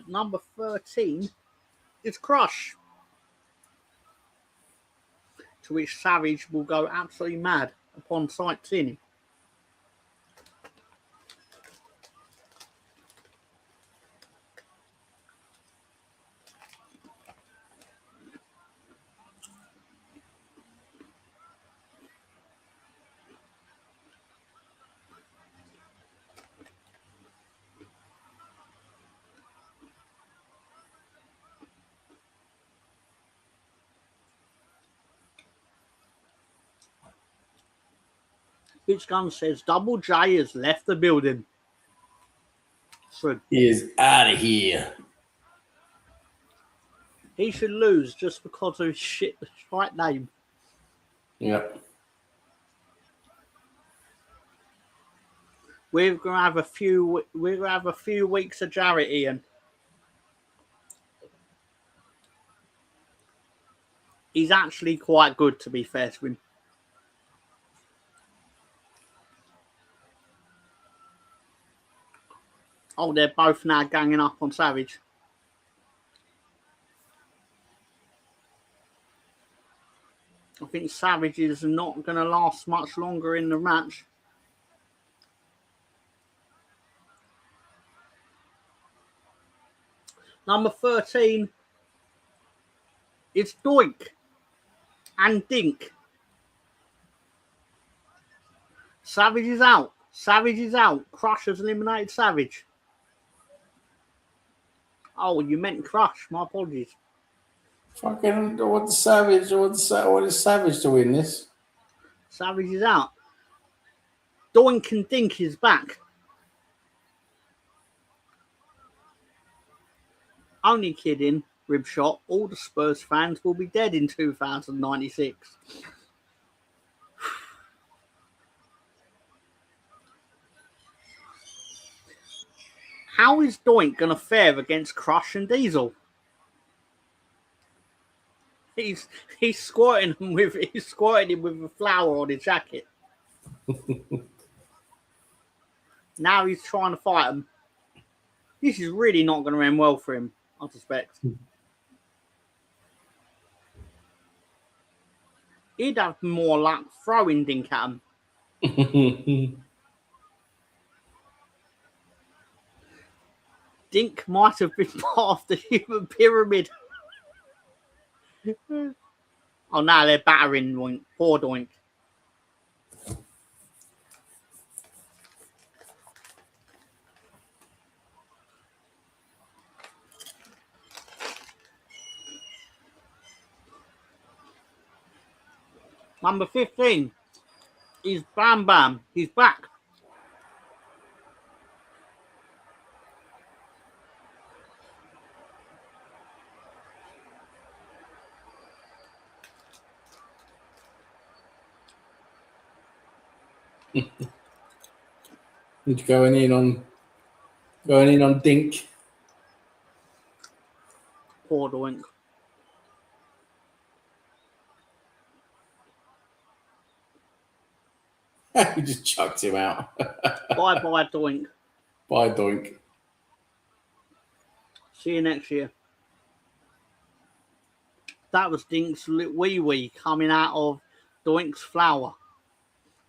Number 13 is Crush, to which Savage will go absolutely mad upon sight seeing him. Bitch Gun says Double J has left the building. So He is out of here. he should lose just because of his shit name. Yep. We're gonna have a few weeks of Jarrett, Ian. He's actually quite good, to be fair to him. Oh, they're both now ganging up on Savage. I think Savage is not going to last much longer in the match. Number 13 is Doink and Dink. Savage is out. Savage is out. Crush has eliminated Savage. Oh, you meant Crush. My apologies. Fucking what is Savage to win this? Savage is out. Doink and Dink is back. Only kidding, Ribshot. All the Spurs fans will be dead in 2096. How is Doink going to fare against Crush and Diesel? He's squirting him with a flower on his jacket. Now he's trying to fight him. This is really not going to end well for him, I suspect. He'd have more luck throwing Dink at him. Dink might have been part of the human pyramid. Oh, now they're battering Doink. Poor Doink. Number 15 is Bam Bam. He's back. He's going in on Dink. Poor Doink. He just chucked him out. Bye Doink. Bye Doink. See you next year. That was Dink's wee wee coming out of Doink's flower,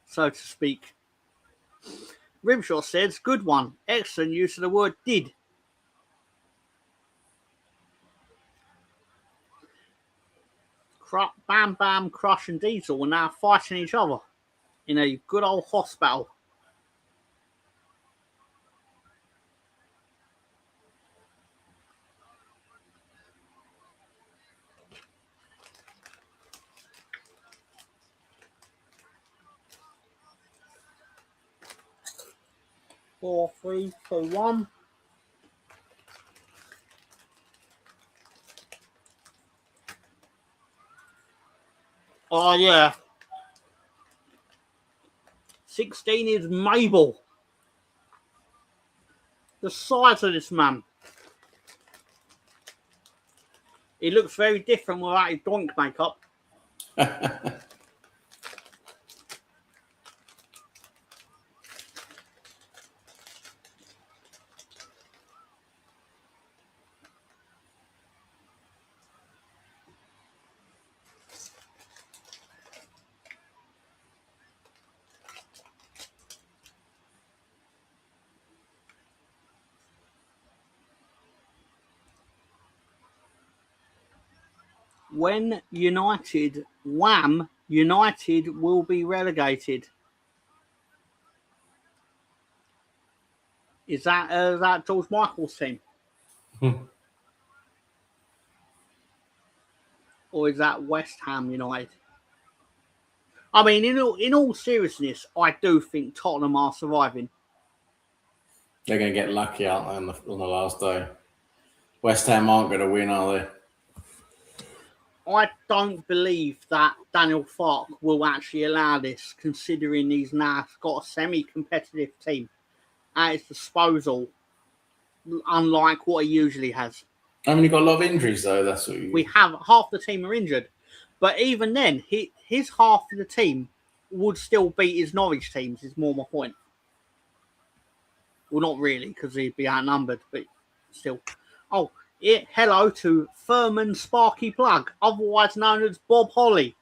so to speak. Ribshot says, good one. Excellent use of the word did. Bam Bam, Crush and Diesel are now fighting each other in a good old hospital. Four, 3, 2, 1. Oh yeah. 16 is Mabel. The size of this man. He looks very different without his Doink makeup. When United wham, United will be relegated. Is that George Michael's team? Or is that West Ham United? I mean, in all seriousness, I do think Tottenham are surviving. They're going to get lucky, aren't they, on the last day? West Ham aren't going to win, are they? I don't believe that Daniel Farke will actually allow this, considering he's now got a semi-competitive team at his disposal, unlike what he usually has. I mean, you've got a lot of injuries, though. That's what We have half the team are injured. But even then, his half of the team would still beat his Norwich teams, is more my point. Well, not really, because he'd be outnumbered, but still. Oh, hello to Furman Sparky Plug, otherwise known as Bob Holly,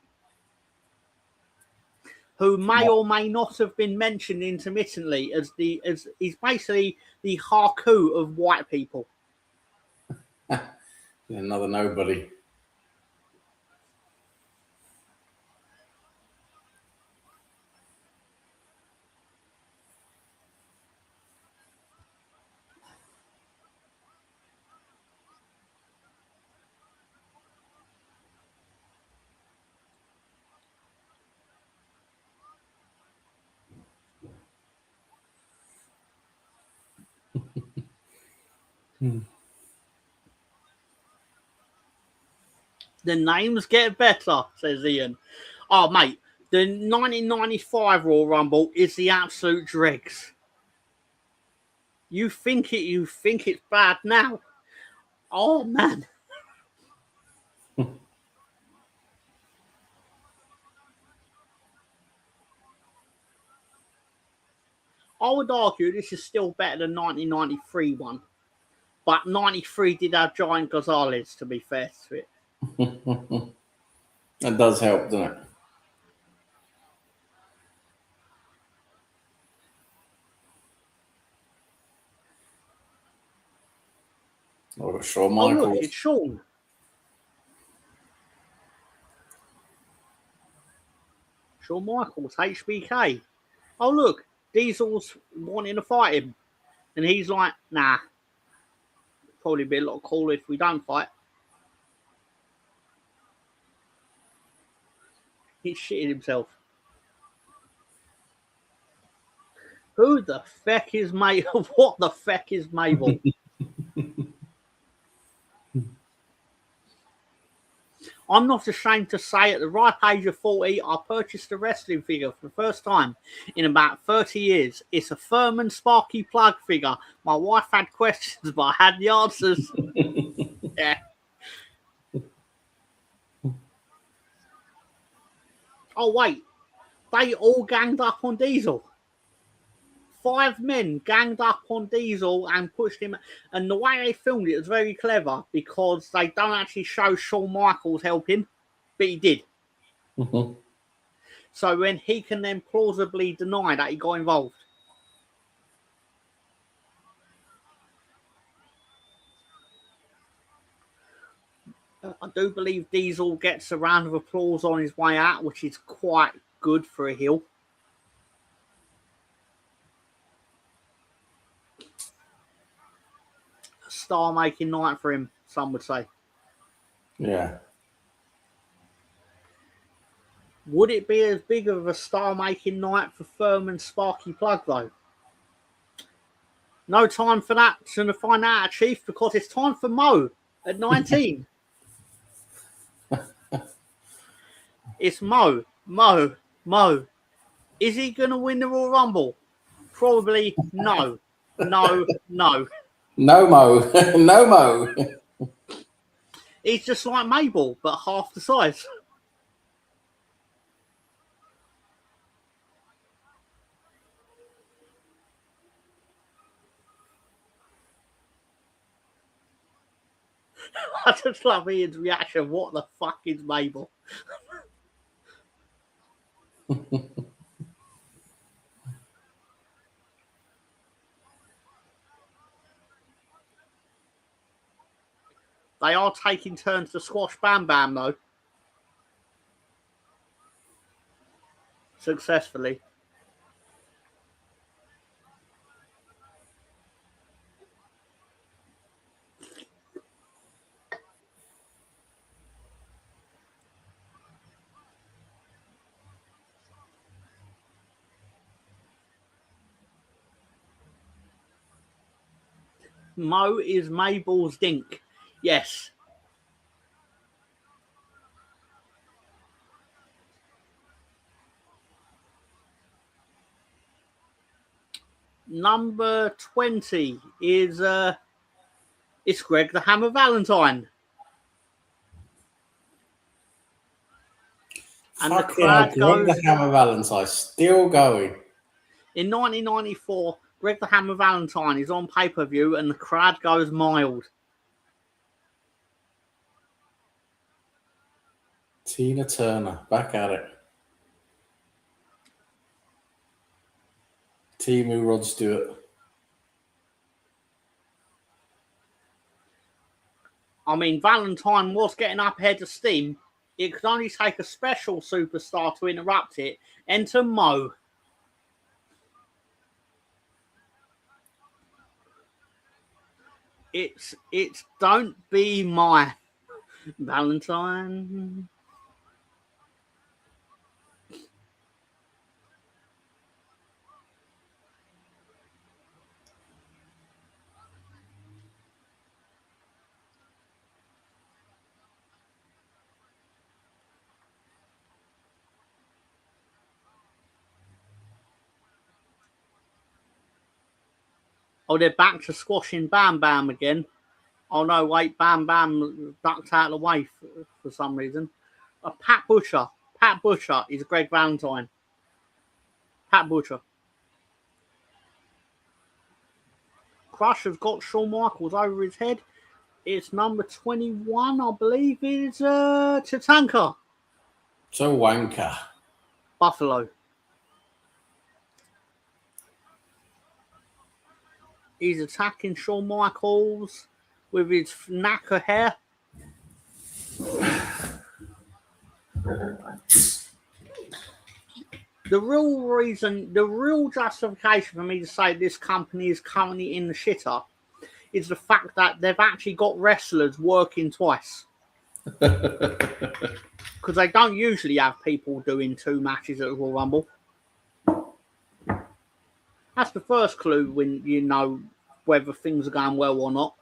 who may or may not have been mentioned intermittently as he's basically the Haku of white people. Another nobody. The names get better, says Ian. Oh, mate, the 1995 Royal Rumble is the absolute dregs. You think it's bad now. Oh, man. I would argue this is still better than 1993 one. But 93 did have Giant Gonzalez, to be fair to it. That does help, doesn't it? Oh, Shawn Michaels. Oh, look, it's Shawn. Shawn Michaels, HBK. Oh, look, Diesel's wanting to fight him. And he's like, nah. Probably be a lot cooler if we don't fight. He's shitting himself. Who the feck is Mabel? What the feck is Mabel? I'm not ashamed to say at the ripe age of 40, I purchased a wrestling figure for the first time in about 30 years. It's a Furman Sparky Plug figure. My wife had questions, but I had the answers. Yeah. Oh, wait. They all ganged up on Diesel. 5 men ganged up on Diesel and pushed him. And the way they filmed it was very clever because they don't actually show Shawn Michaels helping, but he did. Mm-hmm. So when he can then plausibly deny that he got involved. I do believe Diesel gets a round of applause on his way out, which is quite good for a heel. Star-making night for him, some would say. Yeah. Would it be as big of a star-making night for Furman Sparky Plug, though? No time for that to find out, Chief, because it's time for Mo at 19. It's Mo. Is he going to win the Royal Rumble? Probably no. No. No Mo. No Mo. He's just like Mabel, but half the size. I just love Ian's reaction. What the fuck is Mabel? They are taking turns to squash Bam Bam, though. successfully. Mo is Mabel's dink. Yes. Number 20 is it's Greg the Hammer Valentine. And the crowd Greg goes, the Hammer Valentine still going. In 1994, Greg the Hammer Valentine is on pay-per-view and the crowd goes mild. Tina Turner, back at it. Timu Rod Stewart. I mean, Valentine was getting up ahead of steam. It could only take a special superstar to interrupt it. Enter Mo. It's Don't Be My Valentine. Oh, they're back to squashing Bam Bam again. Oh, no, wait, Bam Bam ducked out of the way for some reason. Pat Butcher. Pat Butcher is Greg Valentine. Pat Butcher. Crush has got Shawn Michaels over his head. It's number 21, I believe, is Tatanka. So wanker. Buffalo. He's attacking Shawn Michaels with his knacker hair. The real justification for me to say this company is currently in the shitter is the fact that they've actually got wrestlers working twice. Because they don't usually have people doing 2 matches at the Royal Rumble. That's the first clue when you know whether things are going well or not.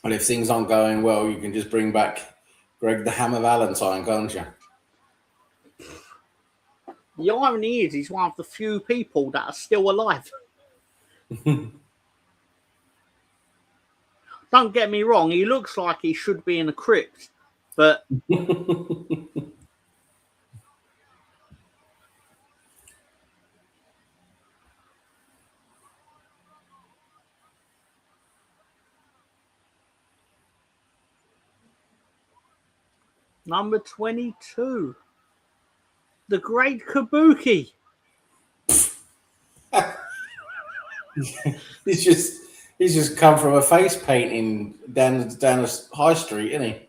Well, if things aren't going well, you can just bring back Greg the Hammer Valentine, can't you? The irony is he's one of the few people that are still alive. Don't get me wrong, he looks like he should be in a crypt, but number 22, the Great Kabuki. He's just come from a face painting down a high street, isn't he?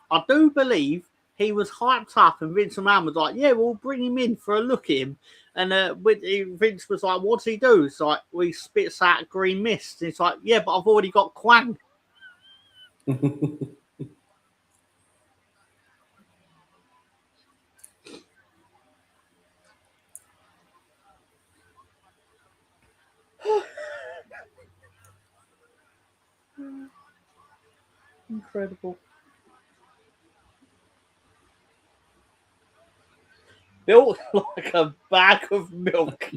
I do believe he was hyped up, and Vince McMahon was like, "Yeah, we'll bring him in for a look at him." And Vince was like, "What's he do?" It's like, "We spits out green mist." And it's like, "Yeah, but I've already got Quang." Incredible. Built like a bag of milk.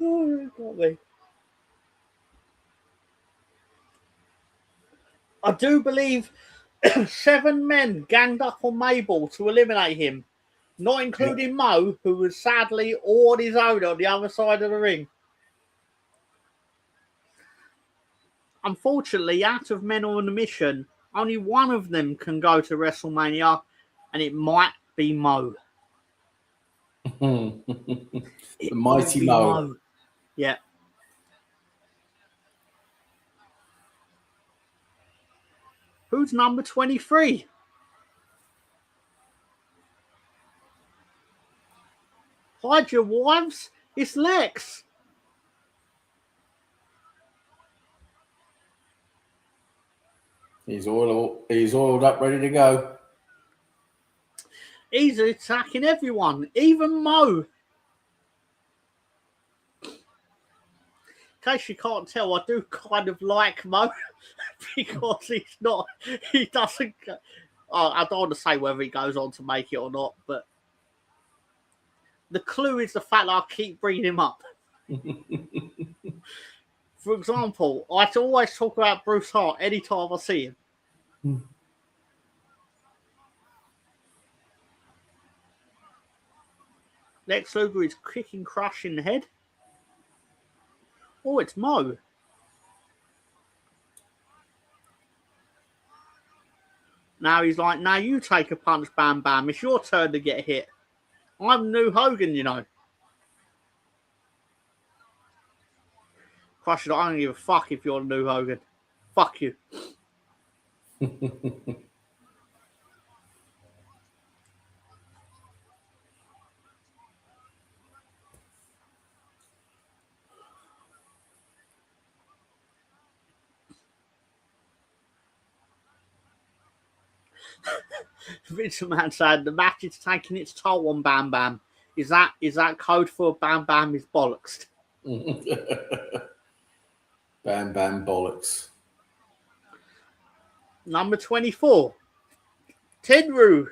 Oh, got me. I do believe 7 men ganged up on Mabel to eliminate him, not including Mo, who was sadly all on his own on the other side of the ring. Unfortunately, out of Men on a Mission, Only one of them can go to WrestleMania, and it might be Mo. The mighty Mo. Yeah. Who's number 23? Hide your wives. It's Lex. He's oiled up, ready to go. He's attacking everyone, even Mo. In case you can't tell, I do kind of like Mo because he doesn't. I don't want to say whether he goes on to make it or not, but the clue is the fact that I keep bringing him up. For example, I always talk about Bruce Hart anytime I see him. Lex Luger is kicking Crush in the head. Oh, it's Mo. Now he's like, now you take a punch, Bam Bam. It's your turn to get hit. I'm New Hogan, you know. Crush, I don't give a fuck if you're New Hogan. Fuck you. Vince McMahon said the match is taking its toll on Bam Bam. Is that code for Bam Bam is bollocks? Bam Bam bollocks. Number 24. Tenryu.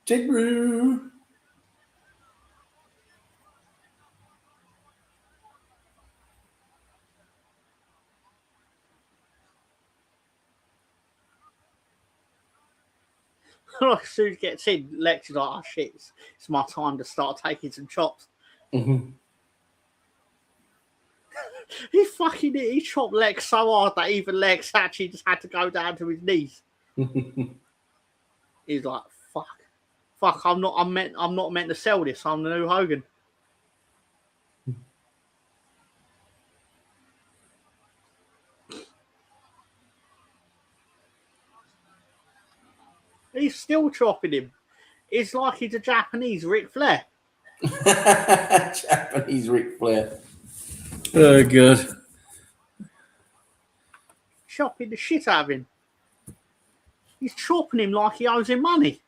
Tenryu. As soon as he gets in, Lex is like, oh shit, it's my time to start taking some chops. Mm-hmm. He chopped Lex so hard that even Lex actually just had to go down to his knees. He's like, fuck, I'm not meant to sell this. I'm the New Hogan. He's still chopping him. It's like he's a Japanese Ric Flair. Japanese Ric Flair. Oh, good. Chopping the shit out of him. He's chopping him like he owes him money.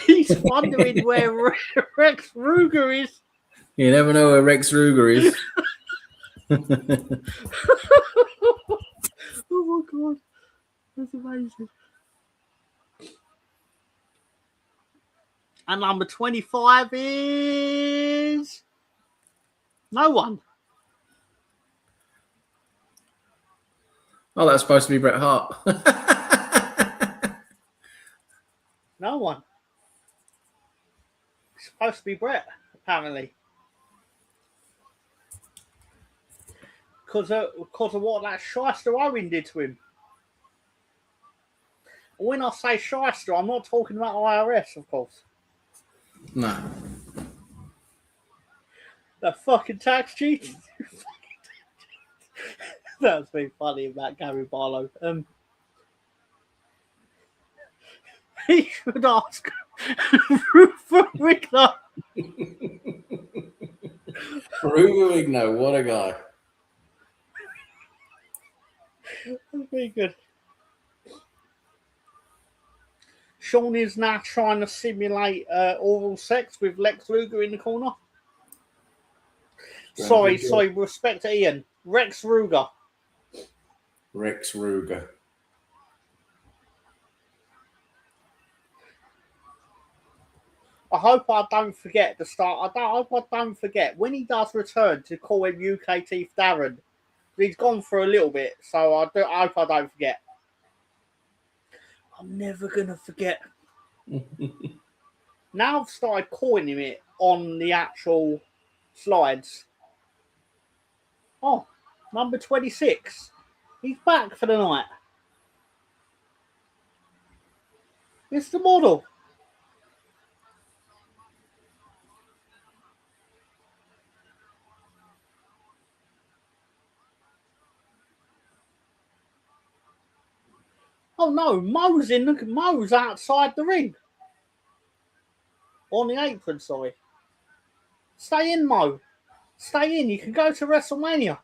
He's wondering where Rex Luger is. You never know where Rex Luger is. Oh my god, that's amazing. And number 25 is no one. Oh, that's supposed to be Bret Hart. No one. It's supposed to be Bret, apparently. Because of what that Shyster Owen did to him. When I say Shyster, I'm not talking about IRS, of course. No. That fucking tax cheat. That's been funny about Gary Barlow. He should ask for Wiggler. Rugger, what a guy. That's very good. Sean is now trying to simulate oral sex with Lex Luger in the corner. Sorry, respect to Ian. Rex Luger. Rex Luger. I hope I don't forget the start. I hope I don't forget when he does return to call him UK Teeth Darren. He's gone for a little bit, so I hope I don't forget. I'm never going to forget. Now I've started coining it on the actual slides. Oh, number 26. He's back for the night. It's the model. Oh no, Mo's outside the ring. On the apron, sorry. Stay in, Mo. Stay in. You can go to WrestleMania.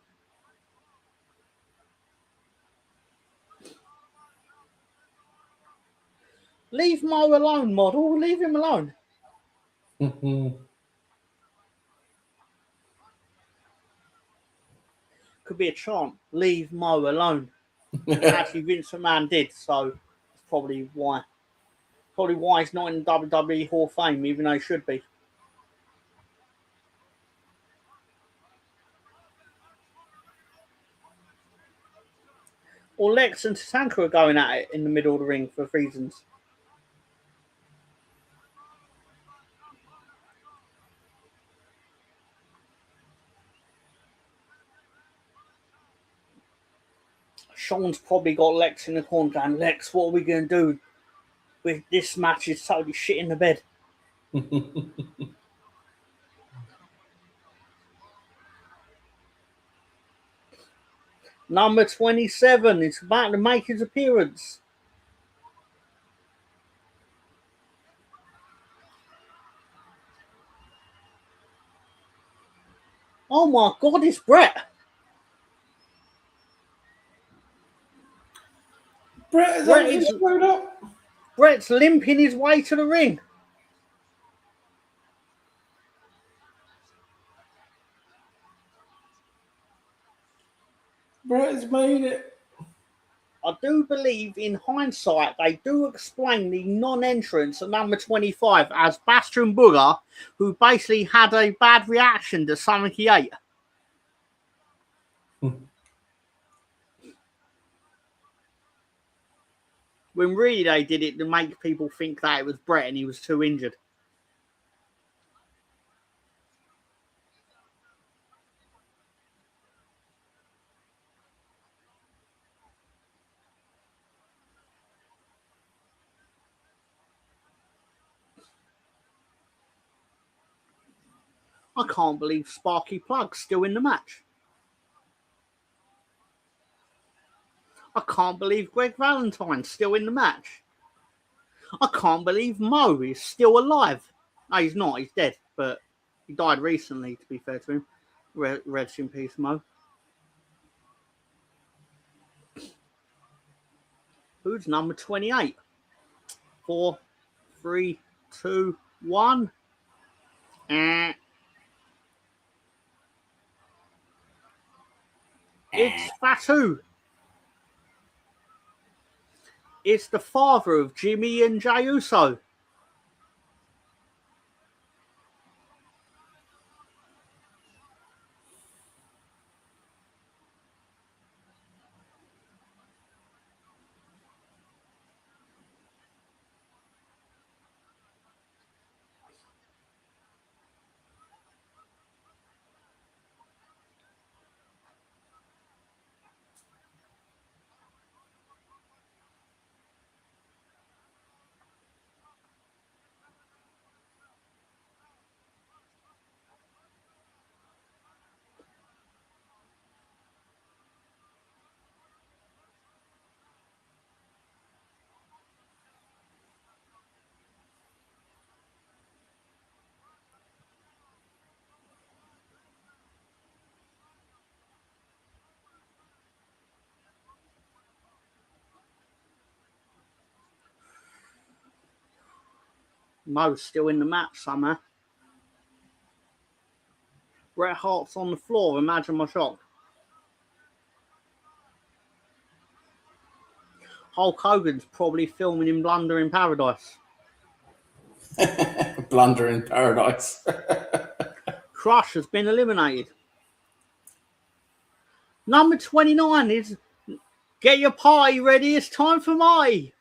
Leave Mo alone, model. Leave him alone. Could be a chant. Leave Mo alone. Actually, Vince McMahon did, so that's probably why. Probably why he's not in the WWE Hall of Fame, even though he should be. Or Lex and Tatanka are going at it in the middle of the ring for reasons. Sean's probably got Lex in the corner going, Lex, what are we going to do with this match? Is totally shit in the bed. Number 27 is about to make his appearance. Oh my God, it's Brett. Brett's limping his way to the ring. Brett has made it. I do believe, in hindsight, they do explain the non-entrance at number 25 as Bastion Booger, who basically had a bad reaction to something he ate. When really they did it to make people think that it was Brett and he was too injured. I can't believe Sparky Plug's still in the match. I can't believe Greg Valentine's still in the match. I can't believe Mo is still alive. No, he's not. He's dead. But he died recently, to be fair to him. Rest in peace, Mo. Who's number 28? 4, 3, 2, 1. It's Fatu. It's the father of Jimmy and Jey Uso. Mo's still in the match somehow. Bret Hart's on the floor. Imagine my shock. Hulk Hogan's probably filming in Blunder in Paradise. Blunder in Paradise. Crush has been eliminated. Number 29 is Get Your Party Ready. It's time for Marty.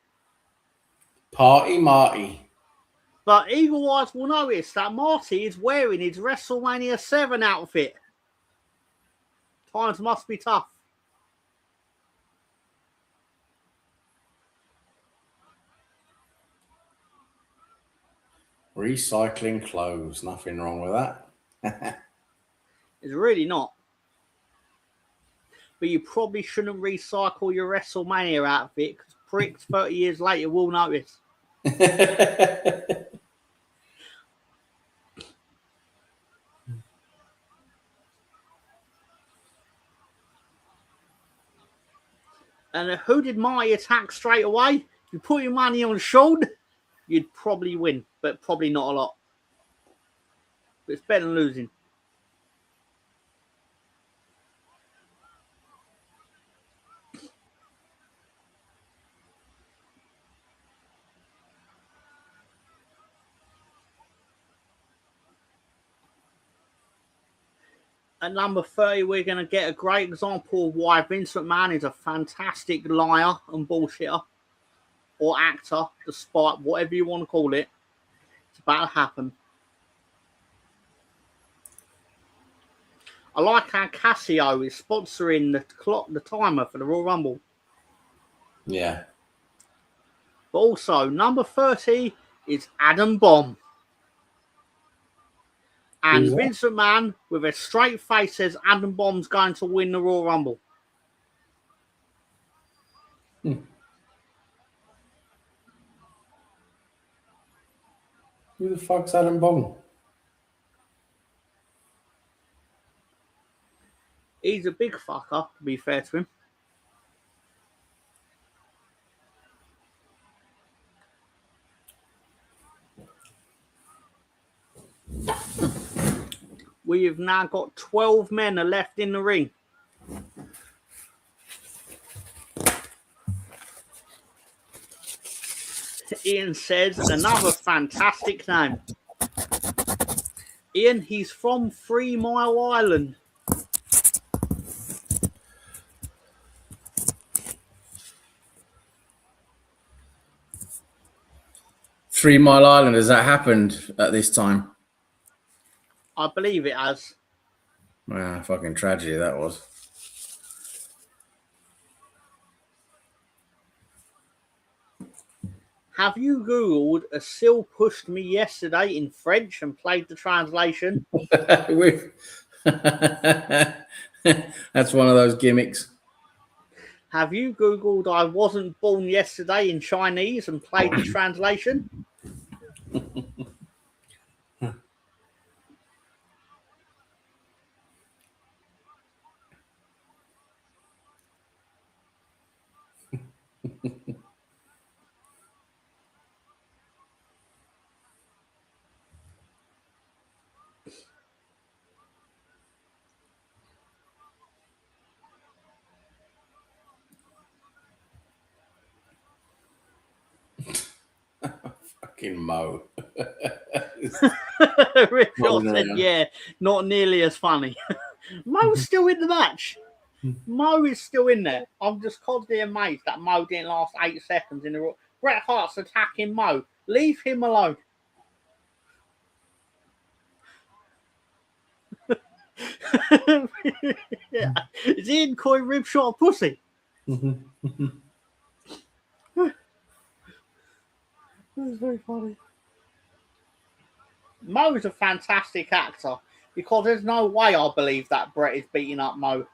Party Marty. But Eagle Eyes will notice that Marty is wearing his WrestleMania 7 outfit. Times must be tough. Recycling clothes. Nothing wrong with that. It's really not. But you probably shouldn't recycle your WrestleMania outfit because pricks 30 years later will notice. And who did Marty attack straight away? You put your money on Sean, you'd probably win, but probably not a lot. But it's better than losing. At number 30, we're going to get a great example of why Vince McMahon is a fantastic liar and bullshitter or actor, despite whatever you want to call it. It's about to happen. I like how Casio is sponsoring the timer for the Royal Rumble. Yeah. But also, number 30 is Adam Bomb. And Vince McMahon, with a straight face, says Adam Bomb's going to win the Royal Rumble. Who the fuck's Adam Bomb? He's a big fucker, to be fair to him. We have now got 12 men left in the ring. Ian says another fantastic name. Ian, he's from 3 Mile Island. Three Mile Island, has that happened at this time? I believe it has. Ah, fucking tragedy that was. Have you Googled a seal pushed me yesterday in French and played the translation? That's one of those gimmicks. Have you Googled I wasn't born yesterday in Chinese and played the translation? Fucking Mo. Ripshot said, yeah, not nearly as funny. Mo's still in the match. Mo is still in there. I'm just constantly amazed that Mo didn't last 8 seconds in the Raw. Bret Hart's attacking Mo. Leave him alone. Yeah. Is Ian calling Ripshot a pussy? That's very funny. Mo is a fantastic actor because there's no way I believe that Bret is beating up Mo.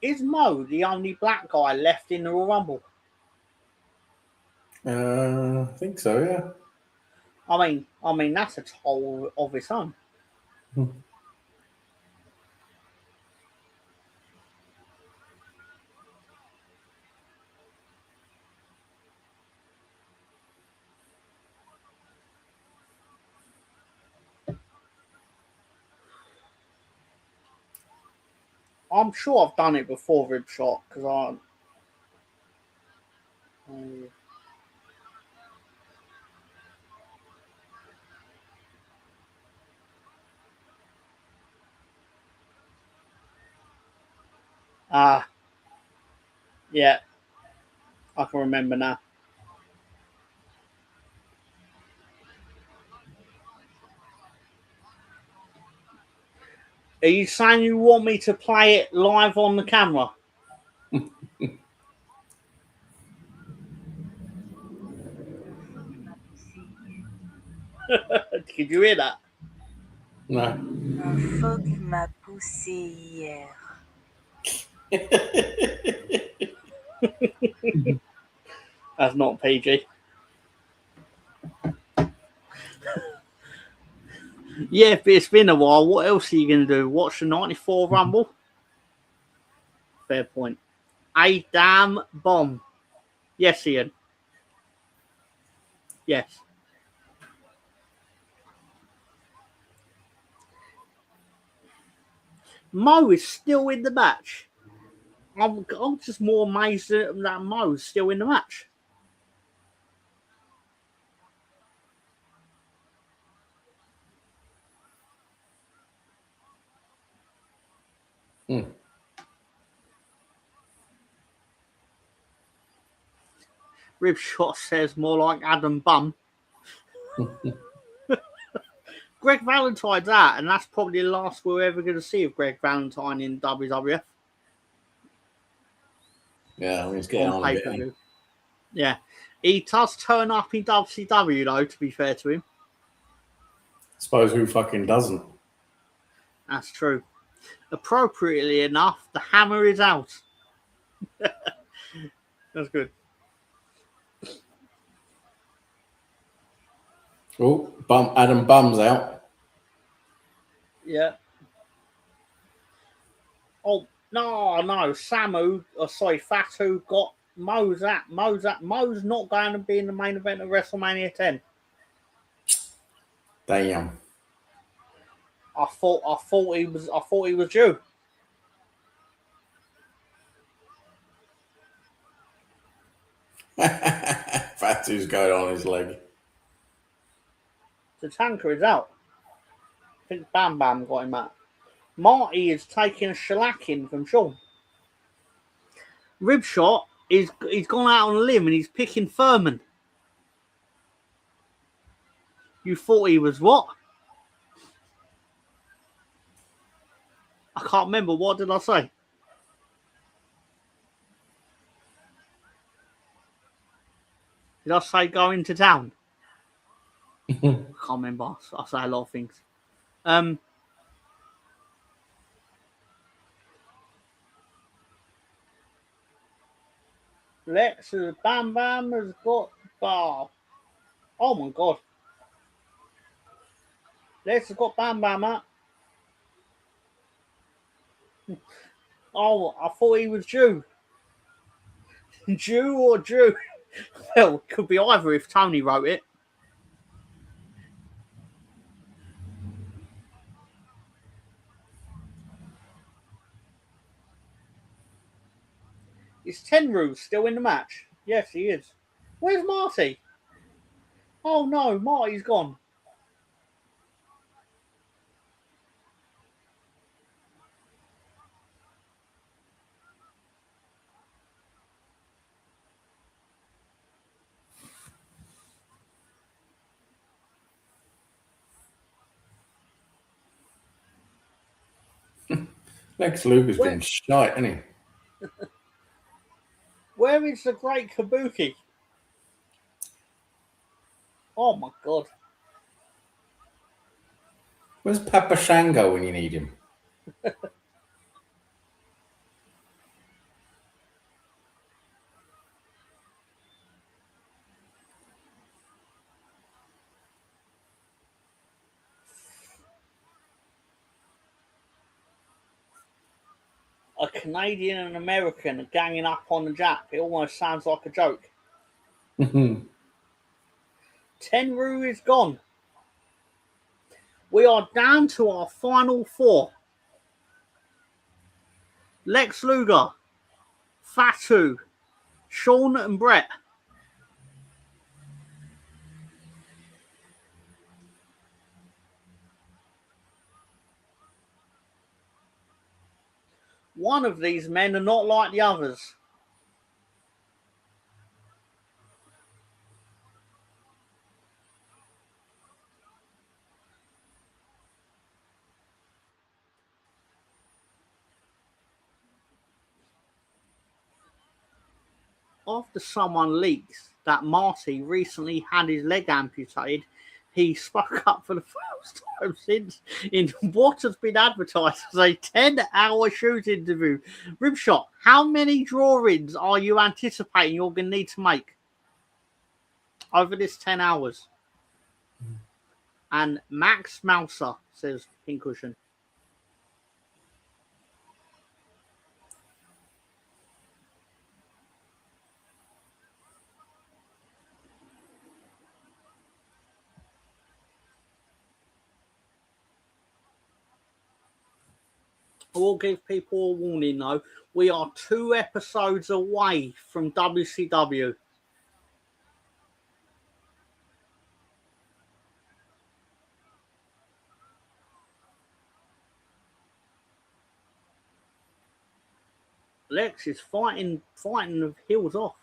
Is Mo the only black guy left in the Royal Rumble? I think so, yeah. I mean that's a toll of its own. I'm sure I've done it before, Ripshot, because Yeah, I can remember now. Are you saying you want me to play it live on the camera? Did you hear that? No. Un phoque m'a poussé hier. That's not PG. Yeah, but it's been a while. What else are you going to do? Watch the 94 Rumble? Fair point. A damn bomb. Yes, Ian. Yes. Mo is still in the match. I'm just more amazed that Mo's still in the match. Ribshot says more like Adam Bum. Greg Valentine's out, and that's probably the last we're ever going to see of Greg Valentine in WWF. Yeah, I mean, he's getting on a bit. Yeah. He does turn up in WCW, though, to be fair to him. I suppose who fucking doesn't? That's true. Appropriately enough, the hammer is out. That's good. Oh, Adam Bum's out. Yeah. Oh, no. Fatu got Mo's out. Mo's not going to be in the main event of WrestleMania 10. Damn. I thought he was due. Fatu's going on his leg. The tanker is out. I think Bam Bam got him out. Marty is taking a shellacking from Sean. Ribshot he's gone out on a limb and he's picking Furman. You thought he was what? I can't remember. What did I say? Did I say go into town? I can't remember. I say a lot of things. Lex Bam Bam has got bar. Oh my god. Lex has got Bam Bam up. Oh, I thought he was Jew. Jew or Jew? Well, it could be either if Tony wrote it. Is Tenru still in the match? Yes, he is. Where's Marty? Oh no, Marty's gone. Lex Luger's been shite, hasn't he? Where is the great Kabuki? Oh my god. Where's Papa Shango when you need him? A Canadian and American are ganging up on the Jap. It almost sounds like a joke. Tenru is gone. We are down to our final four. Lex Luger, Fatu, Sean and Brett. One of these men are not like the others. After someone leaks that Marty recently had his leg amputated, he spoke up for the first time since in what has been advertised as a 10-hour shoot interview. Ribshot, how many drawings are you anticipating you're going to need to make over this 10 hours? And Max Mouser says Pincushion. I will give people a warning though. We are 2 episodes away from WCW. Lex is fighting the heels off.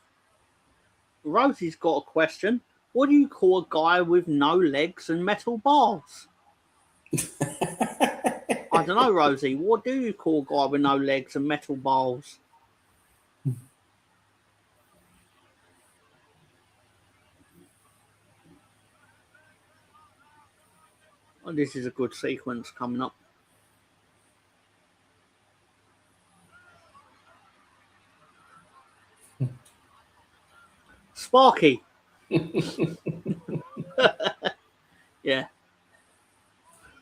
Rosie's got a question. What do you call a guy with no legs and metal bars? I don't know, Rosie. What do you call a guy with no legs and metal balls? Oh, this is a good sequence coming up. Sparky. Yeah.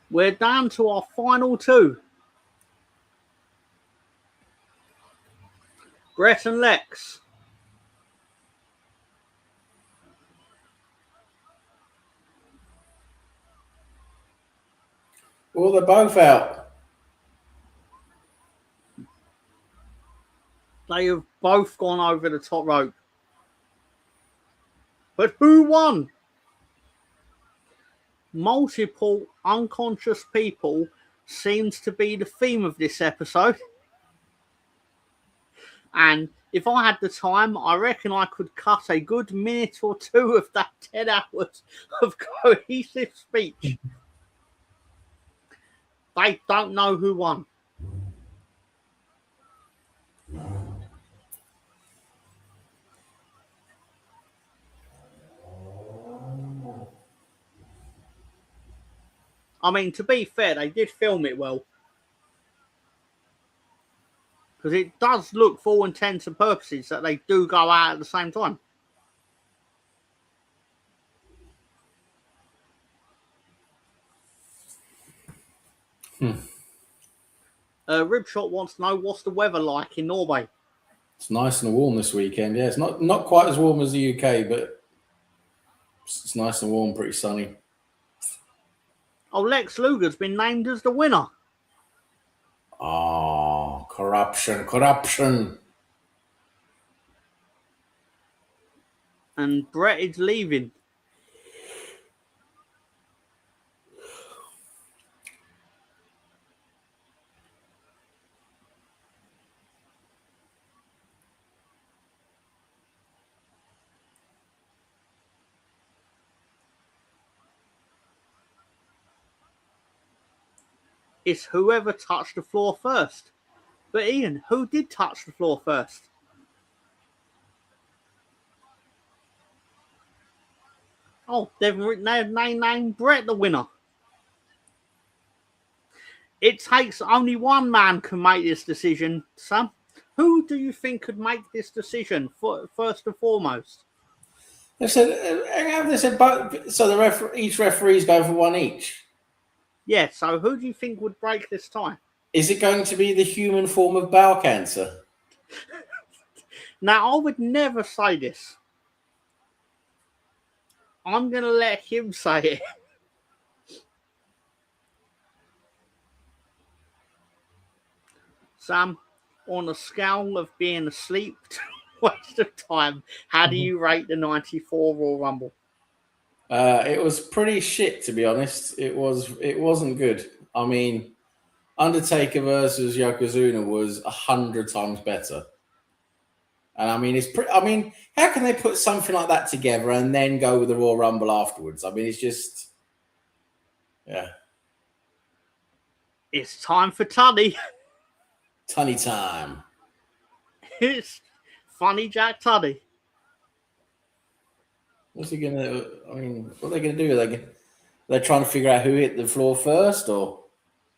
We're down to our final 2. Brett and Lex. Well, they're both out. They have both gone over the top rope. But who won? Multiple unconscious people seems to be the theme of this episode. And if I had the time, I reckon I could cut a good minute or 2 of that 10 hours of cohesive speech. They don't know who won. I mean, to be fair, they did film it well. Because it does look, for all intents and purposes, that they do go out at the same time. Ribshot wants to know what's the weather like in Norway. It's nice and warm this weekend. Yeah, it's not quite as warm as the UK, but it's nice and warm, pretty sunny. Oh, Lex Luger's been named as the winner. Oh, corruption. And Brett is leaving. It's whoever touched the floor first. But Ian, who did touch the floor first? Oh, they've named Brett the winner. It takes only one man can make this decision, Sam. Who do you think could make this decision first and foremost? They said both, so each referee's going for 1 each. Yeah, so who do you think would break this tie? Is it going to be the human form of bowel cancer? Now, I would never say this. I'm going to let him say it. Sam, on a scale of being asleep to waste of time, how do you rate the 94 Royal Rumble? It was pretty shit, to be honest. It wasn't good. I mean, Undertaker versus Yokozuna was 100 times better. And I mean, it's pretty. I mean, how can they put something like that together and then go with the Royal Rumble afterwards? I mean, it's just, yeah. It's time for Tunny. Tunny time. It's Funny Jack Tunny. What's he gonna? I mean, what are they gonna do? They're trying to figure out who hit the floor first, or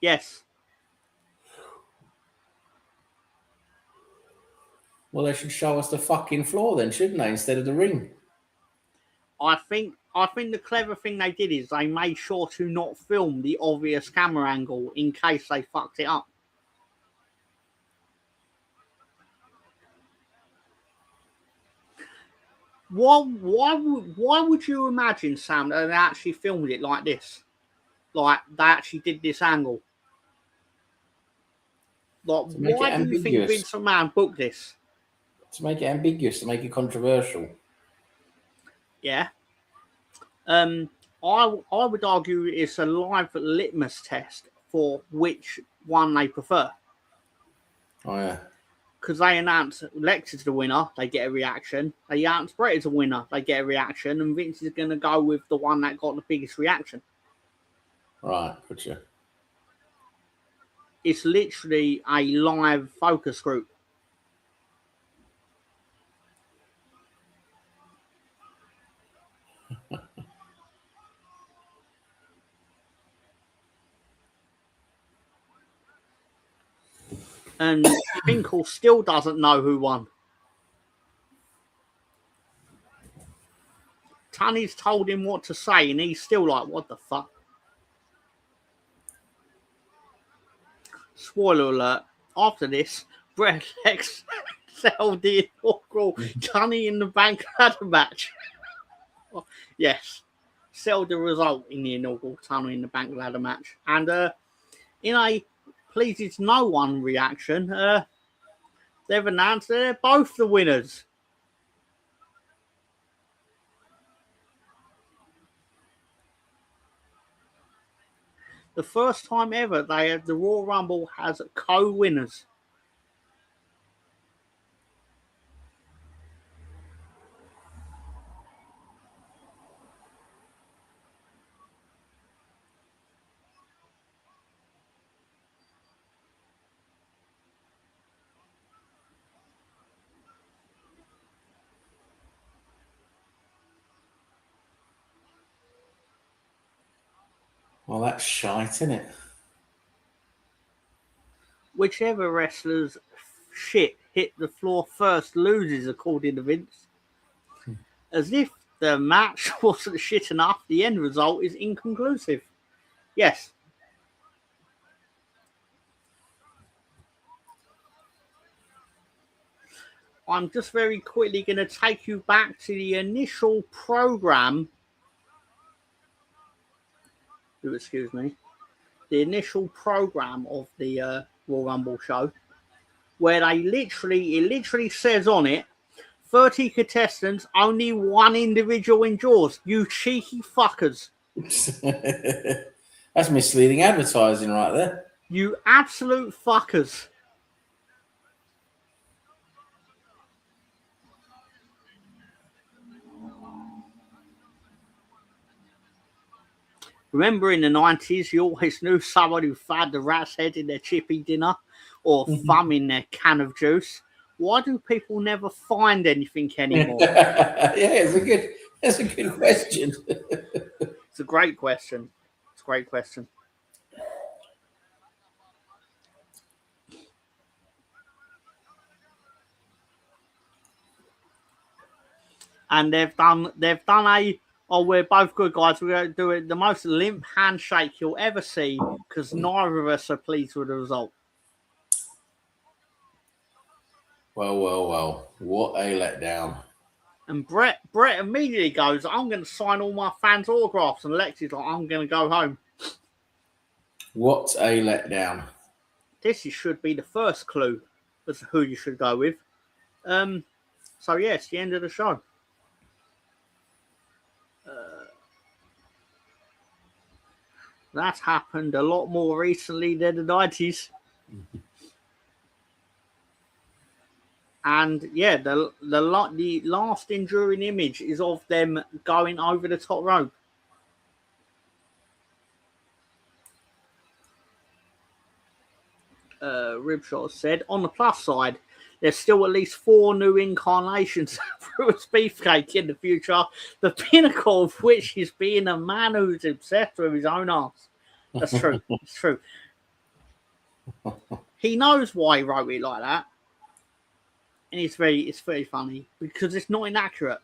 yes. Well, they should show us the fucking floor then, shouldn't they, instead of the ring? I think the clever thing they did is they made sure to not film the obvious camera angle in case they fucked it up. Why would you imagine, Sam, that they actually filmed it like this? Like they actually did this angle? Like, why do you think Vince McMahon booked this? To make it ambiguous, to make it controversial. Yeah. I would argue it's a live litmus test for which one they prefer. Oh, yeah. Because they announce Lex is the winner, they get a reaction. They announce Brett is the winner, they get a reaction. And Vince is going to go with the one that got the biggest reaction. Right, gotcha. It's literally a live focus group. And Finkel still doesn't know who won. Tunny's told him what to say, and he's still like, what the fuck? Spoiler alert, after this, Brett Lex settled the inaugural Tunny in the Bank ladder match. Yes, settled the result in the inaugural Tunny in the Bank ladder match. And in a pleases no one reaction, they've announced they're both the winners. The first time ever the Royal Rumble has co-winners. Well, that's shite, isn't it? Whichever wrestler's shit hit the floor first loses, according to Vince. As if the match wasn't shit enough, the end result is inconclusive. Yes. I'm just very quickly going to take you back to the initial program. Excuse me. The initial program of the Royal Rumble show, where it literally says on it, 30 contestants, only one individual endures. You cheeky fuckers. That's misleading advertising right there. You absolute fuckers. Remember in the 90s, you always knew someone who found the rat's head in their chippy dinner or thumb in their can of juice. Why do people never find anything anymore? Yeah, it's a good question. It's a great question. It's a great question. And they've done a, oh, we're both good guys. We're going to do it the most limp handshake you'll ever see because neither of us are pleased with the result. Well. What a letdown. And Brett immediately goes, I'm going to sign all my fans' autographs. And Lex is like, I'm going to go home. What a letdown. This should be the first clue as to who you should go with. So, yes, the end of the show. That's happened a lot more recently than the 90s. And yeah, the last enduring image is of them going over the top rope. Ribshot said, on the plus side, there's still at least 4 new incarnations through a beefcake in the future, the pinnacle of which is being a man who's obsessed with his own ass. That's true. It's true. He knows why he wrote it like that. And it's very funny because it's not inaccurate.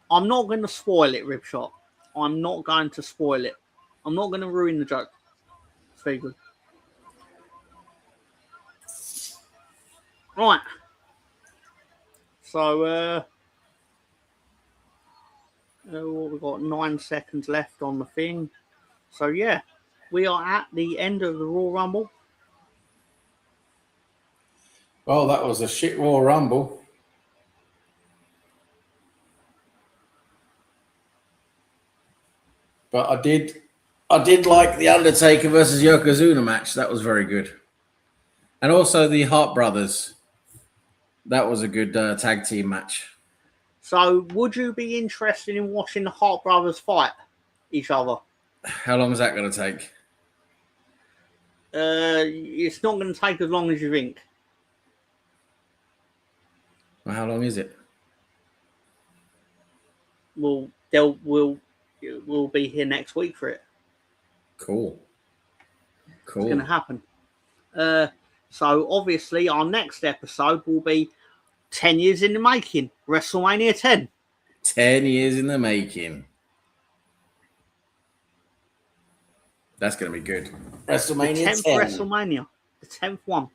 I'm not going to spoil it, Ribshot. I'm not going to spoil it. I'm not going to ruin the joke. It's very good. Right. So, we've got 9 seconds left on the thing. So, yeah, we are at the end of the Royal Rumble. Well, that was a shit Royal Rumble. But I did like the Undertaker versus Yokozuna match. That was very good. And also the Hart Brothers. That was a good tag team match. So, would you be interested in watching the Hart Brothers fight each other? How long is that going to take? It's not going to take as long as you think. Well, how long is it? We'll be here next week for it. Cool. It's going to happen. So obviously our next episode will be 10 years in the making, WrestleMania 10. 10 years in the making. That's going to be good. WrestleMania the 10th 10. WrestleMania, the 10th one.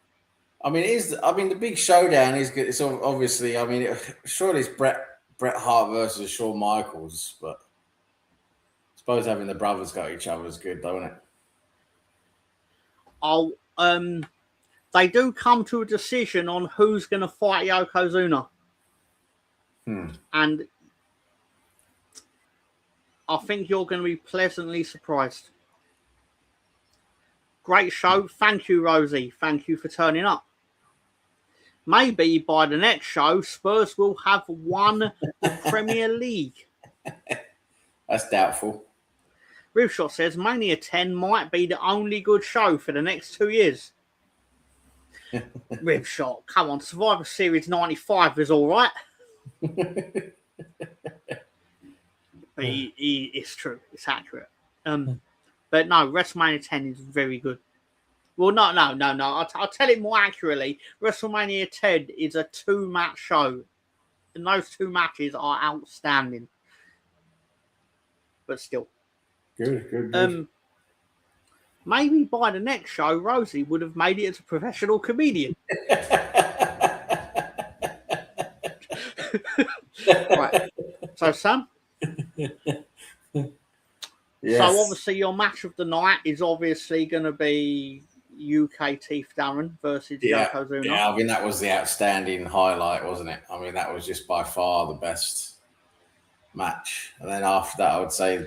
I mean, the big showdown is good. It's obviously, I mean, surely it's Bret Hart versus Shawn Michaels, but I suppose having the brothers got each other is good, don't it? Oh, they do come to a decision on who's going to fight Yokozuna. And I think you're going to be pleasantly surprised. Great show. Thank you, Rosie. Thank you for turning up. Maybe by the next show, Spurs will have won the Premier League. That's doubtful. Ribshot says Mania 10 might be the only good show for the next 2 years. Ribshot, come on. Survivor Series 95 is all right. It's true. It's accurate. But no, WrestleMania 10 is very good. Well, no. I'll tell it more accurately. WrestleMania 10 is a 2-match show. And those 2 matches are outstanding. But still. Good. Maybe by the next show, Rosie would have made it as a professional comedian. Right. So, Sam? Yes. So, obviously, your match of the night is obviously going to be UK Teeth Darren versus Yokozuna. Yeah, I mean, that was the outstanding highlight, wasn't it? I mean, that was just by far the best match. And then after that, I would say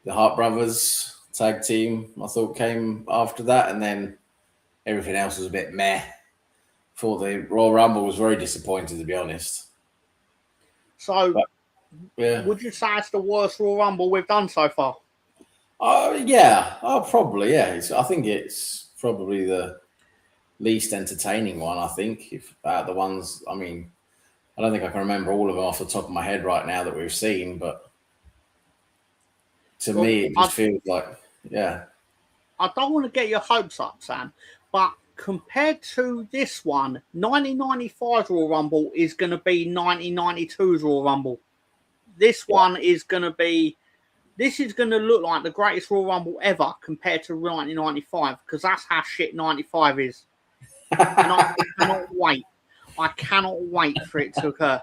the Hart Brothers tag team, I thought, came after that. And then everything else was a bit meh. For the Royal Rumble was very disappointed, to be honest. So, yeah. Would you say it's the worst Royal Rumble we've done so far? Yeah. Probably, yeah. I think it's probably the least entertaining one, I think. If the ones, I mean, I don't think I can remember all of them off the top of my head right now that we've seen, but to me, it just feels like, yeah. I don't want to get your hopes up, Sam, but compared to this one, 1995's Royal Rumble is going to be 1992's Royal Rumble. This one is going to be... This is going to look like the greatest Royal Rumble ever compared to 1995, because that's how shit 95 is. And I cannot wait. I cannot wait for it to occur.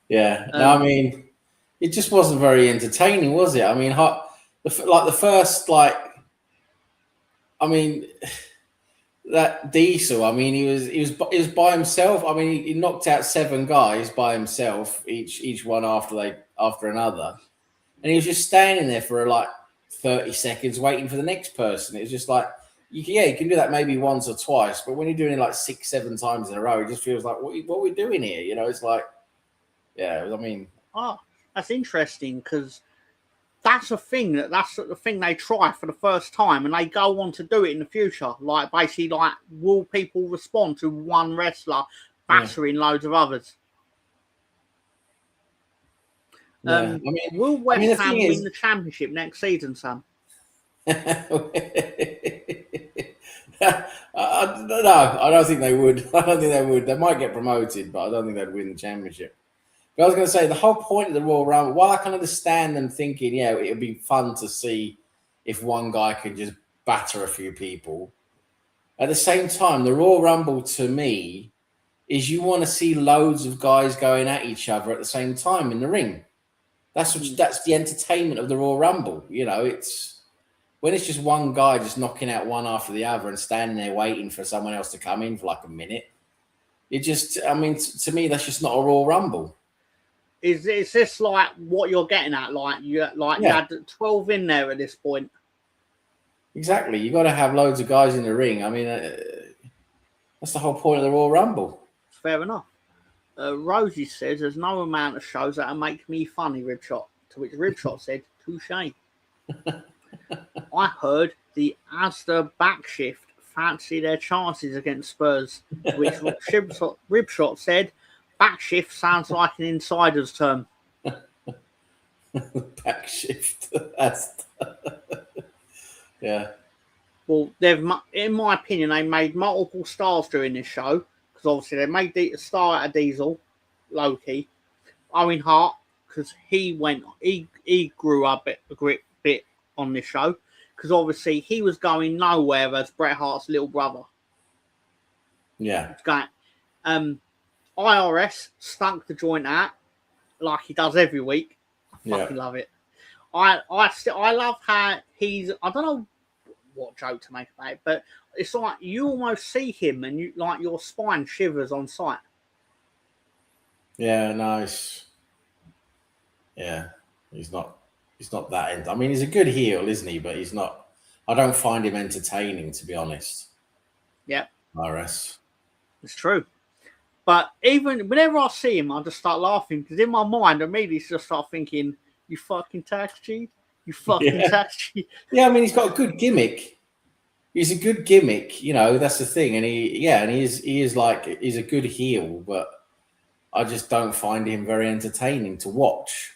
Yeah. No, I mean, it just wasn't very entertaining, was it? I mean, the first, I mean, that Diesel, I mean, he was by himself. I mean, he knocked out 7 guys by himself, each one after another. and he was just standing there for like 30 seconds waiting for the next person. It was just like, you can do that maybe once or twice, but when you're doing it like 6-7 times in a row, it just feels like, what are we doing here? You know, it's like, yeah, I mean. Oh, that's interesting, because that's the thing they try for the first time, and they go on to do it in the future. Like, basically, like, will people respond to one wrestler battering loads of others? Yeah. Will West Ham win the championship next season, Sam? No, I don't think they would. They might get promoted, but I don't think they'd win the championship. But I was going to say, the whole point of the Royal Rumble, while I can understand them thinking, yeah, it would be fun to see if one guy could just batter a few people. At the same time, the Royal Rumble to me is you want to see loads of guys going at each other at the same time in the ring. That's the entertainment of the Royal Rumble. You know, it's when it's just one guy just knocking out one after the other and standing there waiting for someone else to come in for like a minute. It just, I mean, to me, that's just not a Royal Rumble. Is this like what you're getting at? Like you had 12 in there at this point. Exactly. You got to have loads of guys in the ring. I mean, that's the whole point of the Royal Rumble. Fair enough. Rosie says there's no amount of shows that'll make me funny, Ribshot. To which Ribshot said, touche. I heard the Asda backshift fancy their chances against Spurs. To which Ribshot said, backshift sounds like an insider's term. Backshift. Yeah. Well, in my opinion, they made multiple stars during this show. Because obviously they made the star out of Diesel, Loki, Owen Hart, because he grew up a bit on this show. Because obviously he was going nowhere as Bret Hart's little brother. Yeah. IRS stunk the joint out like he does every week. I fucking love it. I love how he's. I don't know what joke to make about it, but it's like you almost see him and you like your spine shivers on sight. Yeah, nice. Yeah, he's not that. I mean, he's a good heel, isn't he? But he's not. I don't find him entertaining, to be honest. Yeah, IRS. It's true. But even whenever I see him, I just start laughing because in my mind, I immediately just start thinking, "You fucking tax cheat, you fucking tax cheat." Yeah, I mean, he's got a good gimmick. He's a good gimmick, you know. That's the thing, and he is like he's a good heel, but I just don't find him very entertaining to watch.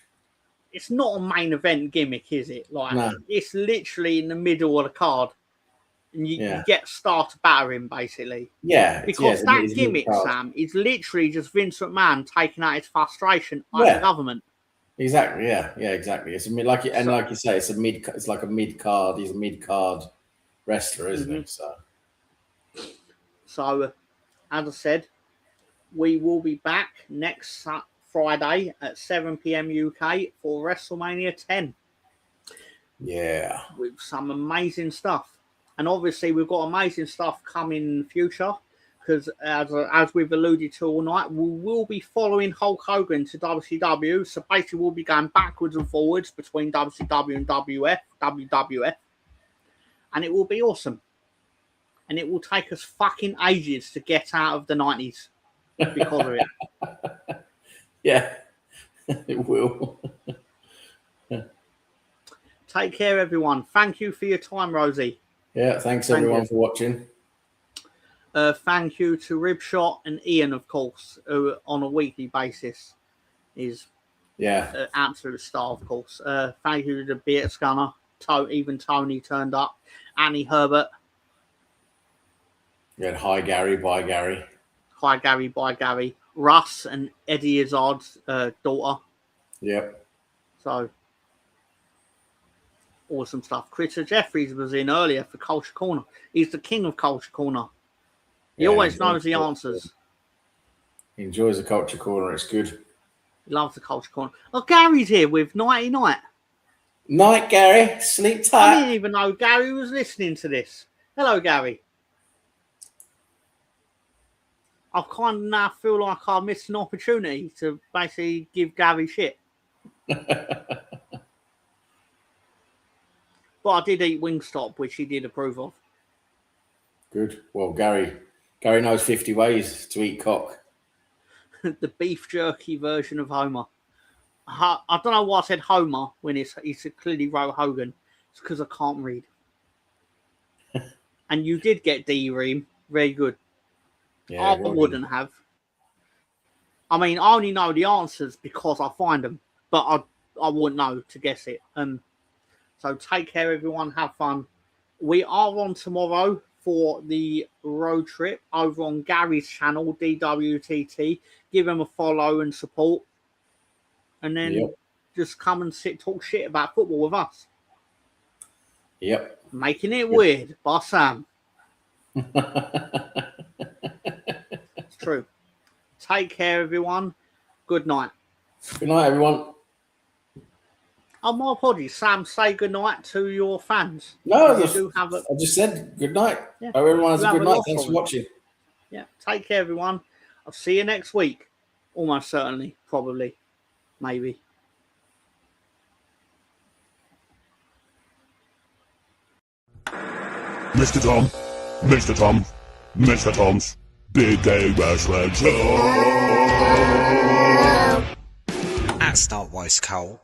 It's not a main event gimmick, is it? Like no. It's literally in the middle of the card. And you get Star to batter him, basically. Yeah. Because that gimmick, Sam, is literally just Vince McMahon taking out his frustration at the government. Exactly. Yeah. Yeah. Exactly. It's like you say, it's like a mid card. He's a mid card wrestler, isn't he? So, as I said, we will be back next Friday at 7 p.m. UK for WrestleMania 10. Yeah. With some amazing stuff. And obviously, we've got amazing stuff coming in the future because, as we've alluded to all night, we will be following Hulk Hogan to WCW. So basically, we'll be going backwards and forwards between WCW and WWF. And it will be awesome. And it will take us fucking ages to get out of the 90s because of it. Yeah, it will. Take care, everyone. Thank you for your time, Rosie. Yeah, thanks everyone for watching. Thank you to Ribshot and Ian, of course, who on a weekly basis is absolute star, of course. Thank you to the Beard Scunner. Even Tony turned up. Annie Herbert. You had Hi Gary, Bye Gary. Hi Gary, Bye Gary. Russ and Eddie Izzard's daughter. Yep. So, awesome stuff. Chris Jeffries was in earlier for Culture Corner. He's the king of Culture Corner. He always knows the answers. He enjoys the Culture Corner. It's good. He loves the Culture Corner. Oh, Gary's here with Nighty Night. Night, Gary. Sleep tight. I didn't even know Gary was listening to this. Hello, Gary. I kind of now feel like I missed an opportunity to basically give Gary shit. But I did eat Wingstop, which he did approve of. Good. Well, Gary knows 50 ways to eat cock. The beef jerky version of Homer. I don't know why I said Homer when he clearly wrote Hogan. It's because I can't read. And you did get D, Reem. Very good. Yeah, I wouldn't have. I mean, I only know the answers because I find them, but I wouldn't know to guess it. So take care, everyone. Have fun. We are on tomorrow for the road trip over on Gary's channel, DWTT. Give him a follow and support. And then just come and talk shit about football with us. Yep. Making it weird by Sam. It's true. Take care, everyone. Good night. Good night, everyone. Oh, my apologies. Sam, say good night to your fans. No, I just said good night. Yeah. Hope everyone has a good night. Thanks for watching. Yeah. Take care, everyone. I'll see you next week. Almost certainly. Probably. Maybe. Mr. Tom's Big Gay Wrestling Show. That's not Waste Cole.